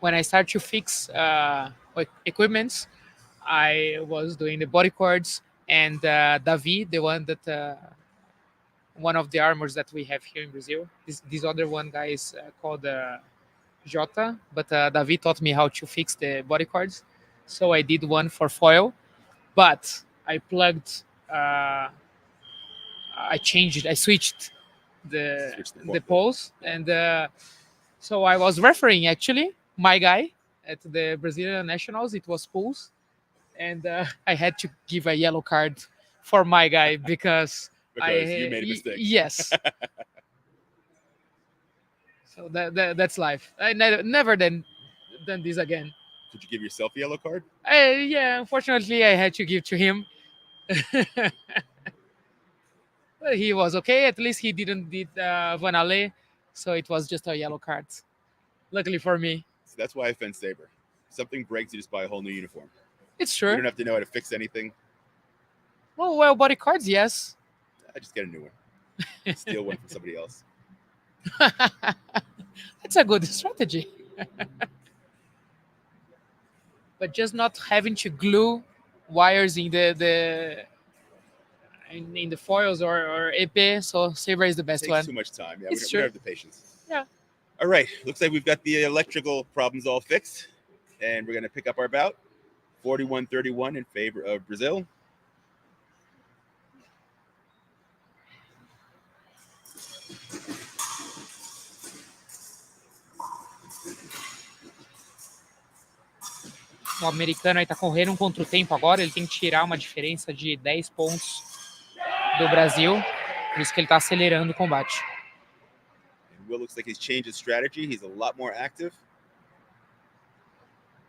When I start to fix equipments, I was doing the body cords, and Davi, the one that one of the armors that we have here in Brazil. This other one guy is called Jota, but Davi taught me how to fix the body cords. So I did one for foil, but I plugged, I switched the poles, and so I was refereeing actually my guy at the Brazilian Nationals. It was pools, and I had to give a yellow card for my guy because You made a mistake. Yes. So that's life. I never done this again. Could you give yourself a yellow card? Yeah, unfortunately, I had to give to him. Well, he was okay. At least he didn't did Vanale, so it was just a yellow card. Luckily for me. So that's why I fence saber. If something breaks, you just buy a whole new uniform. It's You true. don't have to know how to fix anything. Oh, well, body cards, yes. I just get a new one. Steal one from somebody else. That's a good strategy. But just not having to glue wires in the foils or epee, so saber is the best Takes one. too much time. Yeah, It's we true. don't have the patience. Yeah. All right. Looks like we've got the electrical problems all fixed. And we're going to pick up our bout. 41-31 in favor of Brazil. O americano aí tá correndo contra o tempo agora, ele tem que tirar uma diferença de 10 pontos do Brasil, por isso que ele tá acelerando o combate. And Will looks like he's changed his strategy. He's a lot more active.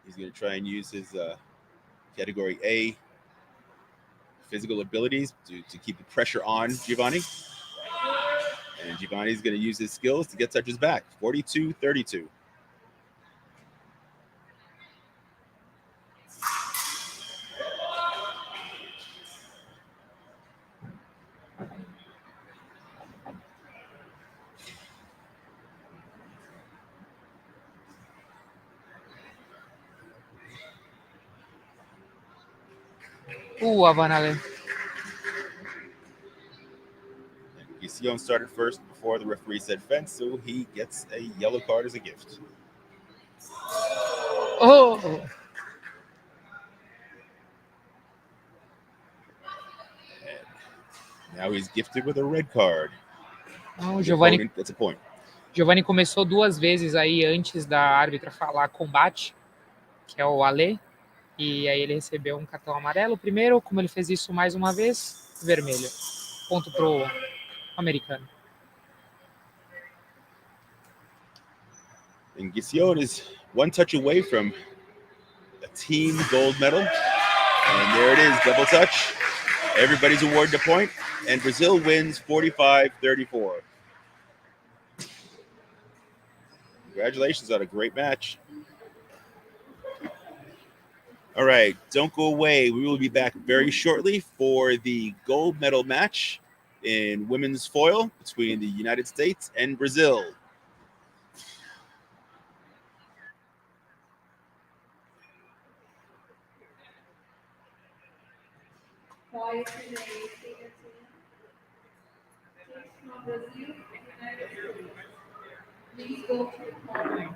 He's going to try and use his category A physical abilities to keep the pressure on Giovanni. And Giovanni's going to use his skills to get touches back. 42-32. Vanale. Guillaume started first before the referee said fence, so he gets a yellow card as a gift. Oh! And now he's gifted with a red card. Não, o The Giovanni, opponent gets a point. Giovanni começou duas vezes aí antes da árbitra falar combate, que é o Ale, e aí ele recebeu um cartão amarelo. Primeiro, como ele fez isso mais uma vez, vermelho. Ponto pro americano. And Guillaume is one touch away from a team gold medal. And there it is, double touch. Everybody's awarded a point, and Brazil wins 45-34. Congratulations on a great match. All right, don't go away. We will be back very shortly for the gold medal match in women's foil between the United States and Brazil. Quiet in the teams from Brazil and United States. Please go to the corner.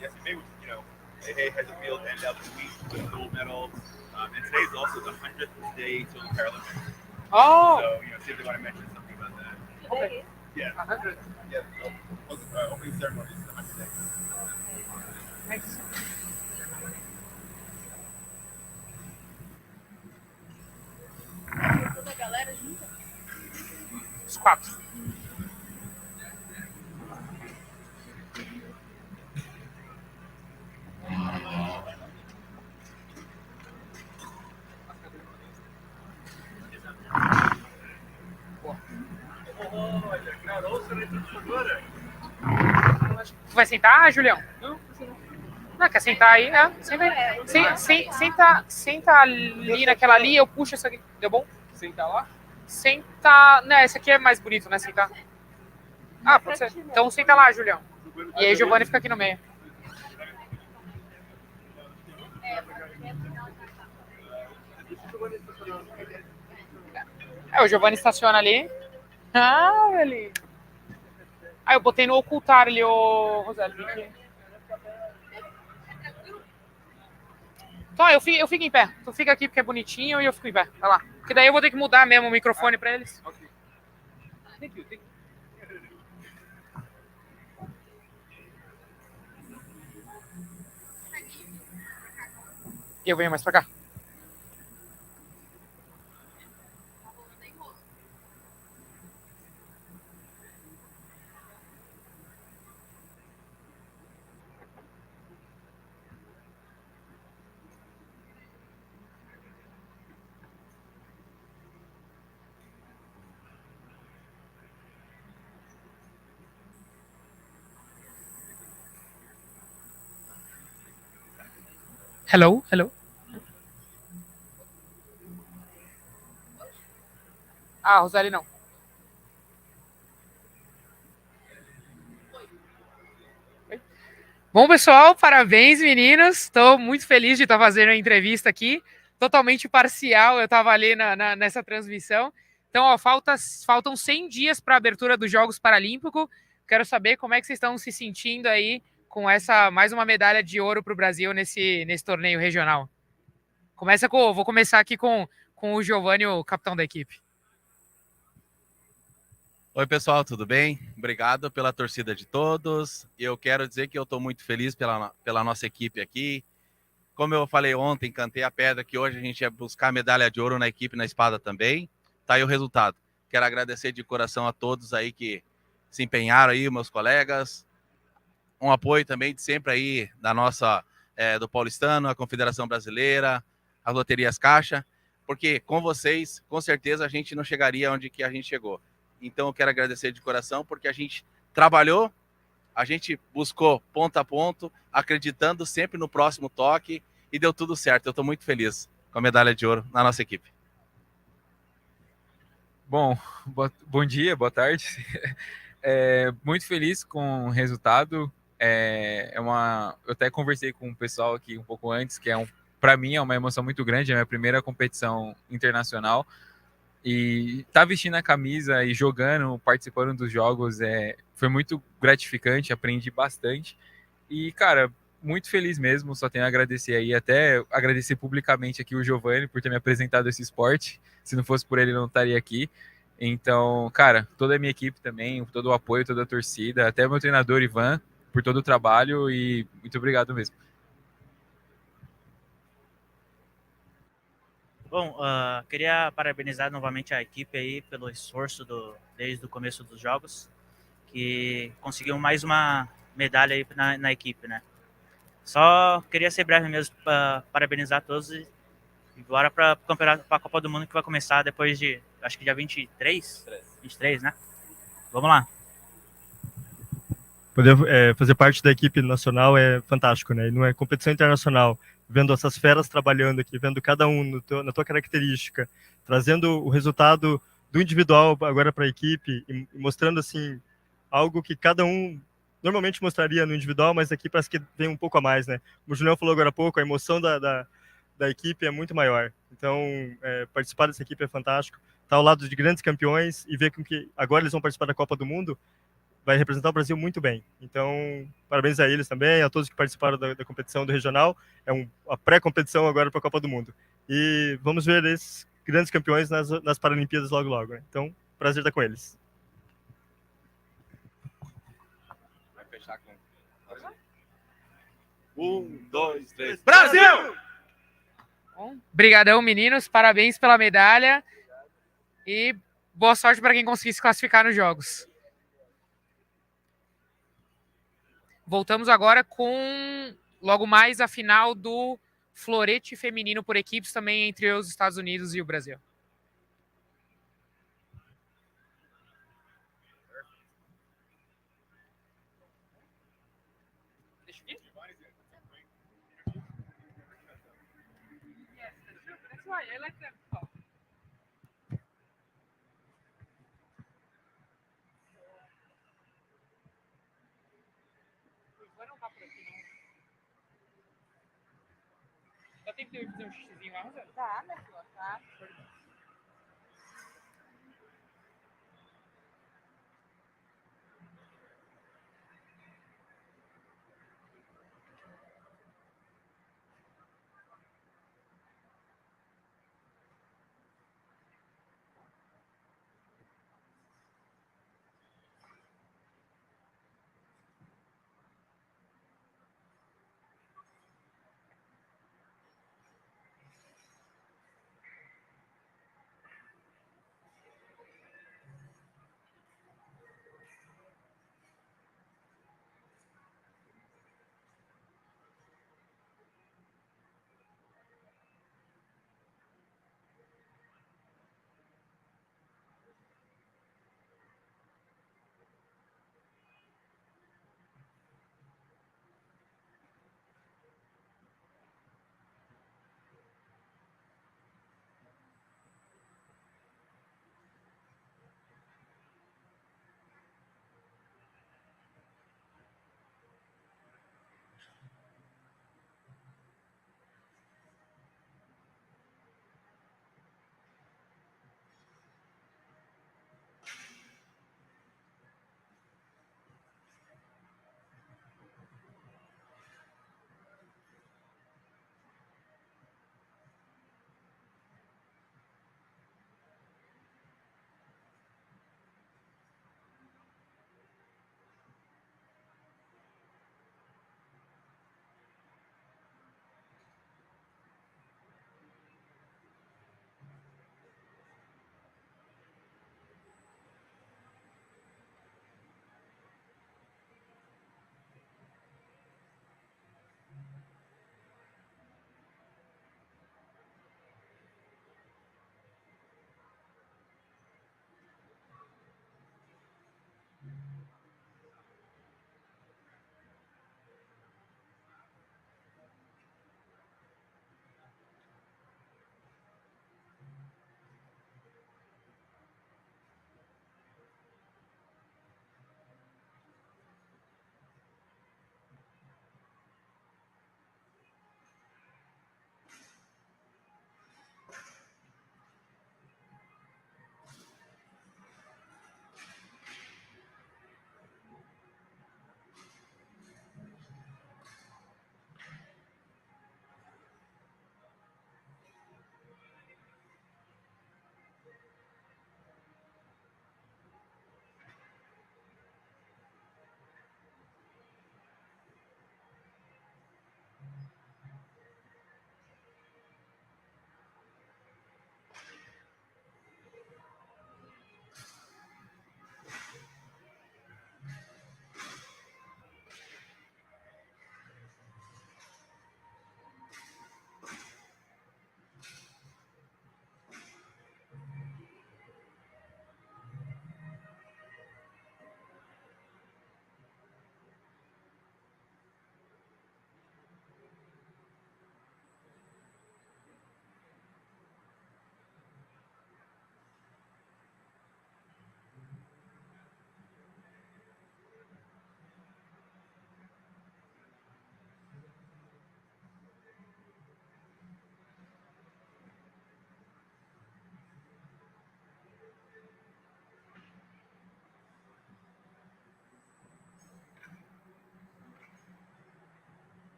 Yes, Epee, Epee has a field end out this week with a gold medal. And today is also the 100th day till the Paralympics. Oh! So, see if they want to mention something about that. Okay. Yeah. 100. Yeah, opening ceremony is the 100th day. Thanks. Os quatro. Tu vai sentar, Julião? Não, quer sentar aí? Senta aí. Senta ali naquela ali, eu puxo essa aqui. Deu bom? Sentar lá? Senta. Não, esse aqui é mais bonito, né? Sentar. Ah, pode ser. Então senta lá, Julião. E aí, Giovanni fica aqui no meio. O Giovanni estaciona ali. Ah, ele. Ah, eu botei no ocultar ali, ô Rosélio. Então, eu fico em pé. Tu fica aqui porque é bonitinho e eu fico em pé. Vai lá. Porque daí eu vou ter que mudar mesmo o microfone pra eles. Ok. Thank you. E eu venho mais pra cá. Hello, hello. Ah, Roseli não. Bom, pessoal, parabéns, meninos. Estou muito feliz de estar fazendo a entrevista aqui. Totalmente parcial, eu estava ali nessa transmissão. Então, ó, faltam 100 dias para a abertura dos Jogos Paralímpicos. Quero saber como é que vocês estão se sentindo aí com essa mais uma medalha de ouro para o Brasil nesse torneio regional. Vou começar aqui com o Giovanni, o capitão da equipe. Oi, pessoal, tudo bem? Obrigado pela torcida de todos. Eu quero dizer que eu estou muito feliz pela nossa equipe aqui. Como eu falei ontem, cantei a pedra que hoje a gente ia buscar a medalha de ouro na equipe na espada também. Tá aí o resultado. Quero agradecer de coração a todos aí que se empenharam aí, meus colegas. Um apoio também de sempre aí da nossa, do Paulistano, a Confederação Brasileira, as Loterias Caixa, porque com vocês, com certeza, a gente não chegaria onde que a gente chegou. Então, eu quero agradecer de coração, porque a gente trabalhou, a gente buscou ponto a ponto, acreditando sempre no próximo toque, e deu tudo certo. Eu estou muito feliz com a medalha de ouro na nossa equipe. Bom, bom dia, boa tarde. Muito feliz com o resultado. Eu até conversei com o pessoal aqui um pouco antes, que para mim é uma emoção muito grande, é a minha primeira competição internacional. E tá vestindo a camisa e jogando, participando dos jogos, foi muito gratificante, aprendi bastante. E, cara, muito feliz mesmo, só tenho a agradecer aí, até agradecer publicamente aqui o Giovanni por ter me apresentado esse esporte. Se não fosse por ele, eu não estaria aqui. Então, cara, toda a minha equipe também, todo o apoio, toda a torcida, até o meu treinador Ivan, por todo o trabalho e muito obrigado mesmo. Bom, queria parabenizar novamente a equipe aí pelo esforço desde o começo dos jogos, que conseguiu mais uma medalha aí na equipe, né? Só queria ser breve mesmo para parabenizar todos e bora para o campeonato, para a Copa do Mundo que vai começar depois de, acho que dia 23, né? Vamos lá. Poder fazer parte da equipe nacional é fantástico, né? E não é competição internacional, vendo essas feras trabalhando aqui, vendo cada um na tua característica, trazendo o resultado do individual agora para a equipe e mostrando assim algo que cada um normalmente mostraria no individual, mas aqui parece que vem um pouco a mais, né? Como o Julião falou agora há pouco, a emoção da equipe é muito maior. Então, participar dessa equipe é fantástico. Estar ao lado de grandes campeões e ver com que agora eles vão participar da Copa do Mundo vai representar o Brasil muito bem. Então, parabéns a eles também, a todos que participaram da competição do regional. É a pré-competição agora para a Copa do Mundo. E vamos ver esses grandes campeões nas Paralimpíadas logo logo. Né? Então, prazer estar com eles. Vai fechar com... 1, 2, 3. Brasil! Bom, brigadão, meninos. Parabéns pela medalha. E boa sorte para quem conseguir se classificar nos jogos. Voltamos agora com logo mais a final do florete feminino por equipes também entre os Estados Unidos e o Brasil. Dá tempo de eu fazer um xixizinho lá, Rosana? Tá, minha filha, tá.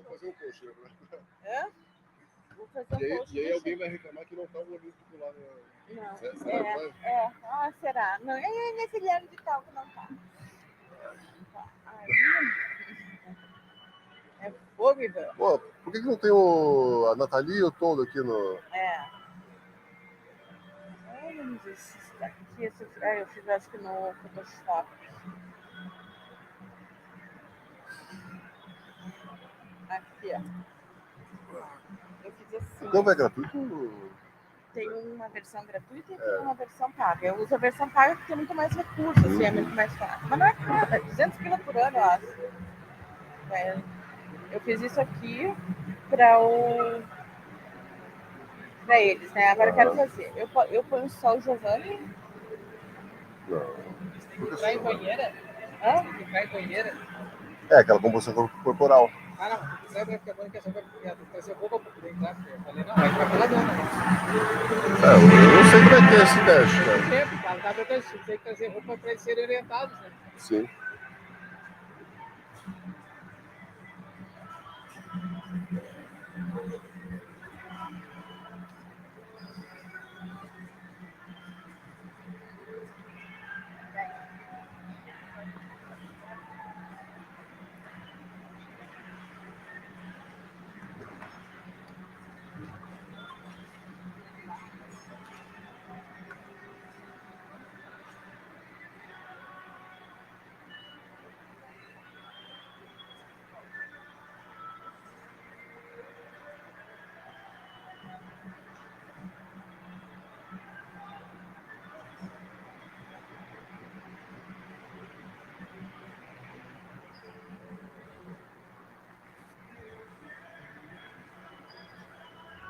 Vou fazer um post, né? Hã? Vou fazer um post. E aí alguém vai reclamar que não tá o Olímpico lá no... Não. Será que vai? Ah, será? Não, é nesse ano de tal que não tá. É fogo, Ivan. Pô, por que não tem a Nathalie e o Todo aqui no... Ai, não sei se está aqui. Eu fiz acho que no Photoshop. Aqui, ó. Eu fiz assim. Então vai gratuito? Tem uma versão gratuita e tem uma versão paga. Eu uso a versão paga porque tem muito mais recursos, assim, é muito mais fácil. Mas não é caro, é 200 pila por ano, eu acho. Eu fiz isso aqui para eles, né? Agora eu quero fazer. Eu ponho só o Giovanni. Não. Vai em banheira? Hã? Vai em banheira? É, aquela composição corporal. Ah, não. Sabe que a mãe quer saber trazer roupa para poder entrar? Eu falei, não, vai pra lá não. Eu não sei como é que é esse teste, cara. Tempo, cara. Dá pra tem que trazer roupa para eles serem orientados, né? Sim.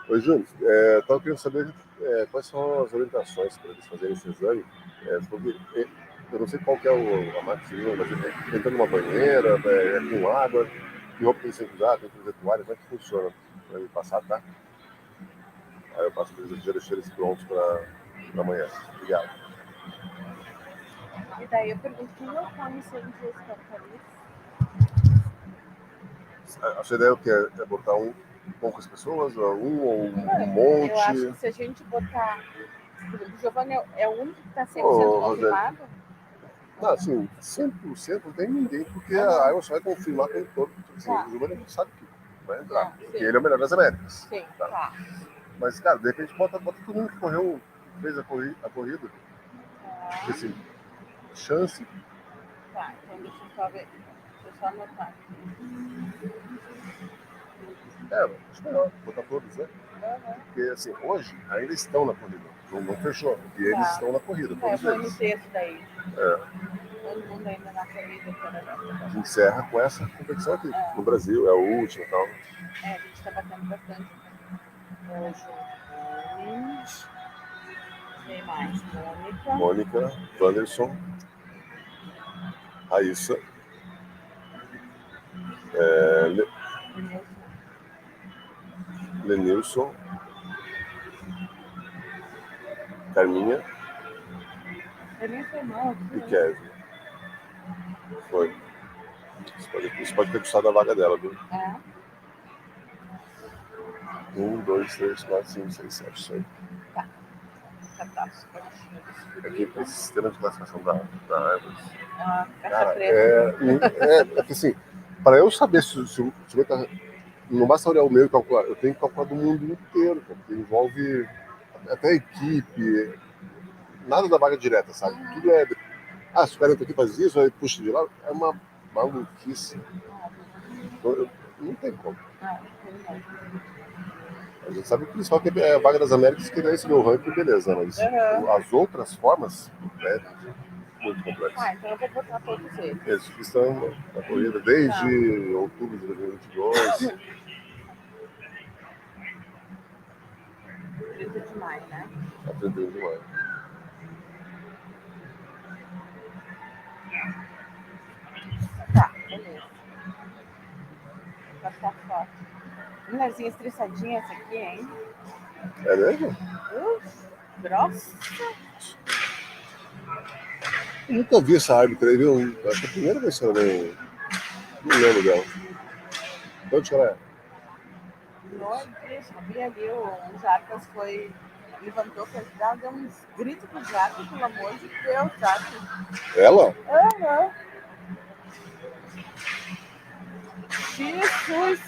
Oi, Júnior, estava querendo saber quais são as orientações para eles fazerem esse exame. Porque eu não sei qual que é a máquina, mas entrando numa banheira, com água, que roupa tem que usar, tem que fazer toalha, como é que funciona? Para me passar, tá? Aí eu passo para eles, já deixei eles prontos para amanhã. Obrigado. E daí eu pergunto quem eu ponho sempre esse cartão. A sua ideia é botar poucas pessoas, ou um monte? Eu acho que se a gente botar... O Giovanni é o único que está 100% confirmado? Não, assim, 100% não tem ninguém, porque a Iowa só vai confirmar com todo. Assim, o Giovanni sabe que vai entrar, porque ele é o melhor das Américas. Sim, tá. Mas, cara, de repente bota todo mundo que fez a corrida. Porque, assim, chance... Tá, então deixa eu só ver. Deixa eu só anotar. Acho melhor botar todos, né? Porque, assim, hoje ainda estão na corrida. Não fechou. E eles estão na corrida, todos eu eles. no texto daí. Todo mundo ainda na corrida. A gente encerra com essa competição aqui. No Brasil, é a última e tal. A gente está batendo bastante. Quem mais? Mônica, Wanderson, Raíssa, Lenilson, Carminha e Kevin. Foi. Isso pode ter custado a vaga dela, viu? 1, 2, 3, 4, 5, 6, 7, isso aí. Aqui esse sistema de classificação da árvore. Cara, que assim, para eu saber se o meu tá. Não basta olhar o meu e calcular, eu tenho que calcular do mundo inteiro, porque envolve até a equipe, nada da vaga direta, sabe? Tudo é. Se o cara entra aqui faz isso, aí puxa de lá, é uma maluquice. Então, não tem como. A gente sabe que o principal é a vaga das Américas, que daí esse meu ranking, beleza, mas as outras formas é muito complexo. Então eu vou botar todos eles. Eles que estão na corrida desde outubro de 2022. 30 de maio, né? 31 de maio. Tá, beleza. Vai ficar forte. Mulherzinha estressadinha essa aqui, hein? É mesmo? Grossa. Eu nunca vi essa árbitra aí, viu? Acho que é a primeira vez que eu não lembro dela. De onde que ela é? Não, sabia ali, o Jarbas foi, levantou pra ajudar, deu uns gritos pro Jarbas, pelo amor de Deus, Jarbas. Ela? Aham. Jesus!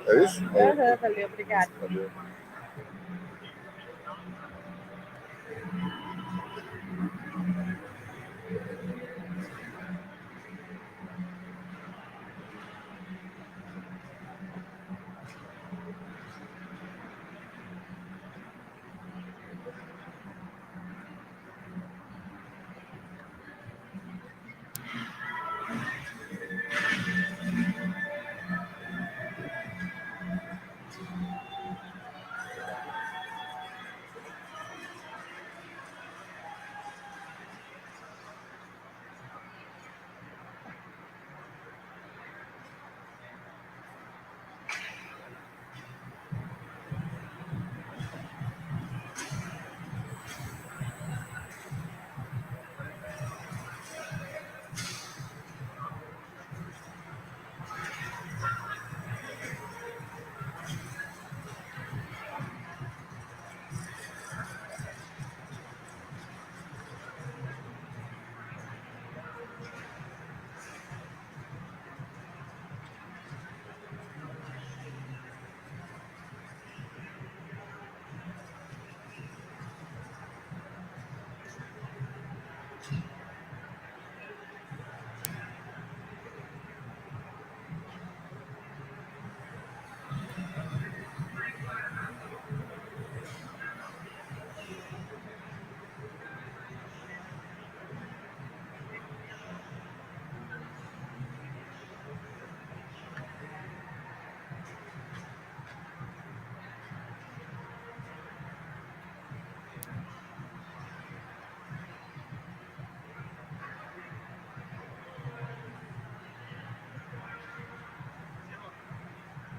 É isso? Aham, valeu, obrigada. Valeu.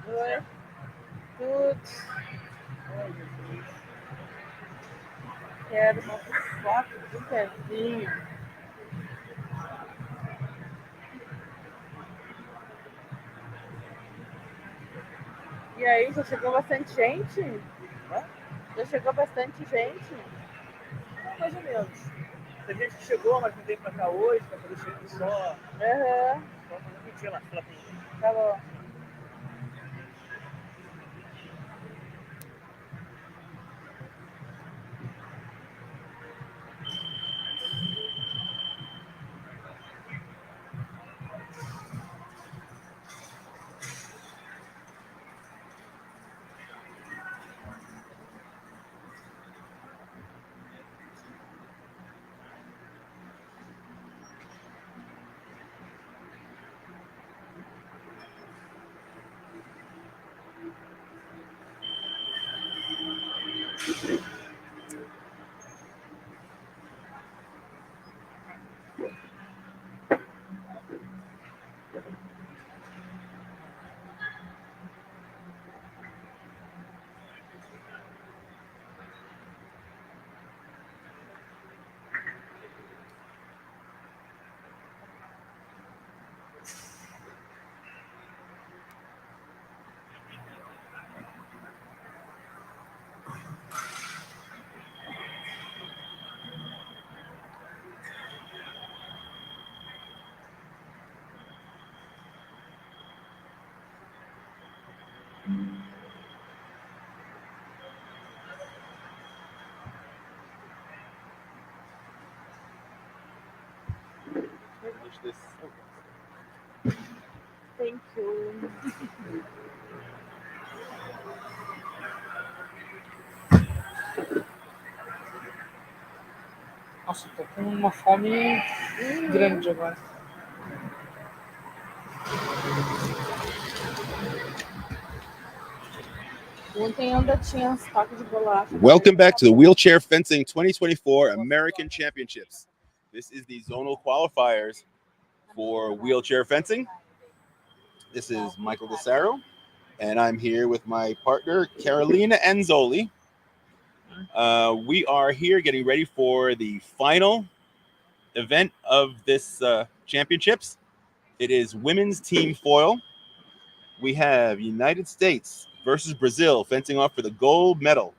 Oi. Tudo. Ai, Jesus. Quero uma foto do pezinho. E aí, já chegou bastante gente? Já chegou bastante gente? Mais ou menos. Tem gente que chegou, mas não veio pra cá hoje, pra poder chegar só. Aham. Só fazer um pedido lá, pela frente. Tá bom. this. Thank you. Nossa, tô com uma fome grande agora. Ontem ainda tinha uns tacos de bolacha. Welcome back to the Wheelchair Fencing 2024 American Championships. This is the zonal qualifiers for wheelchair fencing. This is Michael DeSaro, and I'm here with my partner, Carolina Anzoli. We are here getting ready for the final event of this championships. It is women's team foil. We have United States versus Brazil fencing off for the gold medal.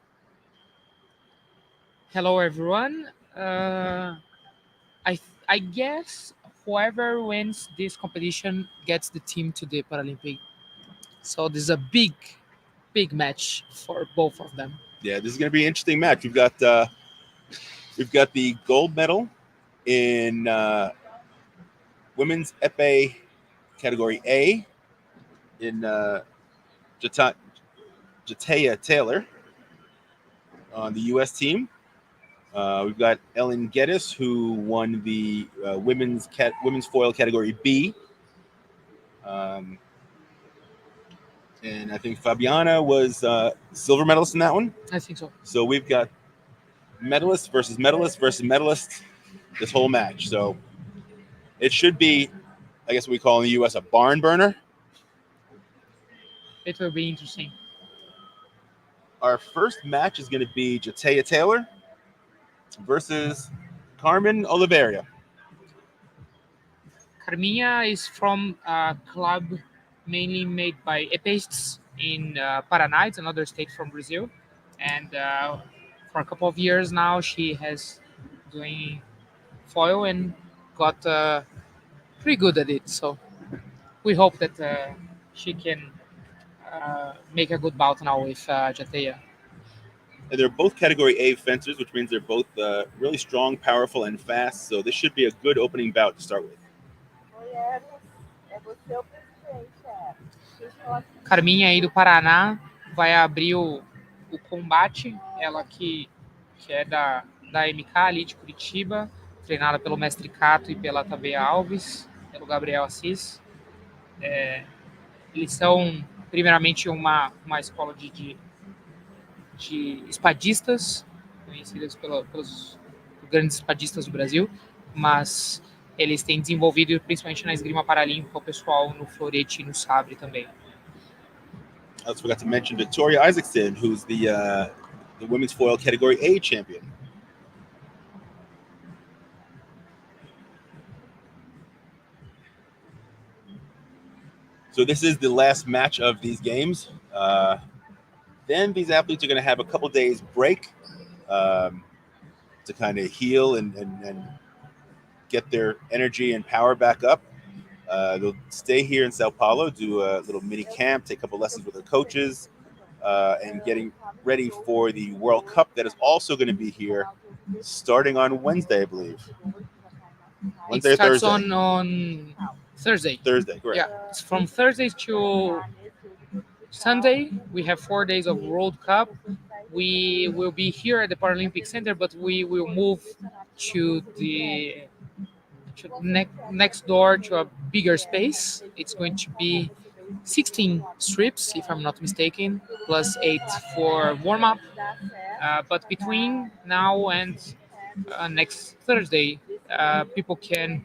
Hello, everyone. I guess whoever wins this competition gets the team to the Paralympic. So this is a big match for both of them. Yeah, this is going to be an interesting match. We've got the gold medal in women's epee category A in Jatea Taylor on the U.S. team. We've got Ellen Geddes, who won the women's foil category B. And I think Fabiana was silver medalist in that one. I think so. So we've got medalist versus medalist versus medalist this whole match. So it should be, I guess we call in the U.S. a barn burner. It will be interesting. Our first match is going to be Jatea Taylor versus Carmen Oliveira. Carminha is from a club mainly made by Epees in Paraná. It's another state from Brazil. And for a couple of years now, she has doing foil and got pretty good at it. So we hope that she can make a good bout now with Jatea. And they're both category A fencers, which means they're both really strong, powerful, and fast. So this should be a good opening bout to start with. Carminha aí do Paraná vai abrir o combate. Ela que é da MK ali de Curitiba, treinada pelo mestre Cato e pela Tabea Alves, pelo Gabriel Assis. Eles são, primeiramente, uma escola de espadistas, conhecidas pelos grandes espadistas do Brasil, mas eles têm desenvolvido, principalmente na esgrima paralímpica, o pessoal no florete e no sabre também. I also forgot to mention Victoria Isaacson, who's the women's foil category A champion. So this is the last match of these games. Then these athletes are going to have a couple days break to kind of heal and get their energy and power back up. They'll stay here in Sao Paulo, do a little mini camp, take a couple lessons with their coaches, and getting ready for the World Cup that is also going to be here starting on Wednesday, I believe. Wednesday it starts or Thursday? on Thursday. Thursday, correct. Yeah, it's from Thursday to Sunday. We have 4 days of World Cup. We will be here at the Paralympic Center, but we will move to the next door to a bigger space. It's going to be 16 strips, if I'm not mistaken, plus 8 for warm-up. But between now and next Thursday, people can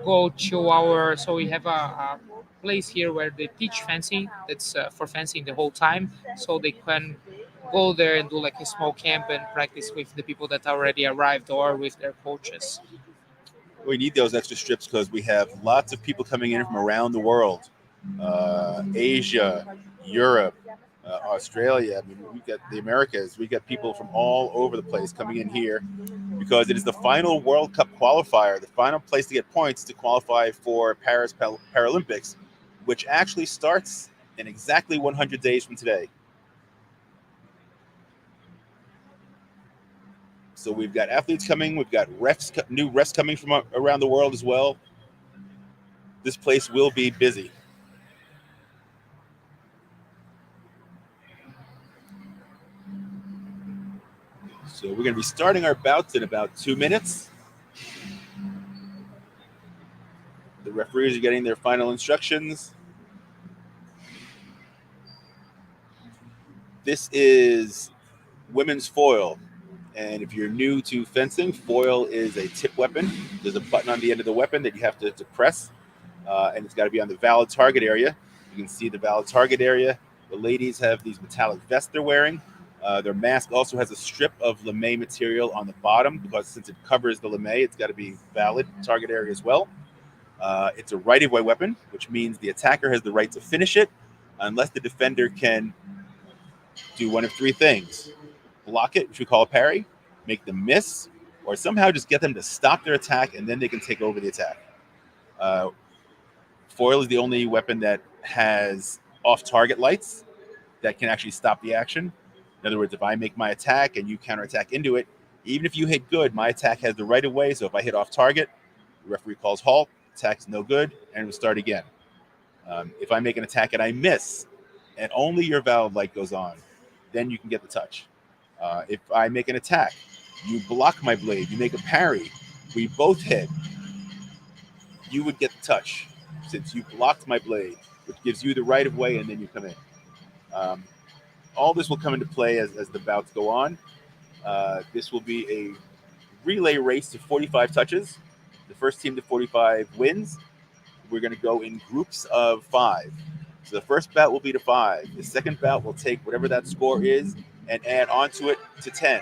go to our... So we have a place here where they teach fencing. That's for fencing the whole time. So they can go there and do like a small camp and practice with the people that already arrived or with their coaches. We need those extra strips because we have lots of people coming in from around the world. Asia, Europe, Australia. I mean, we've got the Americas. We've got people from all over the place coming in here because it is the final World Cup qualifier, the final place to get points to qualify for Paris Paralympics, which actually starts in exactly 100 days from today. So we've got athletes coming. We've got new refs coming from around the world as well. this place will be busy. So we're going to be starting our bouts in about 2 minutes. The referees are getting their final instructions. This is women's foil. And if you're new to fencing, foil is a tip weapon. There's a button on the end of the weapon that you have to press, and it's got to be on the valid target area. You can see the valid target area. The ladies have these metallic vests they're wearing. Their mask also has a strip of lame material on the bottom because since it covers the lame, it's got to be valid target area as well. It's a right-of-way weapon, which means the attacker has the right to finish it unless the defender can do one of 3 things. Block it, which we call a parry, make them miss, or somehow just get them to stop their attack, and then they can take over the attack. Foil is the only weapon that has off-target lights that can actually stop the action. In other words, if I make my attack and you counterattack into it, even if you hit good, my attack has the right of way, so if I hit off target, the referee calls halt, attack's no good, and we'll start again. If I make an attack and I miss, and only your valid light goes on, then you can get the touch. If I make an attack, you block my blade, you make a parry, we both hit, you would get the touch since you blocked my blade, which gives you the right of way, and then you come in. All this will come into play as the bouts go on. This will be a relay race to 45 touches. The first team to 45 wins. We're going to go in groups of 5. So the first bout will be to 5. The second bout will take whatever that score is and add onto it to 10,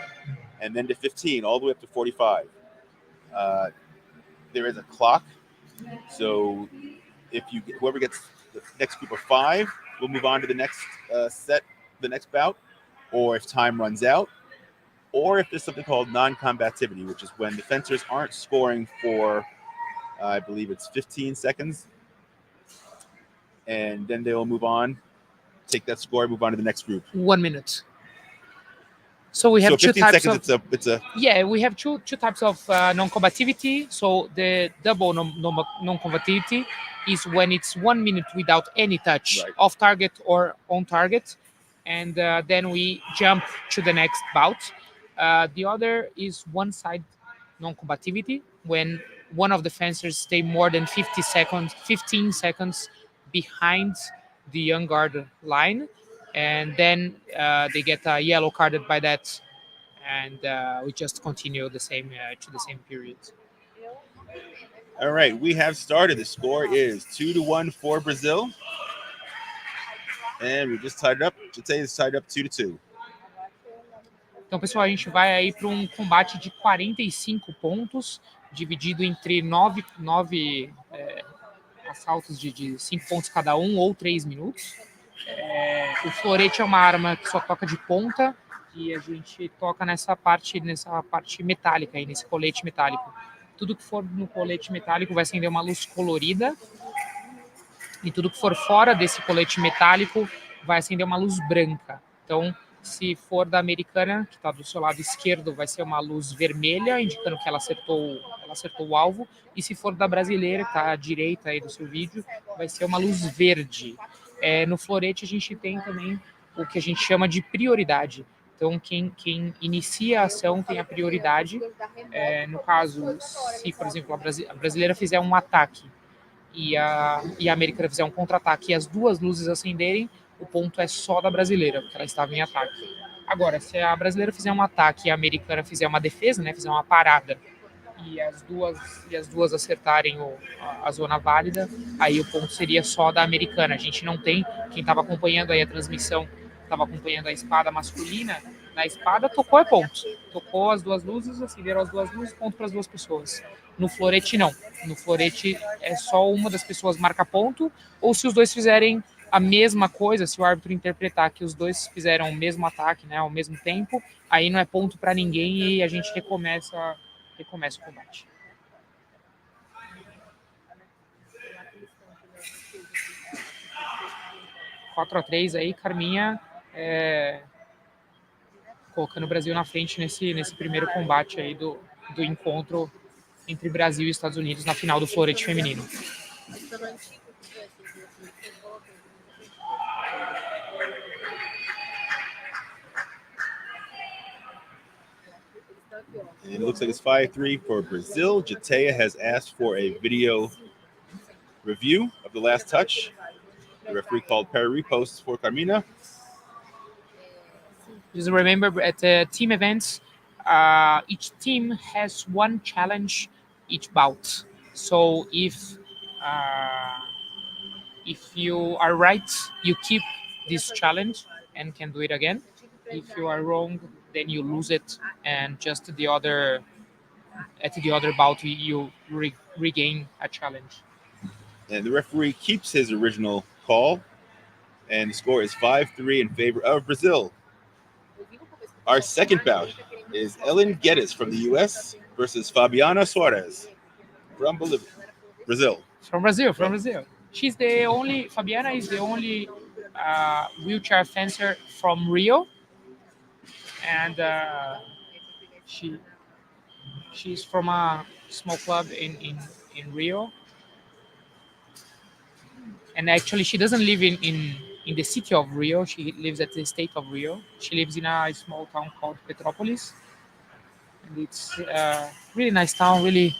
and then to 15, all the way up to 45. There is a clock, so if whoever gets the next group of 5 will move on to the next the next bout, or if time runs out, or if there's something called non-combativity, which is when the fencers aren't scoring for, I believe it's 15 seconds, and then they will move on, take that score, move on to the next group. 1 minute. So we have 2 types seconds, of. It's a. Yeah, we have two types of non-combativity. So the double non-combativity is when it's 1 minute without any touch, Right. off target or on target, and then we jump to the next bout. The other is one-side non-combativity, when one of the fencers stay more than 15 seconds behind the young guard line, and then they get yellow carded by that, and we just continue the same to the same period. All right, we have started. The score is 2-1 for Brazil, and we just tied it up. Today is tied up 2-2. Então, pessoal, a gente vai aí para um combate de 45 pontos, dividido entre 9 assaltos de 5 pontos cada um, ou 3 minutos. O florete é uma arma que só toca de ponta, e a gente toca nessa parte metálica, aí, nesse colete metálico. Tudo que for no colete metálico vai acender uma luz colorida, e tudo que for fora desse colete metálico vai acender uma luz branca. Então, se for da americana, que está do seu lado esquerdo, vai ser uma luz vermelha, indicando que ela acertou o alvo. E se for da brasileira, que está à direita aí do seu vídeo, vai ser uma luz verde. No florete, a gente tem também o que a gente chama de prioridade. Então, quem inicia a ação tem a prioridade. No caso, se, por exemplo, a brasileira fizer um ataque e a americana fizer um contra-ataque e as duas luzes acenderem, o ponto é só da brasileira, porque ela estava em ataque. Agora, se a brasileira fizer um ataque e a americana fizer uma defesa, né, fizer uma parada, e as duas acertarem a zona válida, aí o ponto seria só da americana. A gente não tem, quem estava acompanhando aí a transmissão, estava acompanhando a espada masculina, na espada tocou é ponto. Tocou as duas luzes, acenderam as duas luzes, ponto para as duas pessoas. No florete, não. No florete é só uma das pessoas marca ponto, ou se os dois fizerem a mesma coisa, se o árbitro interpretar que os dois fizeram o mesmo ataque, né, ao mesmo tempo, aí não é ponto para ninguém e a gente recomeça o combate. 4-3 aí, Carminha colocando o Brasil na frente nesse primeiro combate aí do encontro entre Brasil e Estados Unidos na final do florete feminino. And it looks like it's 5-3 for Brazil. Jatea has asked for a video review of the last touch. The referee called Perry reposts for Carmina. Just remember at team events, each team has one challenge each bout. So if you are right, you keep this challenge and can do it again. If you are wrong, then you lose it, and just the other at the other bout you regain a challenge. And the referee keeps his original call. And the score is 5-3 in favor of Brazil. Our second bout is Ellen Geddes from the U.S. versus Fabiana Suarez from Brazil. From Brazil. She's the only. Fabiana is the only wheelchair fencer from Rio, and she she's from a small club in Rio. And actually, she doesn't live in the city of Rio. She lives at the state of Rio. She lives in a small town called Petropolis, and it's really nice town. Really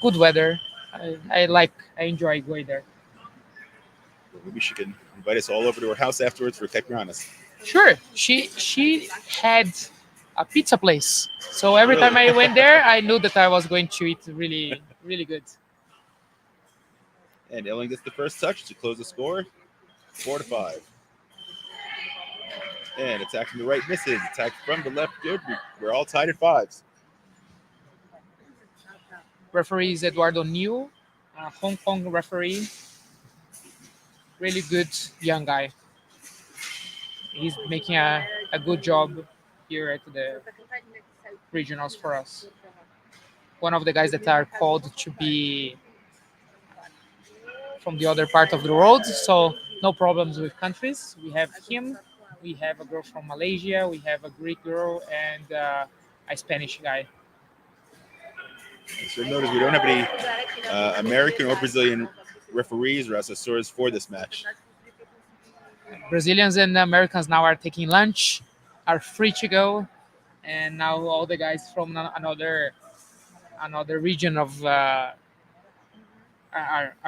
good weather. I enjoy going there. Maybe she can invite us all over to her house afterwards for caipirinhas. Sure. She had a pizza place. So every time I went there, I knew that I was going to eat really good. And Ellen gets the first touch to close the score, 4-5. And attack from the right misses. Attack from the left good. We're all tied at 5s. Referee is Eduardo New, a Hong Kong referee. Really good young guy. He's making a good job here at the regionals for us. One of the guys that are called to be from the other part of the world, so no problems with countries. We have him, we have a girl from Malaysia, we have a Greek girl, and a Spanish guy. So notice we don't have any American or Brazilian referees or assessors for this match. Brazilians and Americans now are taking lunch, are free to go, and now all the guys from another region of are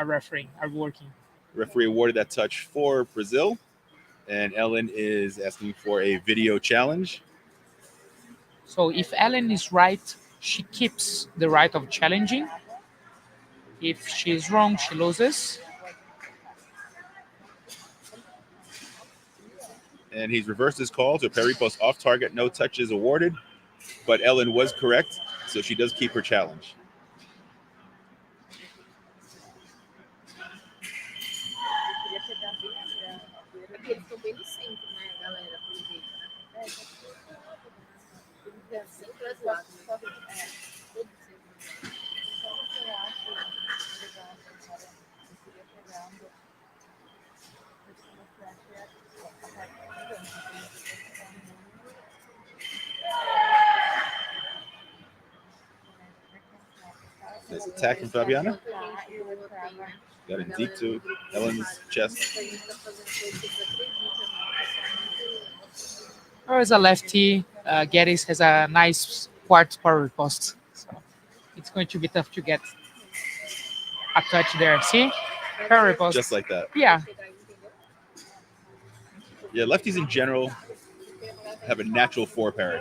refereeing, are working. The referee awarded that touch for Brazil, and Ellen is asking for a video challenge. So if Ellen is right, she keeps the right of challenging. If she is wrong, she loses. And he's reversed his call to Perry post off target, no touches awarded. But Ellen was correct, so she does keep her challenge. Nice attack from Fabiana. Got it deep to Ellen's chest. Or as a lefty, Geddes has a nice quartz power post. So it's going to be tough to get a touch there. See? Power post. Just like that. Yeah. Yeah, lefties in general have a natural four parry.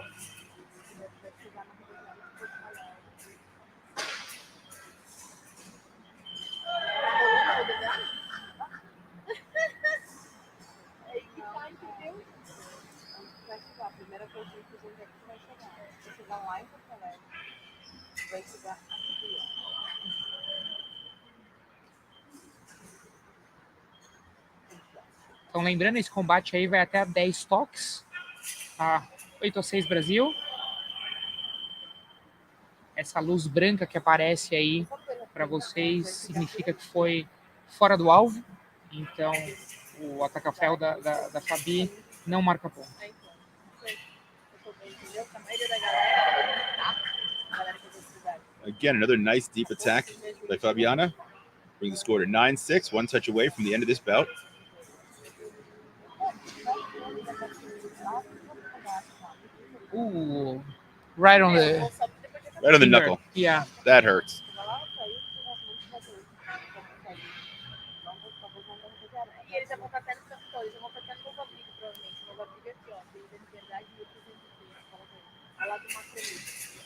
Então, lembrando, esse combate aí vai até 10 toques. 8-6 Brasil. Essa luz branca que aparece aí para vocês significa que foi fora do alvo. Então, o ataca-ferro da Fabi não marca ponto. Again, another nice deep attack by Fabiana. Brings the score to 9-6, one touch away from the end of this bout. Right on Right on the finger. knuckle. Yeah. That hurts. E eles já vão estar até no campo, eles vão estar até no novo abrigo, provavelmente. O novo abrigo é aqui, ó. Tem da Liberdade 1303. Fala pra ele. Ao lado do Macronês.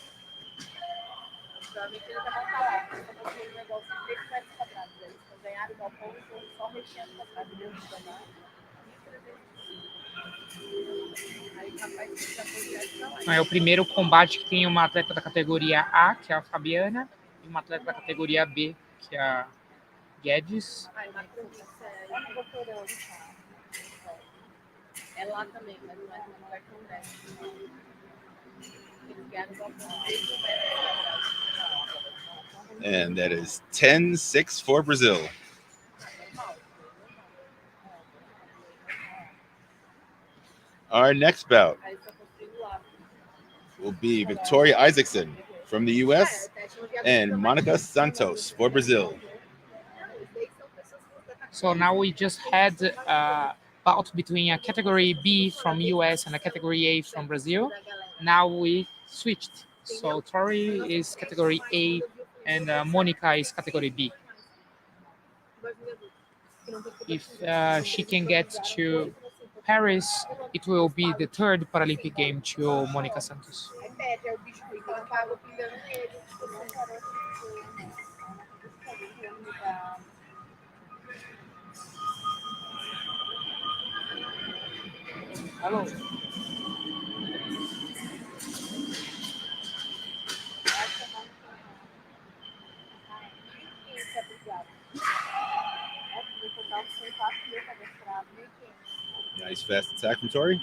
Provavelmente eles já vão estar lá. Eles estão construindo um negócio de 3 metros quadrados. Eles estão ganhando o galpão e estão só recheando com a casa dentro da lá. 1.300. Aí capaz que já foi direto pra lá. É o primeiro combate que tem uma atleta da categoria A, que é a Fabiana, e uma atleta da categoria B, que é a Guedes. Ah, o Macronês é no Votorão, tá? É lá também, mas não é no lugar tão grande. Eles ganharam o galpão de 3 metros quadrados. And that is 10-6 for Brazil. Our next bout will be Victoria Isaacson from the U.S. and Monica Santos for Brazil. So now we just had a bout between a category B from US and a category A from Brazil. Now we switched. So Tori is category A and Monica is category B. If she can get to Paris, it will be the third Paralympic game to Monica Santos. Hello. Nice fast attack from Tori.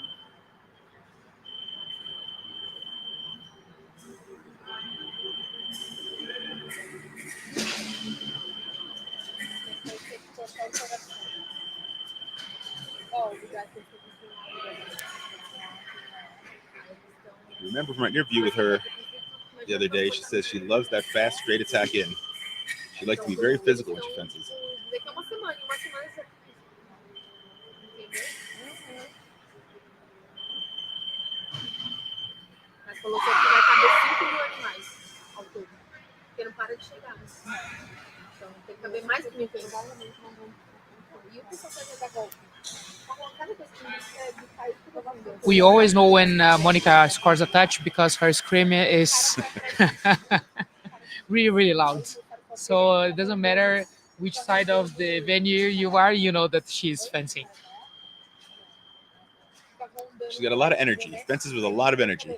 Remember from an interview with her the other day, she says she loves that fast, straight attack in. She likes to be very physical when she fences. Mas falou que aqui vai caber 5.000 animais ao todo. Porque não para de chegar. Então tem que caber mais que 1.000. E o que você vai dar golpe? We always know when Monica scores a touch because her scream is really, really loud. So it doesn't matter which side of the venue you are, you know that she's fencing. She's got a lot of energy. Fences with a lot of energy.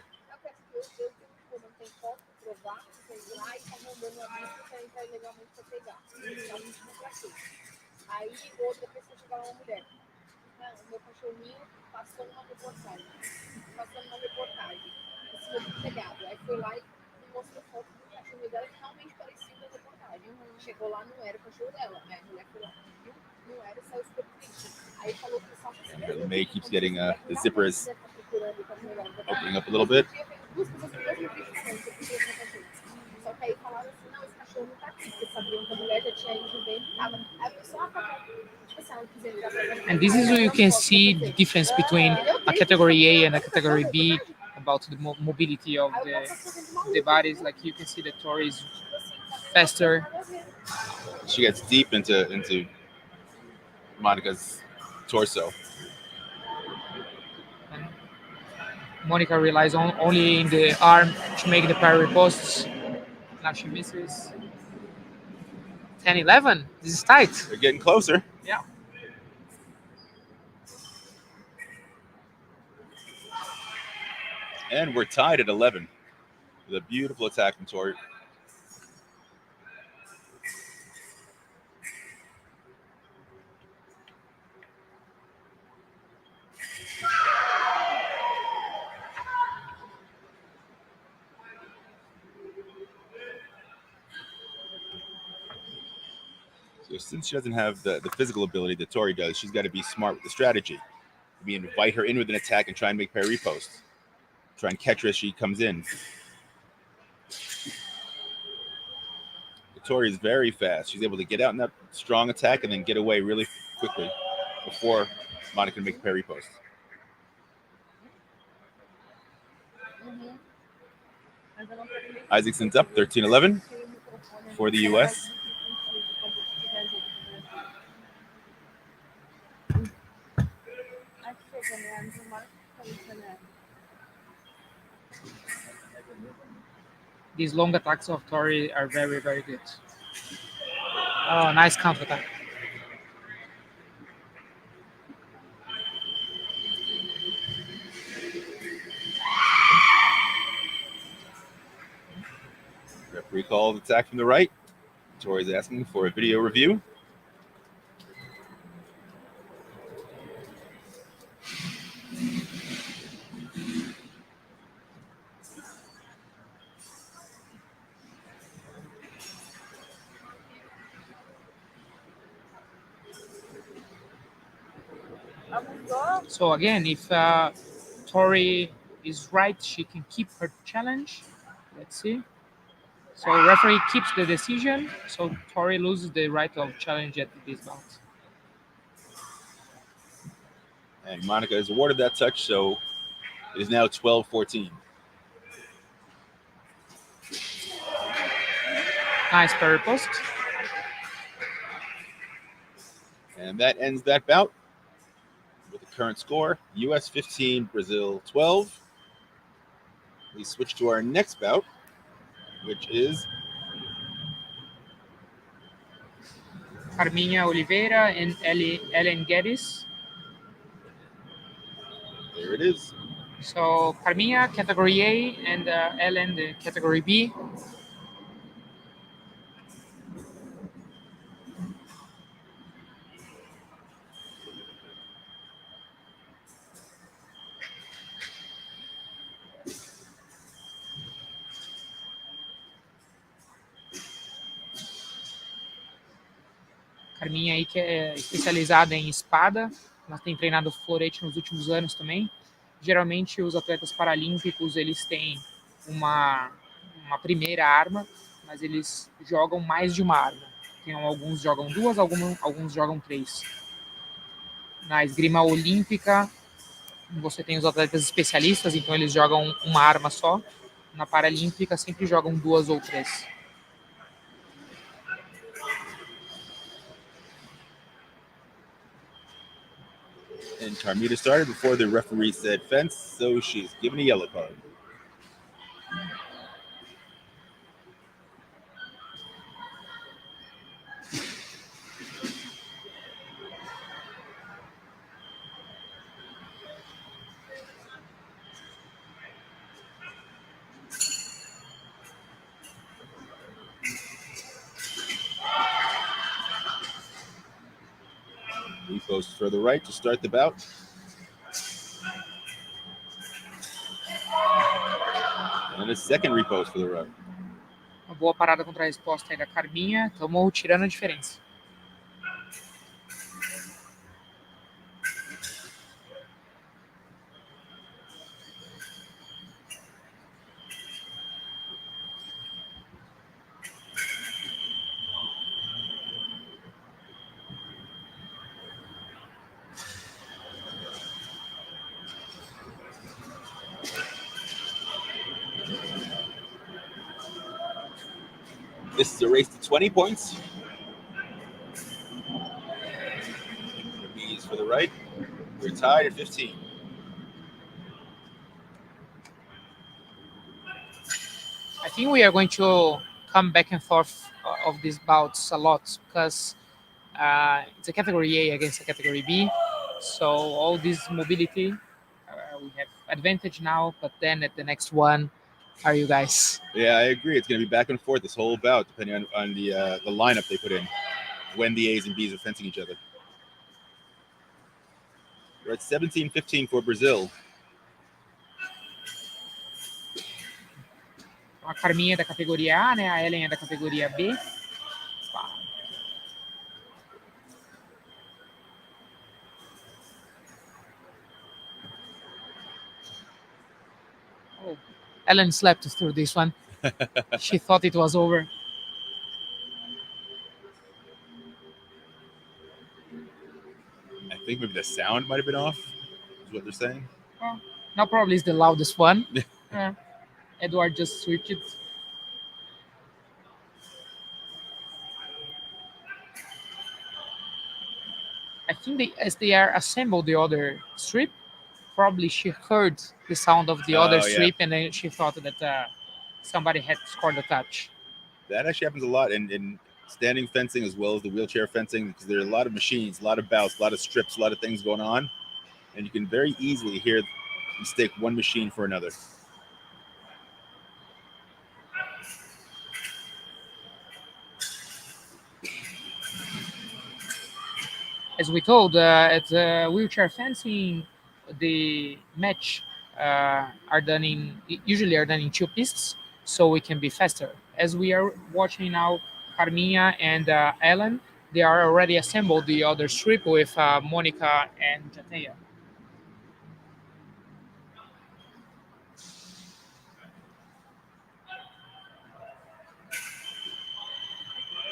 Aí outra pessoa chegava uma mulher. O meu cachorrinho passou uma reportagem. Em cima do telhado. Aí foi lá e mostrou foto do cachorro dela que realmente parecia da reportagem. Chegou lá, não era o cachorro dela. Aí a mulher foi lá, viu? Não era, saiu super triste. Aí falou que só The May keeps getting the zipper is opening up a little bit. Só que aí falaram assim, não, esse cachorro não tá aqui, porque sabiam que a mulher já tinha ido bem e tava. Aí a pessoa And this is where you can see the difference between a category A and a category B about the mobility of the bodies. Like you can see the Tori is faster. She gets deep into Monica's torso. And Monica relies only in the arm to make the parry posts. Now she misses. 10-11. This is tight. They're getting closer. Yeah. And we're tied at 11 with a beautiful attack from Tori. So since she doesn't have the physical ability that Tori does, she's got to be smart with the strategy. We invite her in with an attack and try and make parry posts. Try and catch her as she comes in. Tori is very fast. She's able to get out in that strong attack and then get away really quickly before Monica can make a parry post. Mas eu não terminei Isaacson's up 13-11 for the U.S. These long attacks of Tori are very, very good. Oh, nice counter attack. Referee calls attack from the right. Tori's asking for a video review. So again, if Tori is right, she can keep her challenge. Let's see. So referee keeps the decision. So Tori loses the right of challenge at this bout. And Monica is awarded that touch, so it is now 12-14. Nice parry post. And that ends that bout with the current score, US 15, Brazil 12. We switch to our next bout, which is Carminha Oliveira and Ellen Geddes. There it is. So Carminha, category A, and Ellen, the category B. Carminha aí que é especializada em espada, mas tem treinado florete nos últimos anos também. Geralmente os atletas paralímpicos eles têm uma primeira arma, mas eles jogam mais de uma arma. Alguns jogam duas, alguns jogam três. Na esgrima olímpica você tem os atletas especialistas, então eles jogam uma arma só. Na paralímpica sempre jogam duas ou três. And Carmita started before the referee said fence, so she's given a yellow card. Repost for the right to start the bout. And a second repost for the right. Uma boa parada contra a resposta aí da Carminha. Estamos tirando a diferença. This is a race to 20 points. Bees for the right. We're tied at 15. I think we are going to come back and forth of these bouts a lot because it's a category A against a category B. So all this mobility, we have advantage now, but then at the next one, are you guys? Yeah, I agree. It's going to be back and forth this whole bout, depending on the lineup they put in when the A's and B's are fencing each other. We're at 17-15 for Brazil. A Carminha é da categoria A, né? A Ellen é da categoria B. Oh, Ellen slept through this one. She thought it was over. I think maybe the sound might have been off, is what they're saying. Well, now probably is the loudest one. Edward just switched it. think as they are assembled the other strip, probably she heard the sound of the other Oh, yeah. strip, and then she thought that somebody had scored a touch. That actually happens a lot in standing fencing as well as the wheelchair fencing, because there are a lot of machines, a lot of bouts, a lot of strips, a lot of things going on, and you can very easily mistake one machine for another. As we told, at wheelchair fencing, the match usually are done in two pists, so we can be faster. As we are watching now, Carminha and Ellen, they are already assembled the other strip with Monica and Jateia.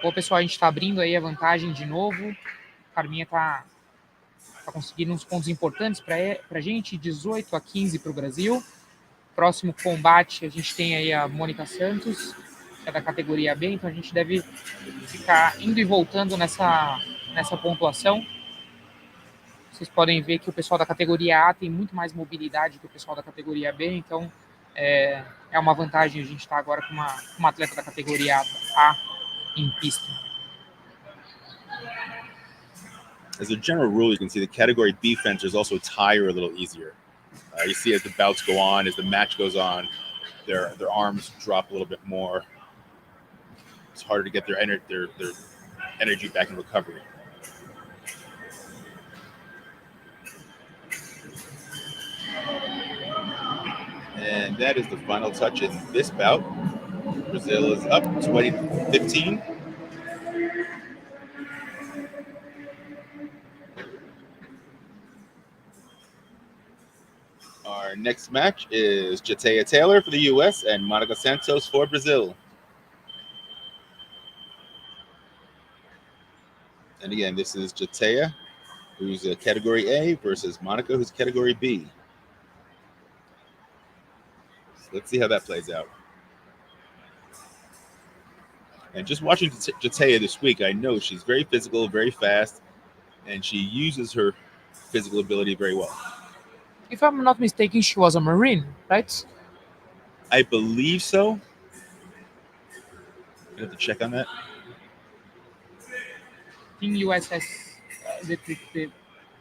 Bom, pessoal, a gente está abrindo aí a vantagem de novo. Carminha está conseguindo uns pontos importantes para a gente, 18-15 para o Brasil. Próximo combate, a gente tem aí a Mônica Santos, que é da categoria B, então a gente deve ficar indo e voltando nessa pontuação. Vocês podem ver que o pessoal da categoria A tem muito mais mobilidade que o pessoal da categoria B, então é uma vantagem a gente estar agora com uma atleta da categoria A em pista. As a general rule, you can see the category B fencers also tire a little easier. You see as the bouts go on, as the match goes on, their arms drop a little bit more. It's harder to get their energy back in recovery. And that is the final touch in this bout. Brazil is up 20-15. Our next match is Jateia Taylor for the U.S. and Monica Santos for Brazil. And again, this is Jateia, who's a category A, versus Monica, who's category B. So let's see how that plays out. And just watching Jateia this week, I know she's very physical, very fast, and she uses her physical ability very well. If I'm not mistaken, she was a Marine, right? I believe so. I have to check on that. Team US has the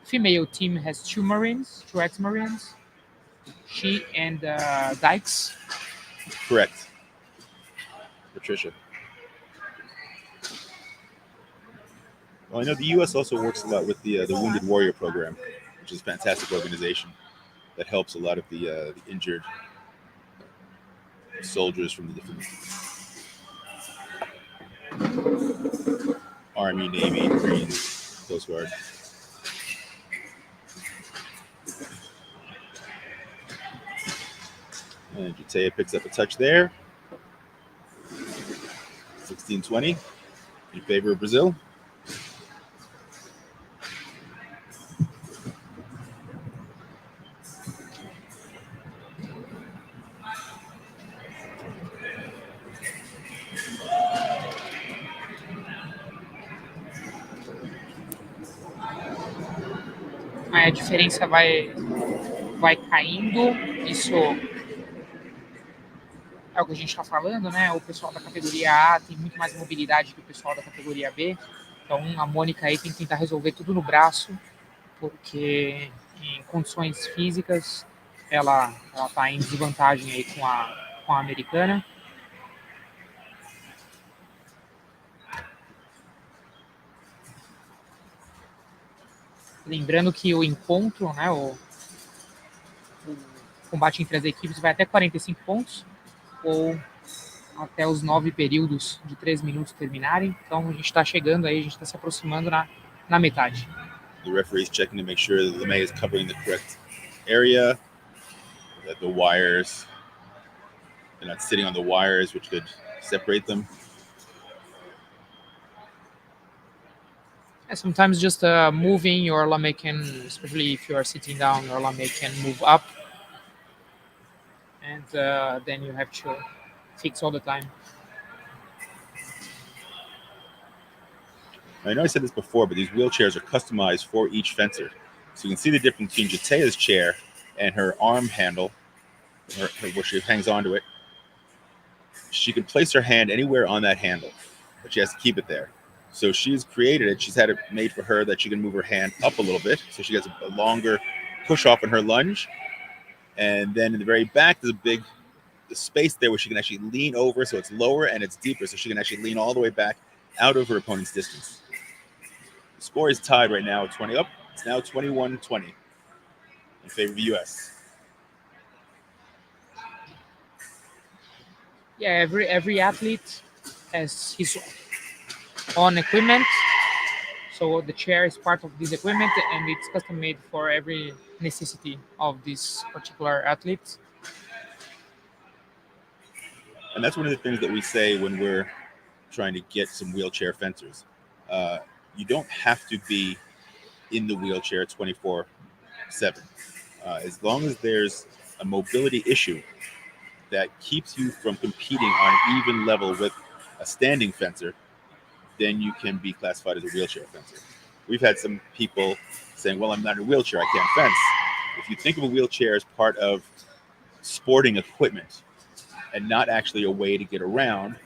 female team has two Marines, two ex-Marines. She and Dykes. Correct. Patricia. Well, I know the U.S. also works a lot with the Wounded Warrior program, which is a fantastic organization that helps a lot of the injured soldiers from the different Army, Navy, Marines, Coast Guard. And Jateia picks up a touch there. 16-20 in favor of Brazil. A diferença vai caindo. Isso é o que a gente está falando, né? O pessoal da categoria A tem muito mais mobilidade que o pessoal da categoria B. Então a Mônica aí tem que tentar resolver tudo no braço, porque em condições físicas ela está em desvantagem aí com a americana. Lembrando que o encontro, né, o combate entre as equipes vai até 45 pontos, ou até os 9 períodos de 3 minutos terminarem. Então a gente está chegando aí, a gente está se aproximando na metade. The referee's checking to make sure that the LeMay is covering the correct area, that the wires, they're not sitting on the wires, which could separate them. Sometimes just moving your lame can, especially if you are sitting down, your lame can move up, and then you have to fix all the time. I know I said this before, but these wheelchairs are customized for each fencer. So you can see the difference between Jatea's chair and her arm handle, where she hangs onto it. She can place her hand anywhere on that handle, but she has to keep it there. So she's created it. She's had it made for her that she can move her hand up a little bit, so she gets a longer push off in her lunge. And then in the very back, there's a big space there where she can actually lean over, so it's lower and it's deeper, so she can actually lean all the way back out of her opponent's distance. The score is tied right now at 20 up. It's now 21-20 in favor of the U.S. Yeah, every athlete has his own equipment. So the chair is part of this equipment, and it's custom made for every necessity of this particular athlete. And that's one of the things that we say when we're trying to get some wheelchair fencers. You don't have to be in the wheelchair 24/7. As long as there's a mobility issue that keeps you from competing on an even level with a standing fencer, then you can be classified as a wheelchair fencer. We've had some people saying, well, I'm not in a wheelchair, I can't fence. If you think of a wheelchair as part of sporting equipment and not actually a way to get around,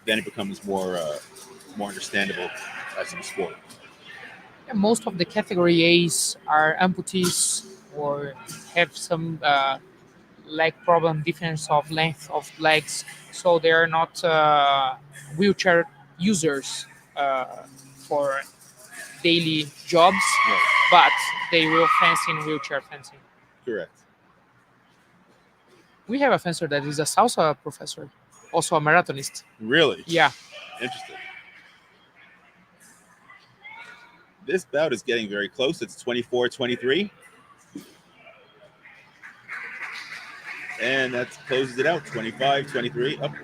then it becomes more understandable as a sport. Yeah, most of the category A's are amputees or have some leg problem, difference of length of legs, so they are not wheelchair users for daily jobs, Right. but they will fence in wheelchair fencing. Correct. We have a fencer that is a salsa professor, also a marathonist. Really? Yeah. Interesting. This bout is getting very close. It's 24-23. And that closes it out, 25-23. Up.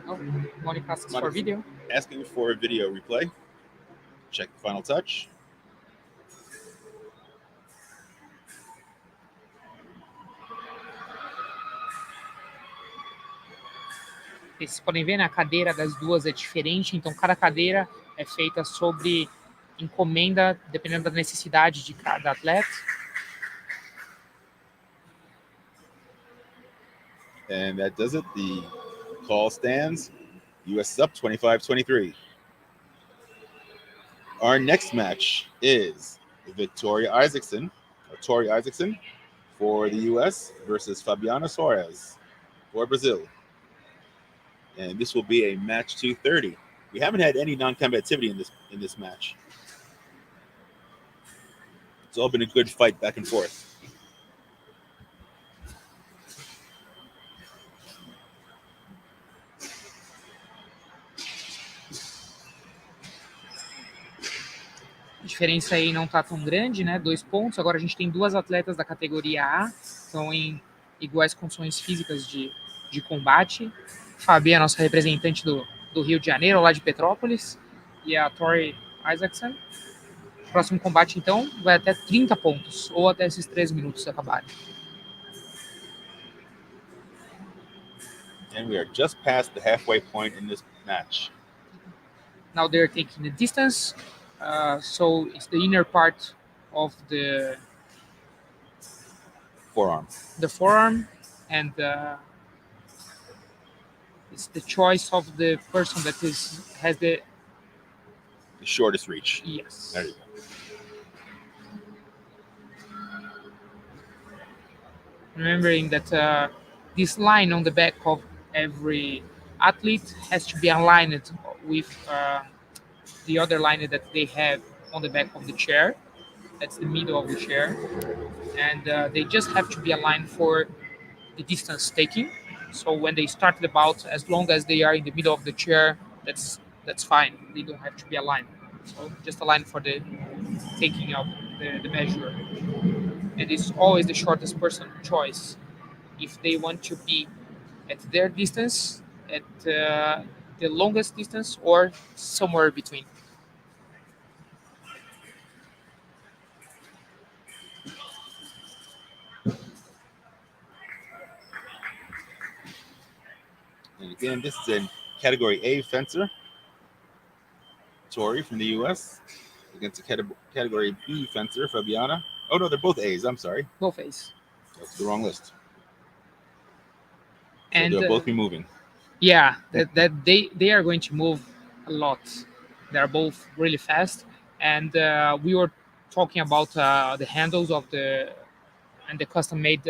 Oh, Monica asks for video. Asking for a video replay. Check the final touch. Vocês podem ver, né, a cadeira das duas é diferente, então cada cadeira é feita sobre encomenda, dependendo da necessidade de cada atleta. And that does it. The call stands. US is up 25-23. Our next match is Tori Isaacson for the US versus Fabiana Soares for Brazil. And this will be a match 230. We haven't had any non-combativity in this match. It's all been a good fight back and forth. A diferença aí não tá tão grande, né? 2 pontos. Agora a gente tem duas atletas da categoria A, estão em iguais condições físicas de combate. Fabi é a nossa representante do Rio de Janeiro, lá de Petrópolis, e a Tori Isaacson. O próximo combate, então, vai até 30 pontos, ou até esses 3 minutos acabarem. And we are just past the halfway point in this match. Now they're taking the distance, so it's the inner part of the forearm. The forearm, and it's the choice of the person that has the shortest reach. Yes. There you go. Remembering that this line on the back of every athlete has to be aligned with the other line that they have on the back of the chair. That's the middle of the chair. And they just have to be aligned for the distance taking. So when they start the bout, as long as they are in the middle of the chair, that's fine. They don't have to be aligned. So just align for the taking of the measure. And it's always the shortest person choice. If they want to be at their distance, at the longest distance, or somewhere between. And again, this is in category A fencer. Tori from the U.S. against a category B fencer, Fabiana. Oh no, they're both A's. I'm sorry, Both A's. that's the wrong list. So And they'll both be moving. yeah, that they are going to move a lot. They're both really fast, and we were talking about the handles of the and the custom made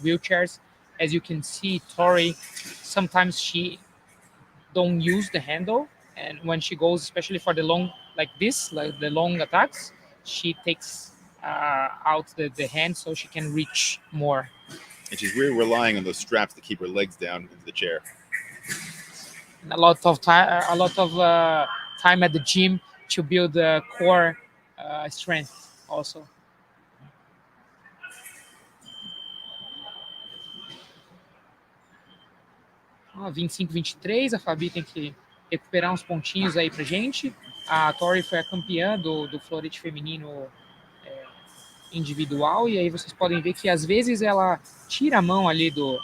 wheelchairs. As you can see, Tori sometimes she don't use the handle, and when she goes, especially for the long like this, like the long attacks, she takes out the hand so she can reach more. And she's really relying on those straps to keep her legs down into the chair. And a lot of time at the gym to build core strength also. Ó, 25, 23, a Fabi tem que recuperar uns pontinhos aí pra gente. A Tori foi a campeã do florete feminino individual, e aí vocês podem ver que às vezes ela tira a mão ali do-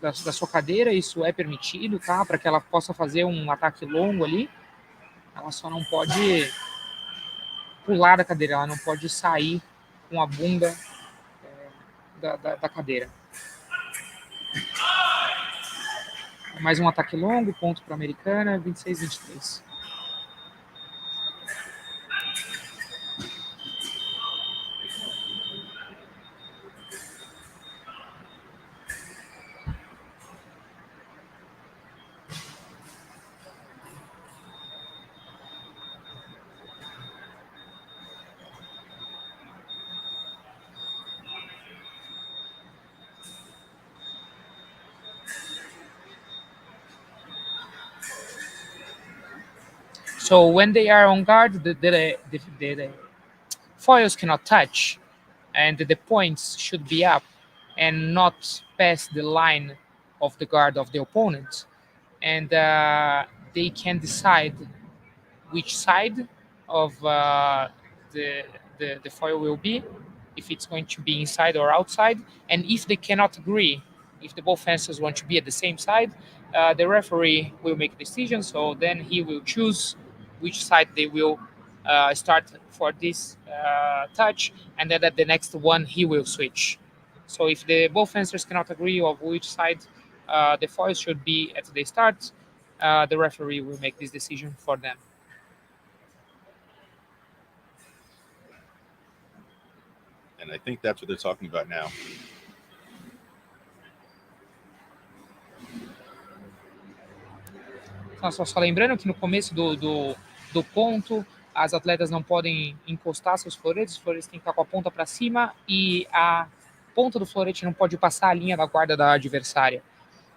da sua cadeira, isso é permitido, tá? Para que ela possa fazer um ataque longo ali. Ela só não pode pular da cadeira, ela não pode sair com a bunda da cadeira. Mais um ataque longo, ponto para a americana, 26, 23. So when they are on guard, the foils cannot touch, and the points should be up and not pass the line of the guard of the opponent. And they can decide which side of the, the foil will be, if it's going to be inside or outside. And if they cannot agree, if the both fences want to be at the same side, the referee will make a decision. So then he will choose which side they will start for this touch, and then at the next one he will switch. So if the both fencers cannot agree of which side the foil should be at the start, the referee will make this decision for them. And I think that's what they're talking about now. Então, só lembrando que no começo do ponto, as atletas não podem encostar seus floretes, os floretes têm que estar com a ponta para cima e a ponta do florete não pode passar a linha da guarda da adversária.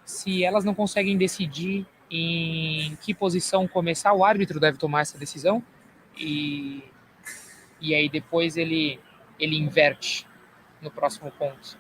Se elas não conseguem decidir em que posição começar, o árbitro deve tomar essa decisão e aí depois ele inverte no próximo ponto.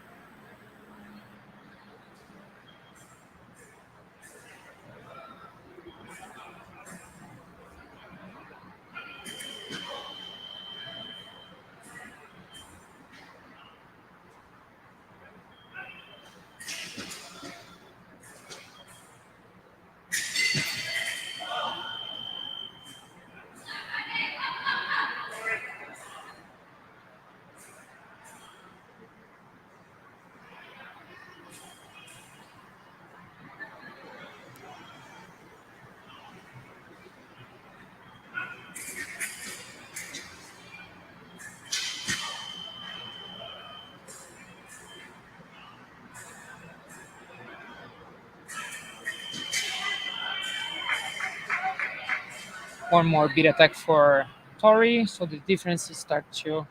One more beat attack for Tori, so the differences start to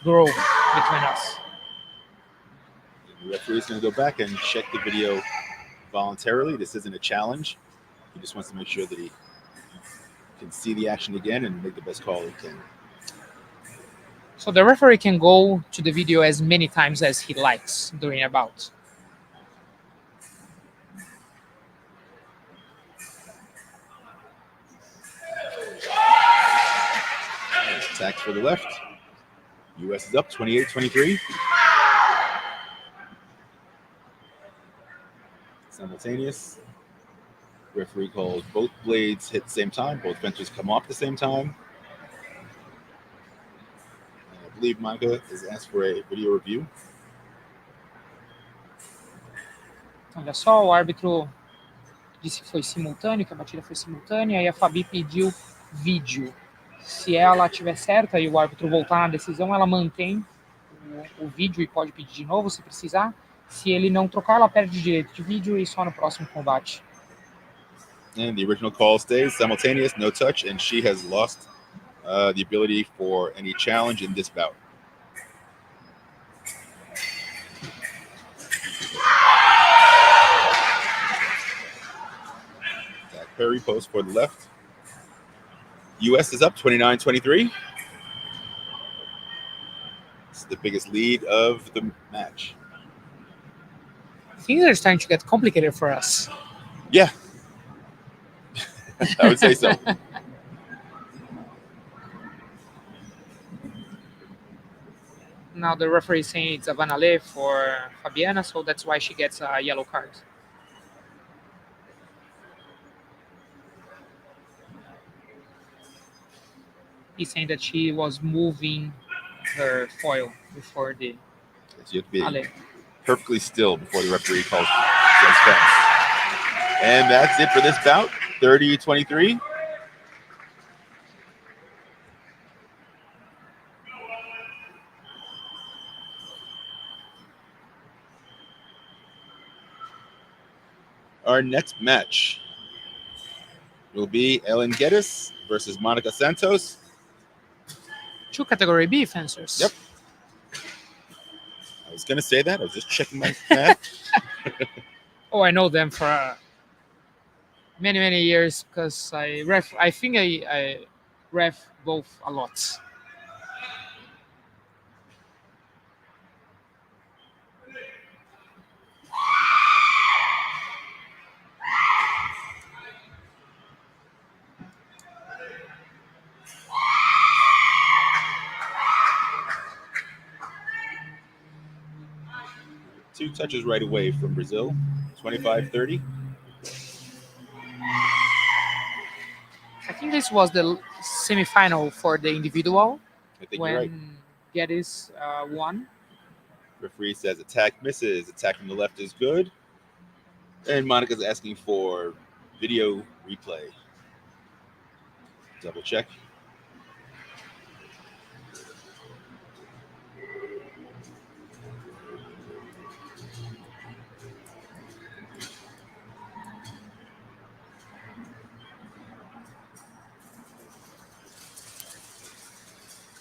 grow between us. The referee is going to go back and check the video voluntarily. This isn't a challenge. He just wants to make sure that he can see the action again and make the best call he can. So the referee can go to the video as many times as he likes during a bout. Attacks for the left. US is up 28-23. Simultaneous. Referee calls both blades hit the same time. Both fencers come off the same time. I believe Monica has asked for a video review. Olha só, o árbitro disse que foi simultâneo, que a batida foi simultânea, e a Fabi pediu vídeo. Se ela tiver certa e o árbitro voltar na decisão, ela mantém o vídeo e pode pedir de novo se precisar. Se ele não trocar, ela perde o direito de vídeo e só no próximo combate. And the original call stays simultaneous, no touch, and she has lost the ability for any challenge in this bout. Perry post for the left. US is up 29-23. It's the biggest lead of the match. Things are starting to get complicated for us. Yeah. I would say so. Now the referee is saying it's a Vanale for Fabiana, so that's why she gets a yellow card. He's saying that she was moving her foil before the So you have to be Ale. perfectly still before the referee calls says fence. And that's it for this bout, 30-23. Our next match will be Ellen Geddes versus Monica Santos. Two Category B fencers. Yep. I was going to say that. I was just checking my math. Oh, I know them for many years because I think I ref both a lot. Two touches right away from Brazil, 25-30. I think this was the semifinal for the individual I think when you're right. Geddes won. Referee says attack misses. Attack from the left is good. And Monica's asking for video replay. Double check.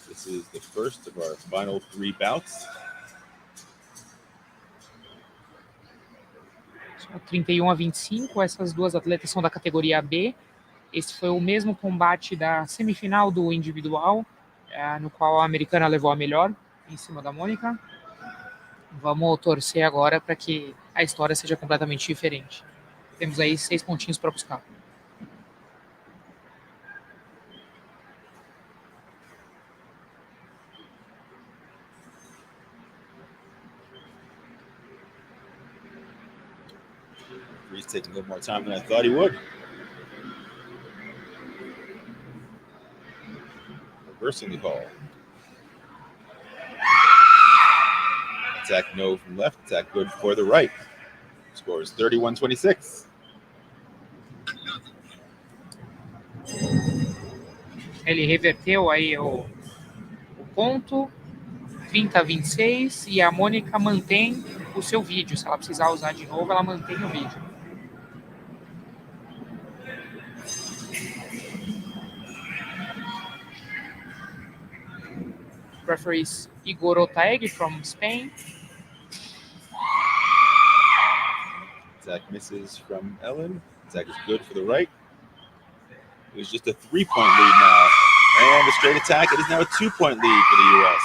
This is the first of our final three bouts. São 31-25, essas duas atletas são da categoria B. Esse foi o mesmo combate da semifinal do individual, no qual a americana levou a melhor em cima da Mônica. Vamos torcer agora para que a história seja completamente diferente. Temos aí 6 pontinhos para buscar. He's taking a little more time than I thought he would. Reversing the call. Attack no from left, attack good for the right. Score is 31-26. Ele reverteu aí o ponto, 30-26, e a Mônica mantém o seu vídeo. Se ela precisar usar de novo, ela mantém o vídeo. Referees Igor Otaegui from Spain. Attack misses from Ellen. Attack is good for the right. It was just a 3-point lead now. And a straight attack. It is now a 2-point lead for the U.S.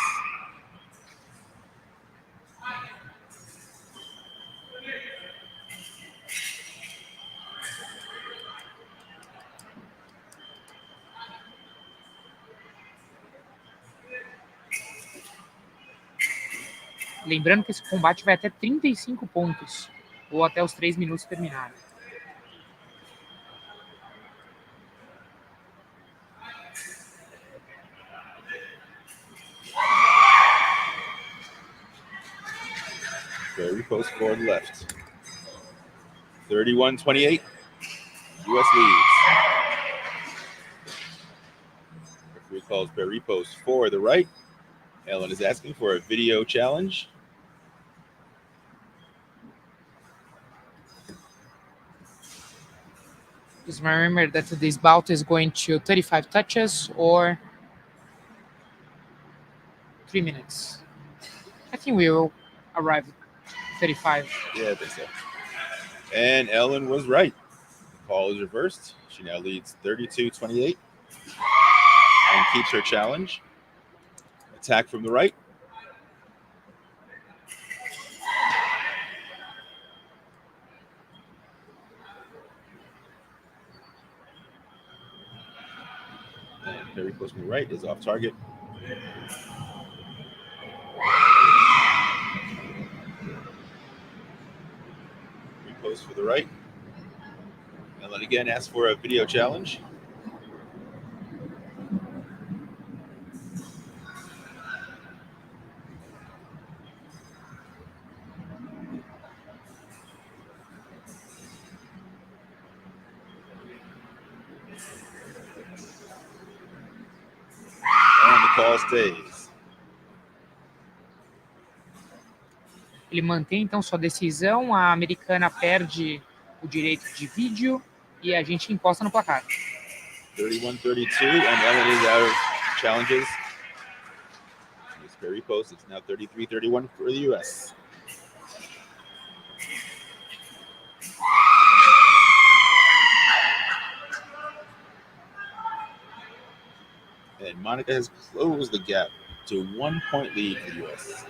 Lembrando que esse combate vai até 35 pontos, ou até os 3 minutos terminarem. Perry post for the left. 31-28. U.S. leads. Referee calls Perry post for the right. Ellen is asking for a video challenge. Just remember that this bout is going to 35 touches or 3 minutes. I think we will arrive at 35. Yeah, I think so. And Ellen was right. The call is reversed. She now leads 32-28 and keeps her challenge. Attack from the right. And Perry post from the right is off target. Repost for the right. Ellen again asks for a video challenge. And the call stays. Ele mantém então sua decisão, a americana perde o direito de vídeo e a gente encosta no placar. 31-32, and Ellen is out of challenges. It's Perry post. It's now 33-31 for the U.S. And Monica has closed the gap to 1 point lead for the U.S.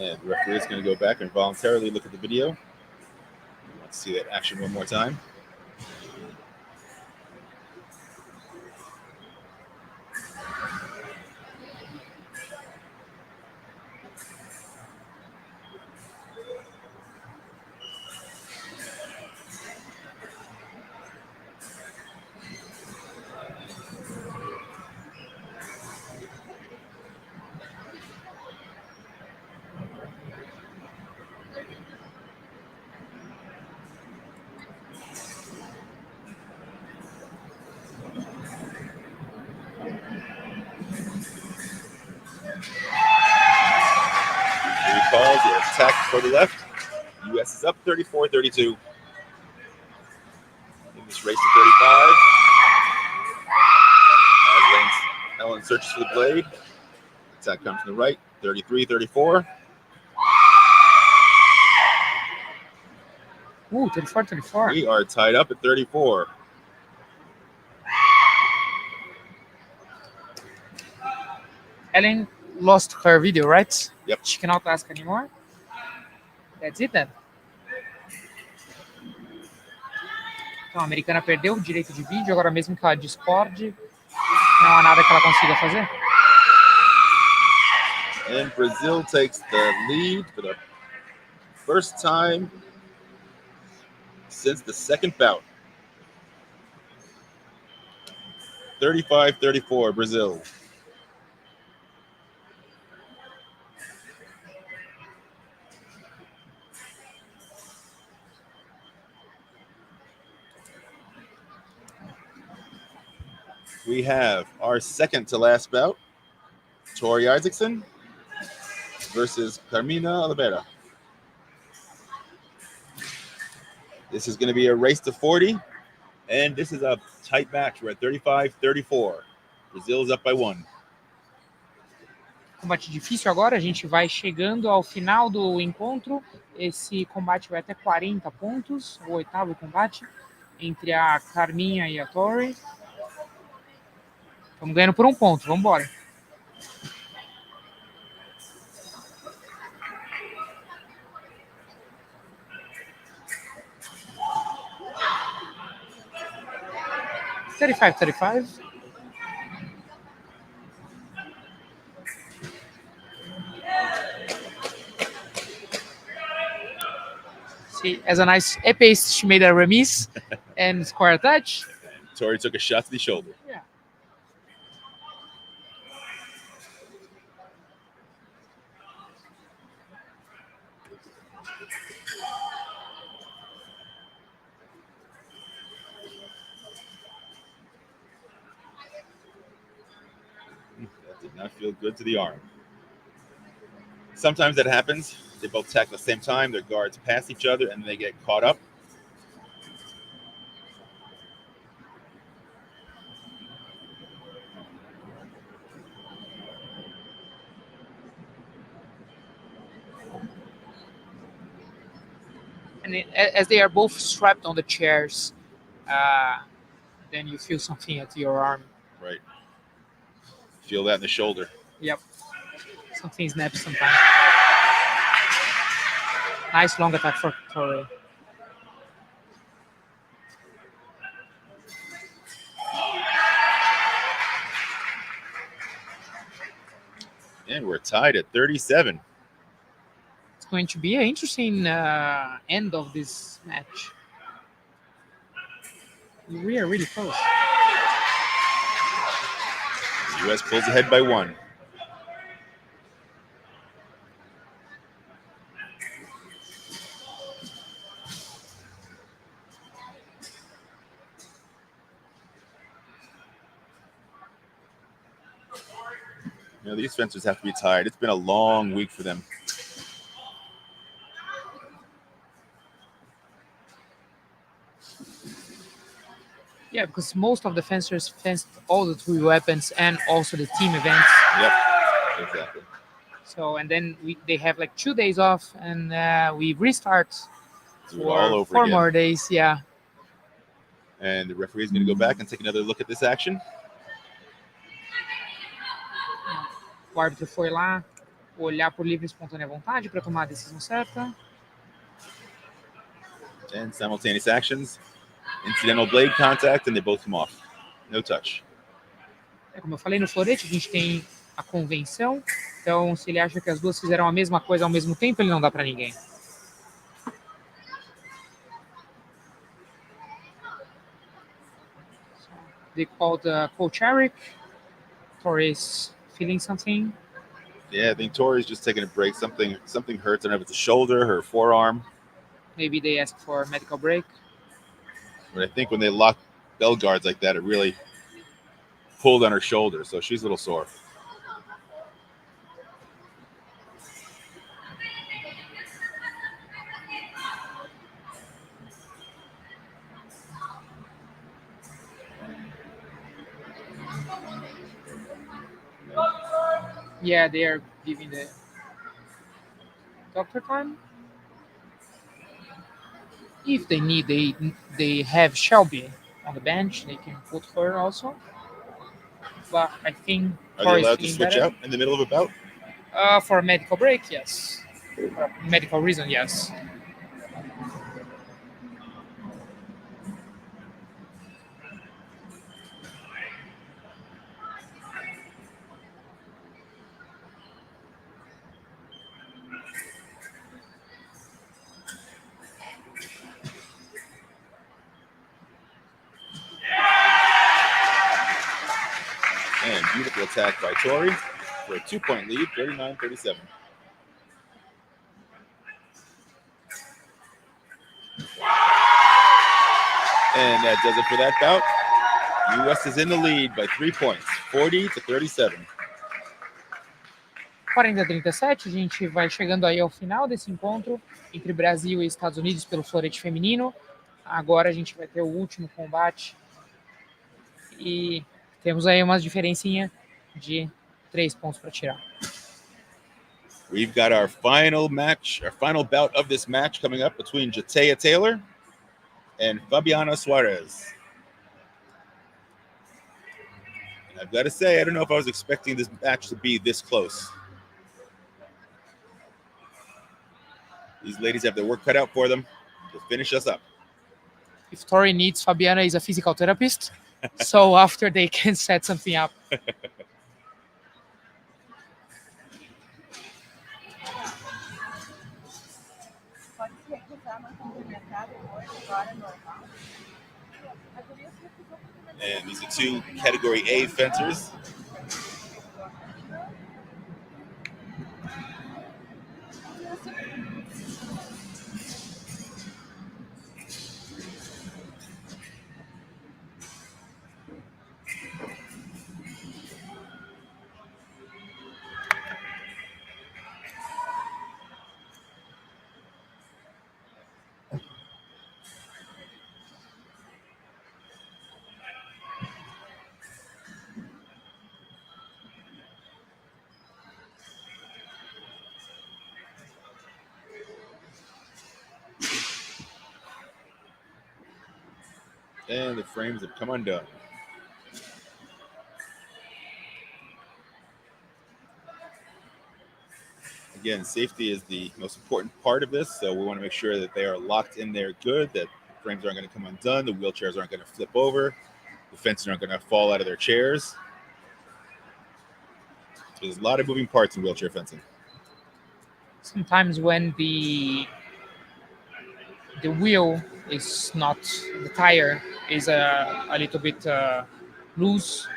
And the referee is going to go back and voluntarily look at the video. Let's see that action one more time. He calls the attack for the left. U.S. is up 34-32 in this race to 35. As Ellen searches for the blade. Attack comes from the right. 33-34. 34-34. We are tied up at 34. Ellen lost her video, right? Yep. She cannot ask anymore. That's it then. Então a americana perdeu o direito de vídeo, agora mesmo que ela discorde, não há nada que ela consiga fazer. And Brazil takes the lead for the first time since the second bout. 35-34, Brazil. We have our second to last bout, Tori Isaacson versus Carmina Oliveira. This is going to be a race to 40, and this is a tight match. We're at 35-34. Brazil is up by 1. Combate difícil agora, a gente vai chegando ao final do encontro. Esse combate vai até 40 pontos, o oitavo combate, entre a Carminha e a Tori. Estamos ganhando por 1 ponto, vamos embora. as a nice Epee, she made a remise and score a touch. Tori took a shot to the shoulder. Yeah. That did not feel good to the arm. Sometimes that happens. They both tackle at the same time. Their guards pass each other and they get caught up. And as they are both strapped on the chairs, then you feel something at your arm. Right. Feel that in the shoulder. Yep. Something snaps sometimes. Nice long attack for Torre. And we're tied at 37. It's going to be an interesting end of this match. We are really close. The U.S. pulls ahead by 1. You know, these fencers have to be tired. It's been a long week for them. Yeah, because most of the fencers fenced all the 3 weapons and also the team events. Yep, exactly. So, and then they have like 2 days off, and we restart Do it all for over 4 again. more days. Yeah. And the referee is going to go back and take another look at this action. O árbitro foi lá olhar por livre e espontânea vontade para tomar a decisão certa. And simultaneous actions. Incidental blade contact, and they both come off. No touch. Como eu falei, no florete a gente tem a convenção. Então, se ele acha que as duas fizeram a mesma coisa ao mesmo tempo, ele não dá para ninguém. So, they called Coach Eric. Torres feeling something. Yeah, I think Tori's just taking a break. Something hurts. I don't know if it's a shoulder, her forearm. Maybe they asked for a medical break. But I think when they lock bell guards like that, it really pulled on her shoulder, so she's a little sore. Yeah, they are giving the doctor time. If they need, they have Shelby on the bench. They can put her also. But I think Are Tori they is allowed to feeling switch better. out in the middle of a bout? For a medical break, yes. For a medical reason, yes. And beautiful attack by Tori for a 2-point lead, 39-37. And that does it for that bout. U.S. is in the lead by 3 points, 40-37. 40-37, a gente vai chegando aí ao final desse encontro entre Brasil e Estados Unidos pelo florete feminino. Agora a gente vai ter o último combate e temos aí uma diferencinha de 3 pontos para tirar. We've got our final match, our final bout of this match coming up between Jatea Taylor and Fabiana Suarez. And I've got to say, I don't know if I was expecting this match to be this close. These ladies have their work cut out for them to finish us up. If Tori needs, Fabiana is a physical therapist. So after they can set something up. And these are two Category A fencers. And the frames have come undone. Again, safety is the most important part of this, so we want to make sure that they are locked in there good, that the frames aren't going to come undone, the wheelchairs aren't going to flip over, the fences aren't going to fall out of their chairs. So there's a lot of moving parts in wheelchair fencing. Sometimes when the wheel is not, the tire is a little bit loose,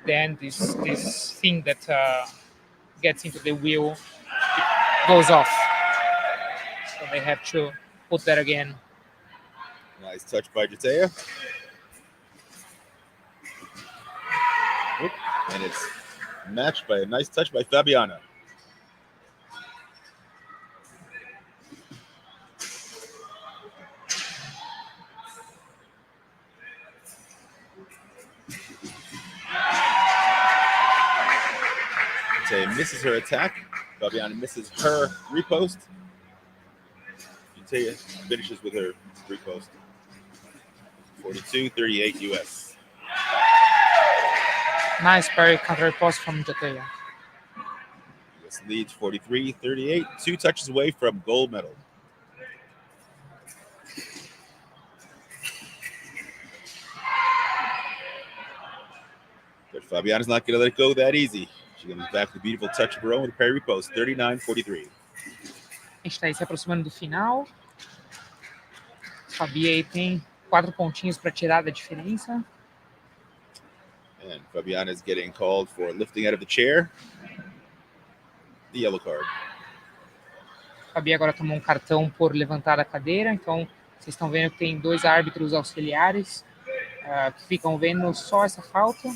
then this thing that gets into the wheel, it goes off. So they have to put that again. Nice touch by Jatea. And it's matched by a nice touch by Fabiana. Jatea misses her attack. Fabiana misses her repost. Jatea finishes with her repost. 42-38 US. Nice parry counter post from Jatea. US leads 43-38, 2 touches away from gold medal. But Fabiana's not going to let it go that easy. She comes back with a beautiful touch of her own with a parry repost, 39-43. A gente está aí se aproximando do final. Fabi aí tem 4 pontinhos para tirar da diferença. And Fabiana is getting called for lifting out of the chair. The yellow card. Fabi agora tomou um cartão por levantar a cadeira, então vocês estão vendo que tem 2 árbitros auxiliares que ficam vendo só essa falta.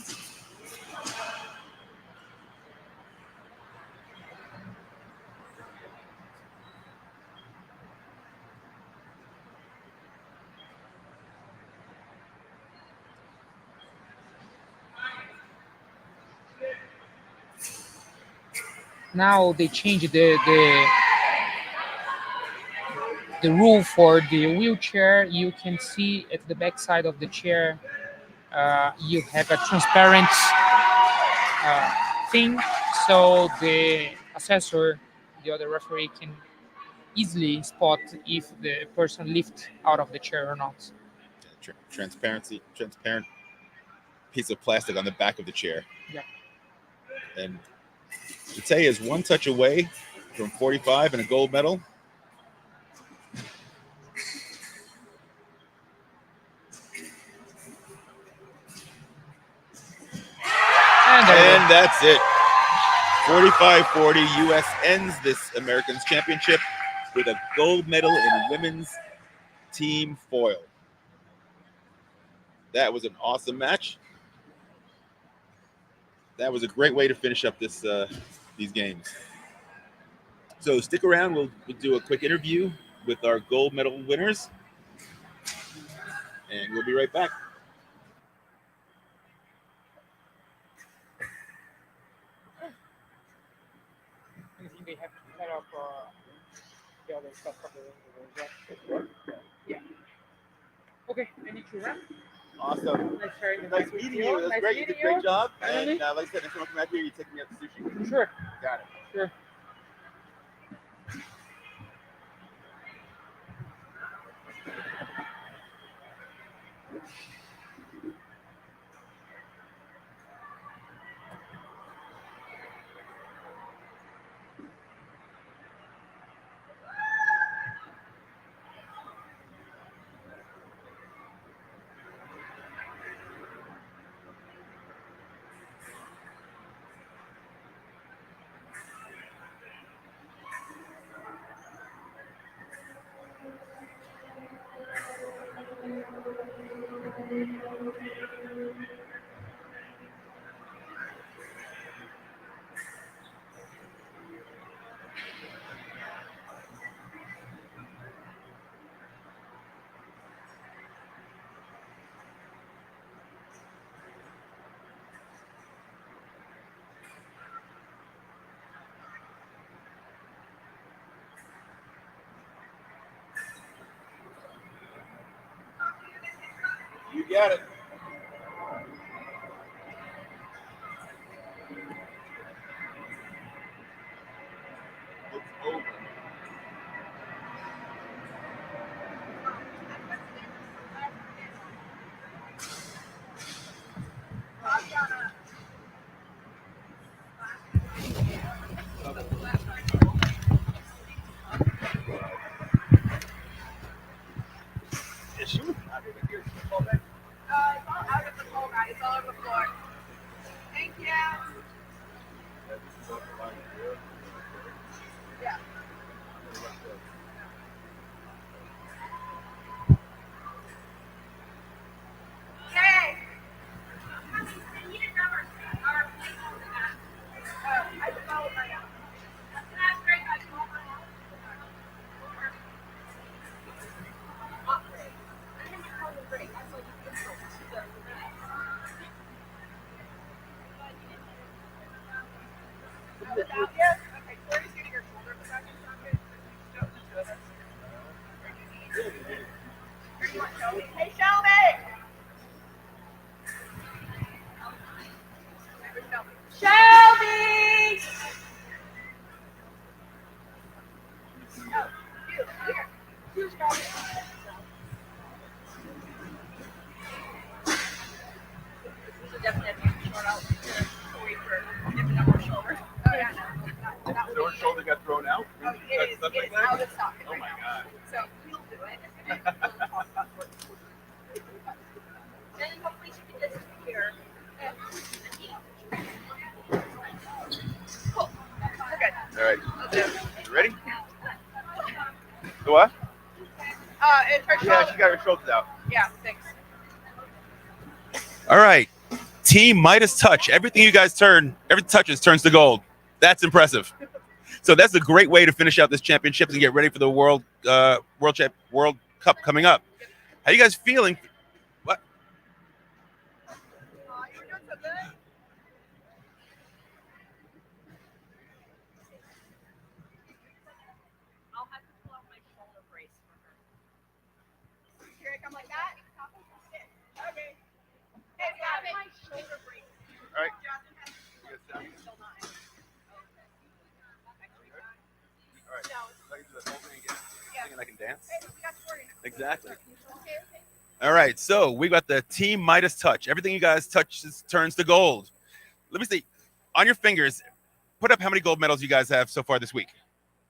Now they changed the rule for the wheelchair. You can see at the back side of the chair, you have a transparent thing, so the assessor, the other referee, can easily spot if the person lifts out of the chair or not. Transparent piece of plastic on the back of the chair. Yeah. And Jatea is 1 touch away from 45 and a gold medal. And that's it. 45-40, US ends this Americans Championship with a gold medal in women's team foil. That was an awesome match. That was a great way to finish up this these games. So stick around. We'll do a quick interview with our gold medal winners. And we'll be right back. Anything they have to set up the other stuff from the yeah. Okay, I need to run. Awesome. Nice meeting you. It was great. You did a great job. And like I said, next time I come out here, you take me out to sushi. Sure. Got it. Sure. You got it. It's over. Issue? It's all out of the bowl, guys. It's all over the floor. Thank you. Yeah. Hey. I just followed my out. That's great. I followed my out. Not great. I think it's probably great. That's like insult. Without you? Okay, Corey's getting your shoulder massage. Just the two of us. Where do you want Shelby? Hey, Shelby! Shelby! Oh, you, here. Who's Shelby? We should definitely have to short out Corey for giving up her shoulder. Oh, yeah, no. So her shoulder got thrown out? Oh, it is out of socket. Oh my God. So he'll do it. And then hopefully she can disappear. Cool. We're good. All right. You ready? The what? It's her shoulder. Yeah, she got her shoulders out. Yeah, thanks. All right. Team Midas touch. Everything you guys everything touches turns to gold. That's impressive. So that's a great way to finish out this championship and get ready for the World Cup coming up. How you guys feeling? What? You're doing so good. I'll have to pull out my shoulder brace for her. Here I come like that. Okay. Hey, got my shoulder brace. All right. Justin has still not. All right. No. So I can do the whole thing again. Yeah. Thinking I can dance? Hey, we got Corey now. Exactly. Okay. All right. So we got the Team Midas touch. Everything you guys touch turns to gold. Let me see. On your fingers, put up how many gold medals you guys have so far this week.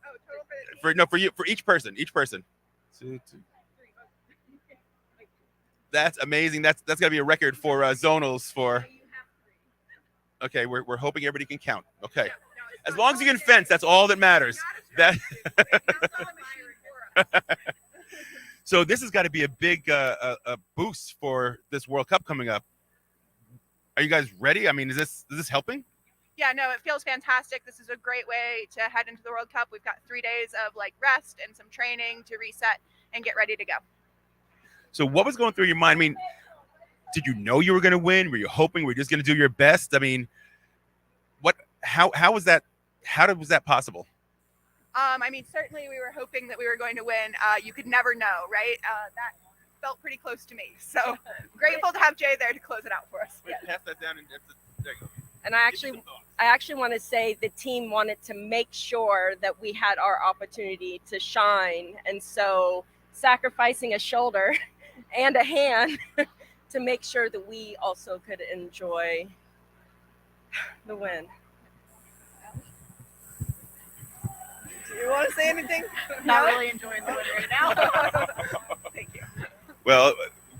Oh, total for the team? For you, for each person. Two. That's amazing. That's got to be a record for zonals for. Okay, we're hoping everybody can count. Okay, as long as you can fence, that's all that matters. That. So this has got to be a big a boost for this World Cup coming up. Are you guys ready? I mean, is this helping? Yeah, no, it feels fantastic. This is a great way to head into the World Cup. We've got 3 days of rest and some training to reset and get ready to go. So what was going through your mind? I mean, did you know you were going to win? Were you hoping? Were you just going to do your best? I mean, how was that? How was that possible? I mean, certainly we were hoping that we were going to win. You could never know, right? That felt pretty close to me. So grateful to have Jay there to close it out for us. Wait, pass that down and there you go. And I actually want to say the team wanted to make sure that we had our opportunity to shine. And so sacrificing a shoulder and a hand to make sure that we also could enjoy the win. Do you want to say anything? Not really enjoying the win right now. Thank you. Well,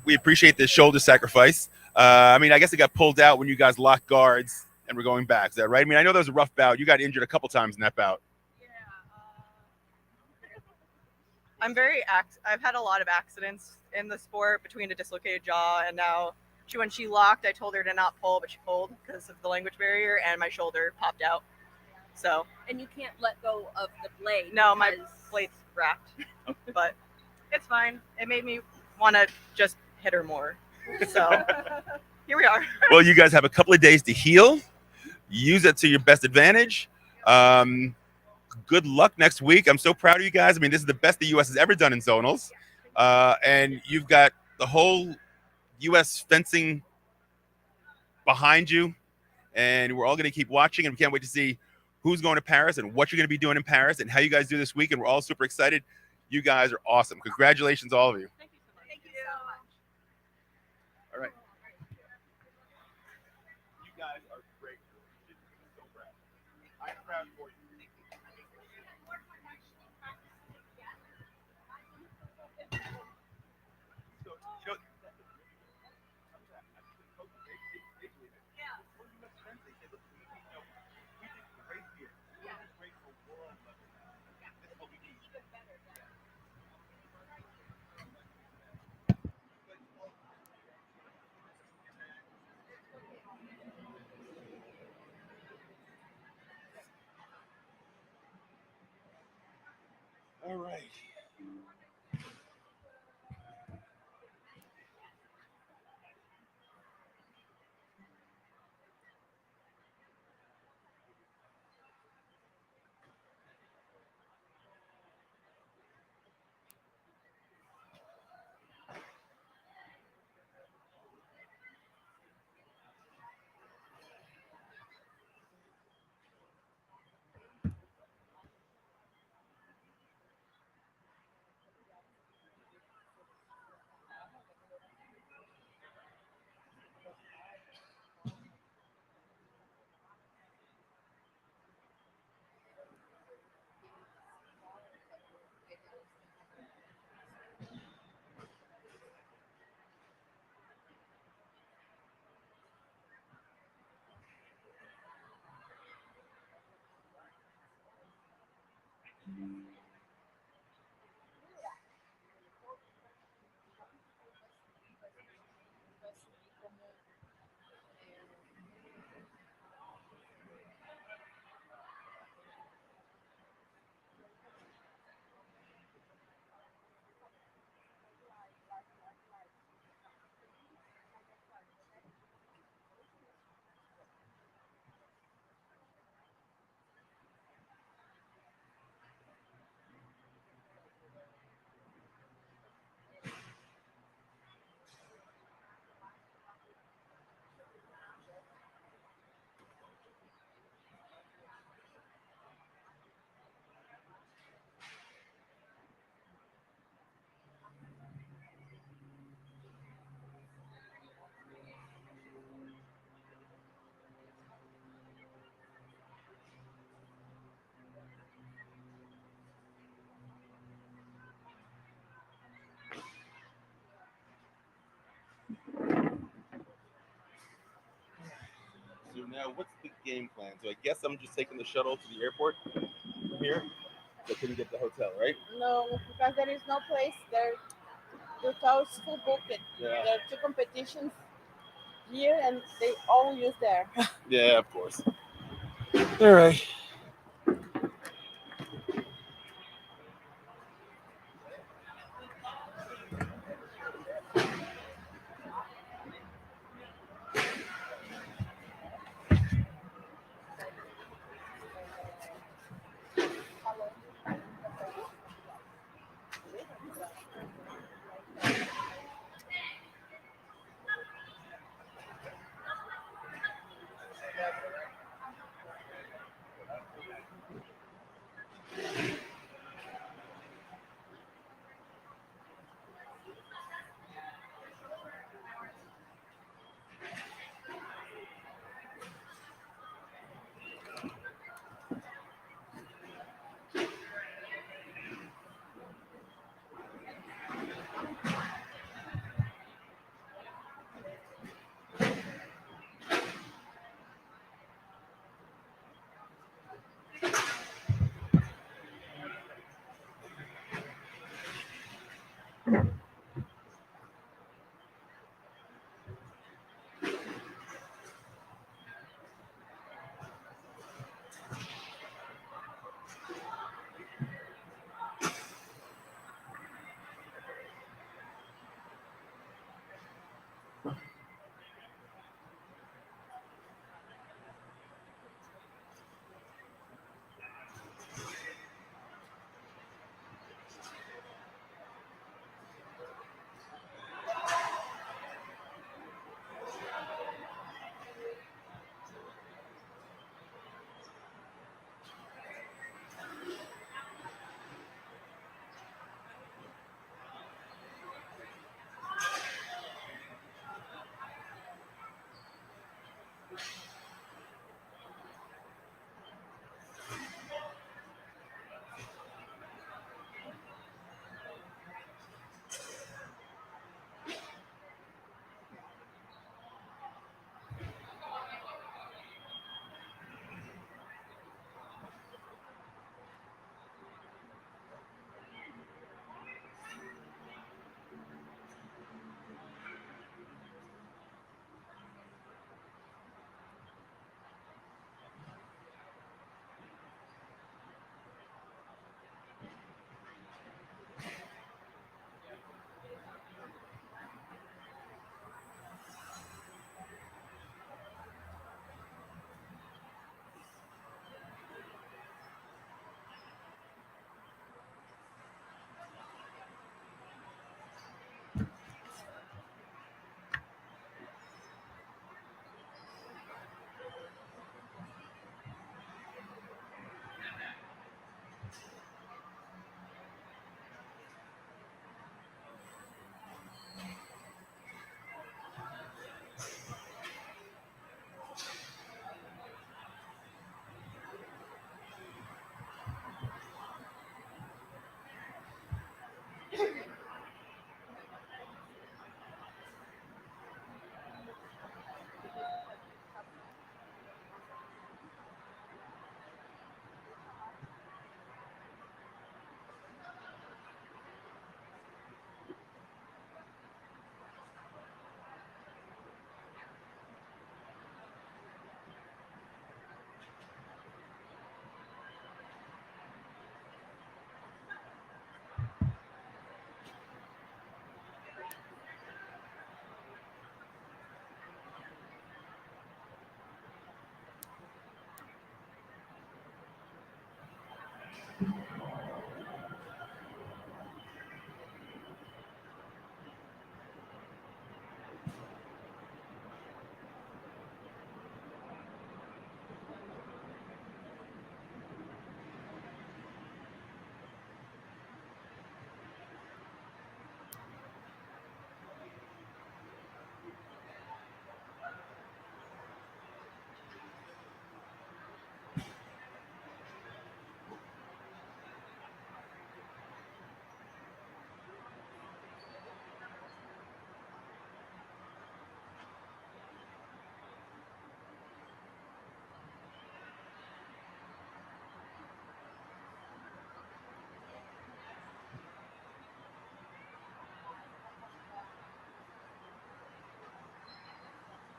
we appreciate the shoulder sacrifice. I mean, I guess it got pulled out when you guys locked guards and we're going back. Is that right? I mean, I know that was a rough bout. You got injured a couple times in that bout. I'm I've had a lot of accidents in the sport between a dislocated jaw and now when she locked, I told her to not pull, but she pulled because of the language barrier and my shoulder popped out. So. And you can't let go of the blade. No, my blade's wrapped, but it's fine. It made me want to just hit her more. So here we are. Well, you guys have a couple of days to heal. Use it to your best advantage. Good luck next week. I'm so proud of you guys. I mean, this is the best the U.S. has ever done in zonals. And you've got the whole U.S. fencing behind you. And we're all going to keep watching. And we can't wait to see who's going to Paris and what you're going to be doing in Paris and how you guys do this week. And we're all super excited. You guys are awesome. Congratulations, all of you. Thank you so much. Thank you so much. All right. You guys are great. I'm so proud. I'm proud for you. All right. So now, what's the game plan? So I guess I'm just taking the shuttle to the airport from here. So I couldn't get the hotel, right? No, because there is no place there. The hotel is full booked. Yeah. There are two competitions here, and they all use there. Yeah, of course. All right.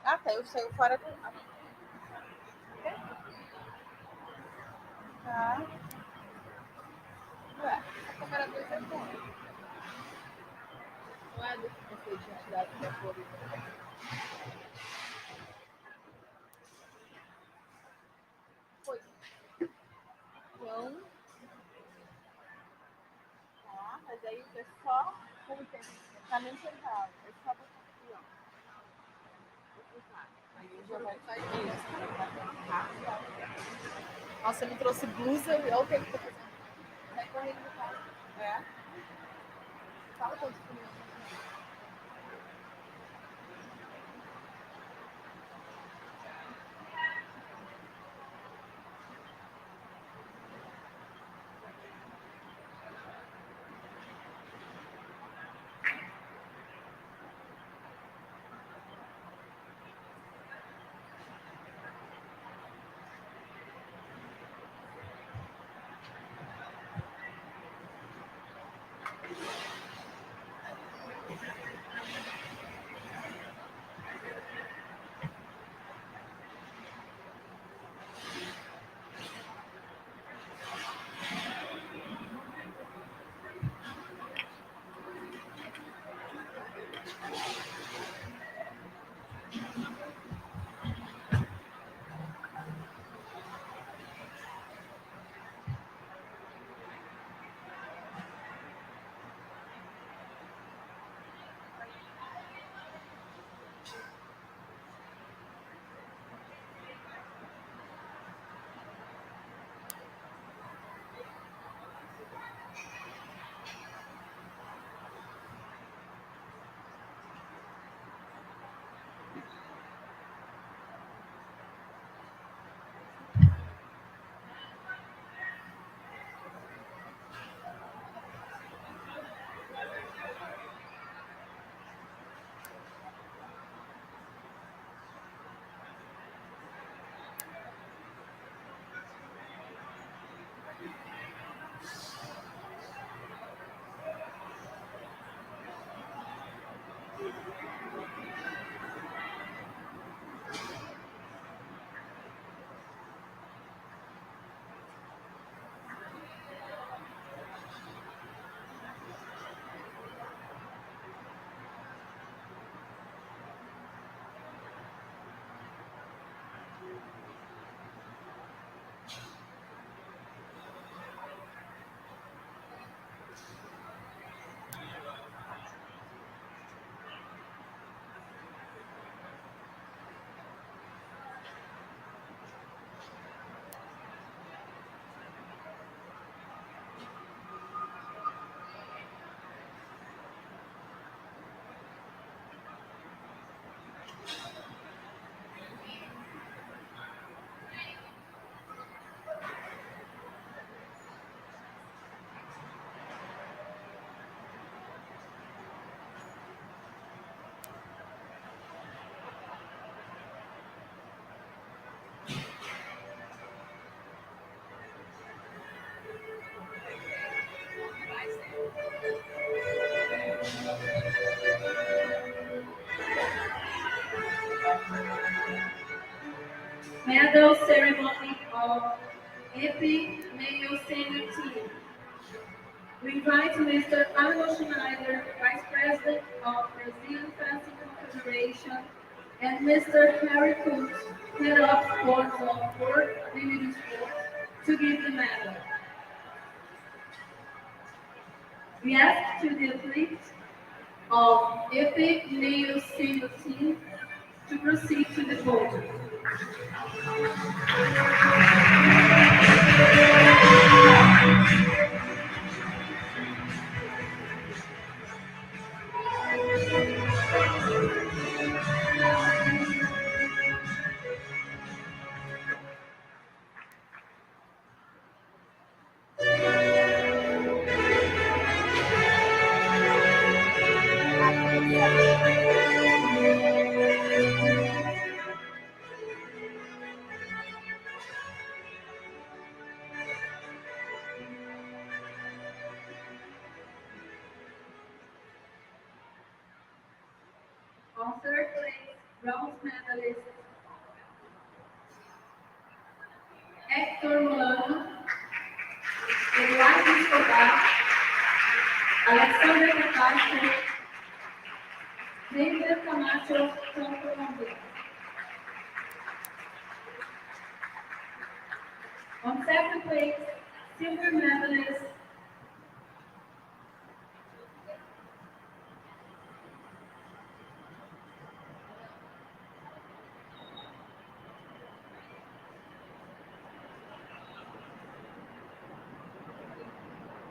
Ah, tá. Eu saio fora do. Tá. Ué, a câmera 2 é bom. Não é do que você tinha tirado da cor. Foi. Então. Tá, mas aí é só. Como tem? Caminho central. É só botar aqui, ó. Vou clicar. Aí já vai sair isso. Nossa, ele trouxe blusa e olha o tempo que eu tô fazendo. Vai correndo no carro. É. Fala quanto comigo. Medal ceremony of Epee male senior team. We invite Mr. Arnold Schneider, Vice President of Brazilian Fencing Confederation, and Mr. Harry Coote, Head of Sports of World Limited Sports, to give the medal. We ask to the athletes of Epee male senior team to proceed to the podium. On third place, bronze medalist Hector Molano, Eduardo Escobar, Alexander Castro, David Camacho from Colombia. On second place, silver medalist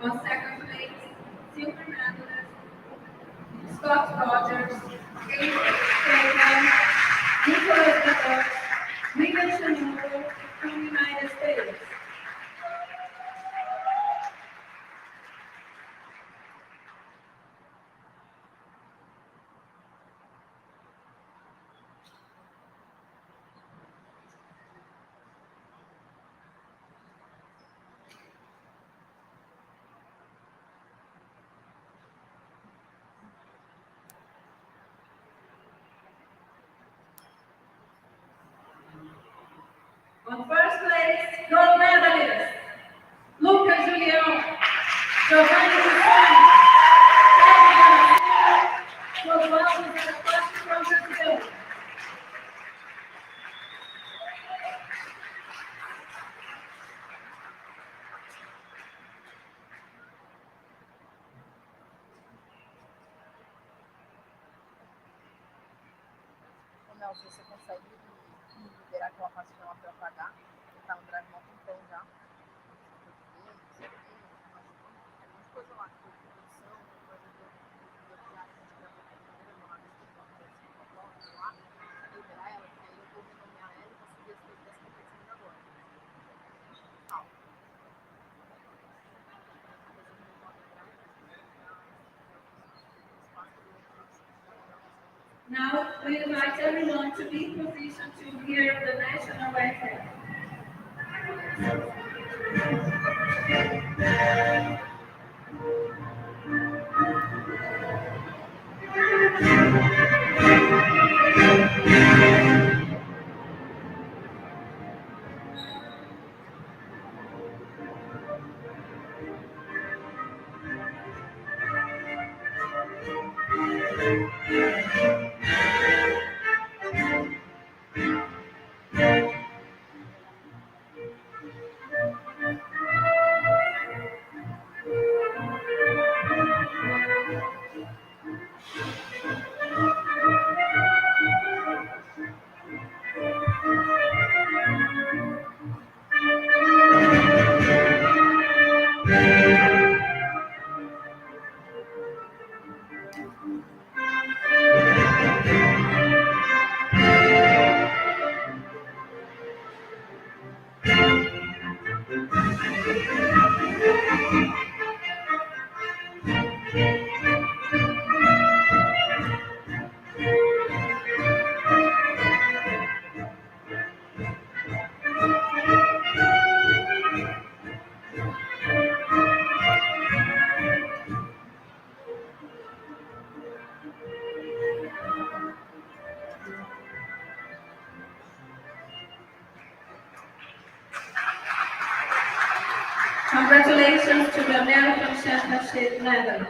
on second place, silver medalist Scott Rogers, David Stapleton, Nicholas Becker, William Chanolo from the United States. On first place, gold medalist Lucas Julião, Giovanni Luciano, Sérgio Garcia, Oswaldo Zacatossi from Brazil. Ô, Nelson, você consegue liberar aquela parte que ela para pagar? Tá no drive mó tempão já. Umas coisas lá, tipo, produção, coisa do que a gente gravou com o programa lá no escritório, lá, liberar ela, que aí eu vou renomear ela e vou subir as coisas dessa competição de agora. Calma. Now, we invite everyone to be in position to hear the national anthem. Congratulations to the American Championship medal.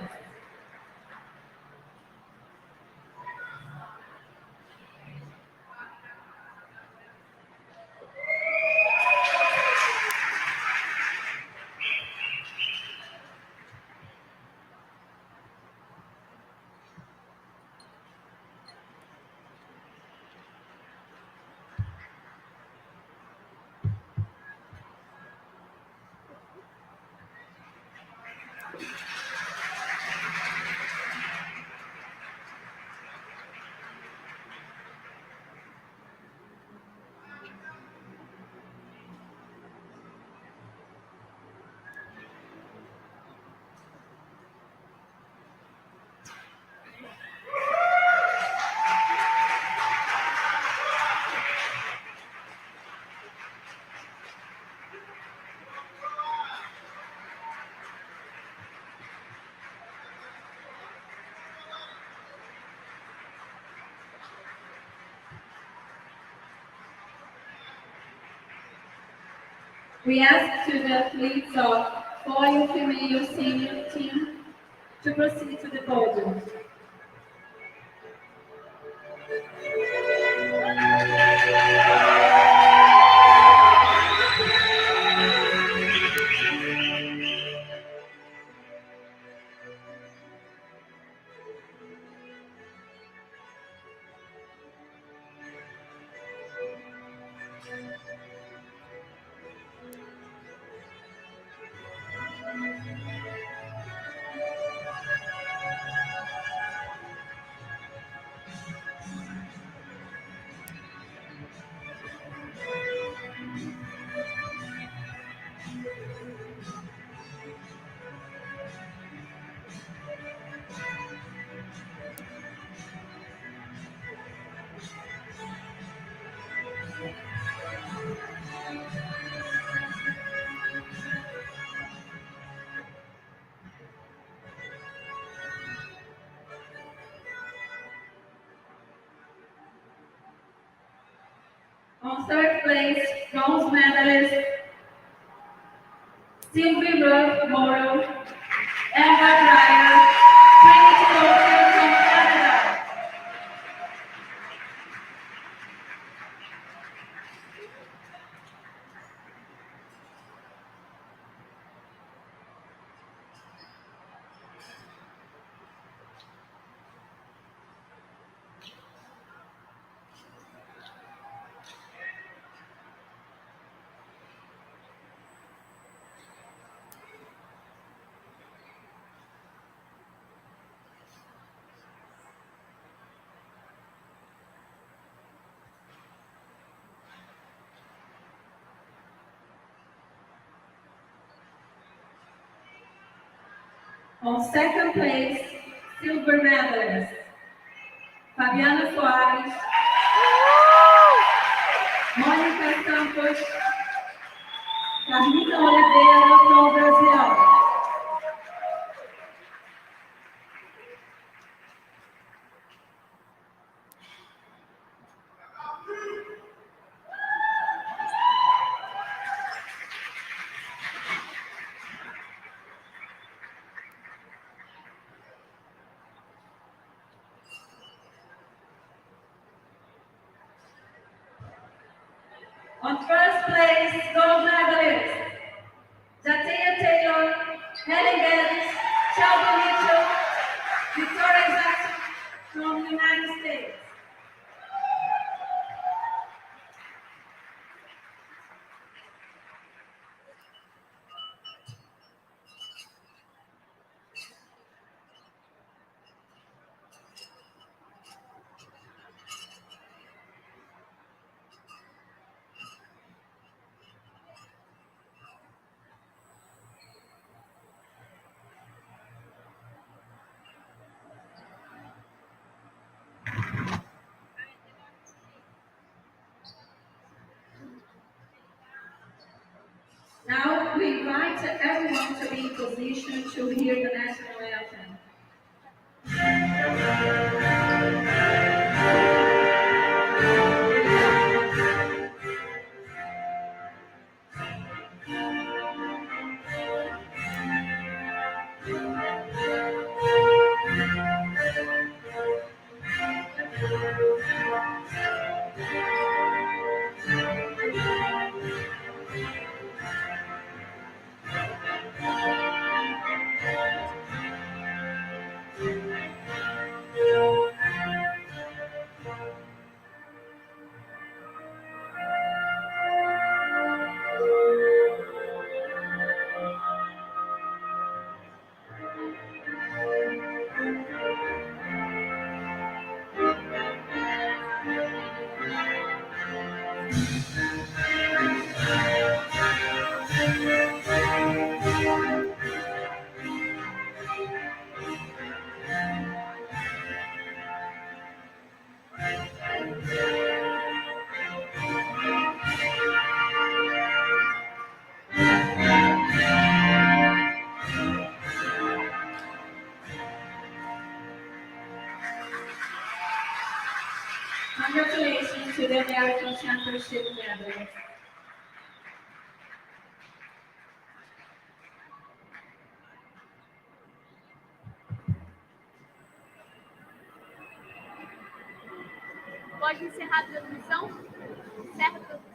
We ask to the athletes of foil female senior team to proceed to the podium. On third place, bronze medalist Sylvie Ruth Morrow, Eva Dreyer, Trinity Local from Canada. On second place, silver medalist Fabiana Soares, Mônica Campos, Carmita Oliveira from Brazil. On first place, gold medalist Jatia Taylor, Helen Betts, Shelby Mitchell, Victoria Jackson from the United States. Now we invite everyone to be in position to hear the national anthem. Congratulations to the American Championship medal. Pode encerrar a transmissão? Certo?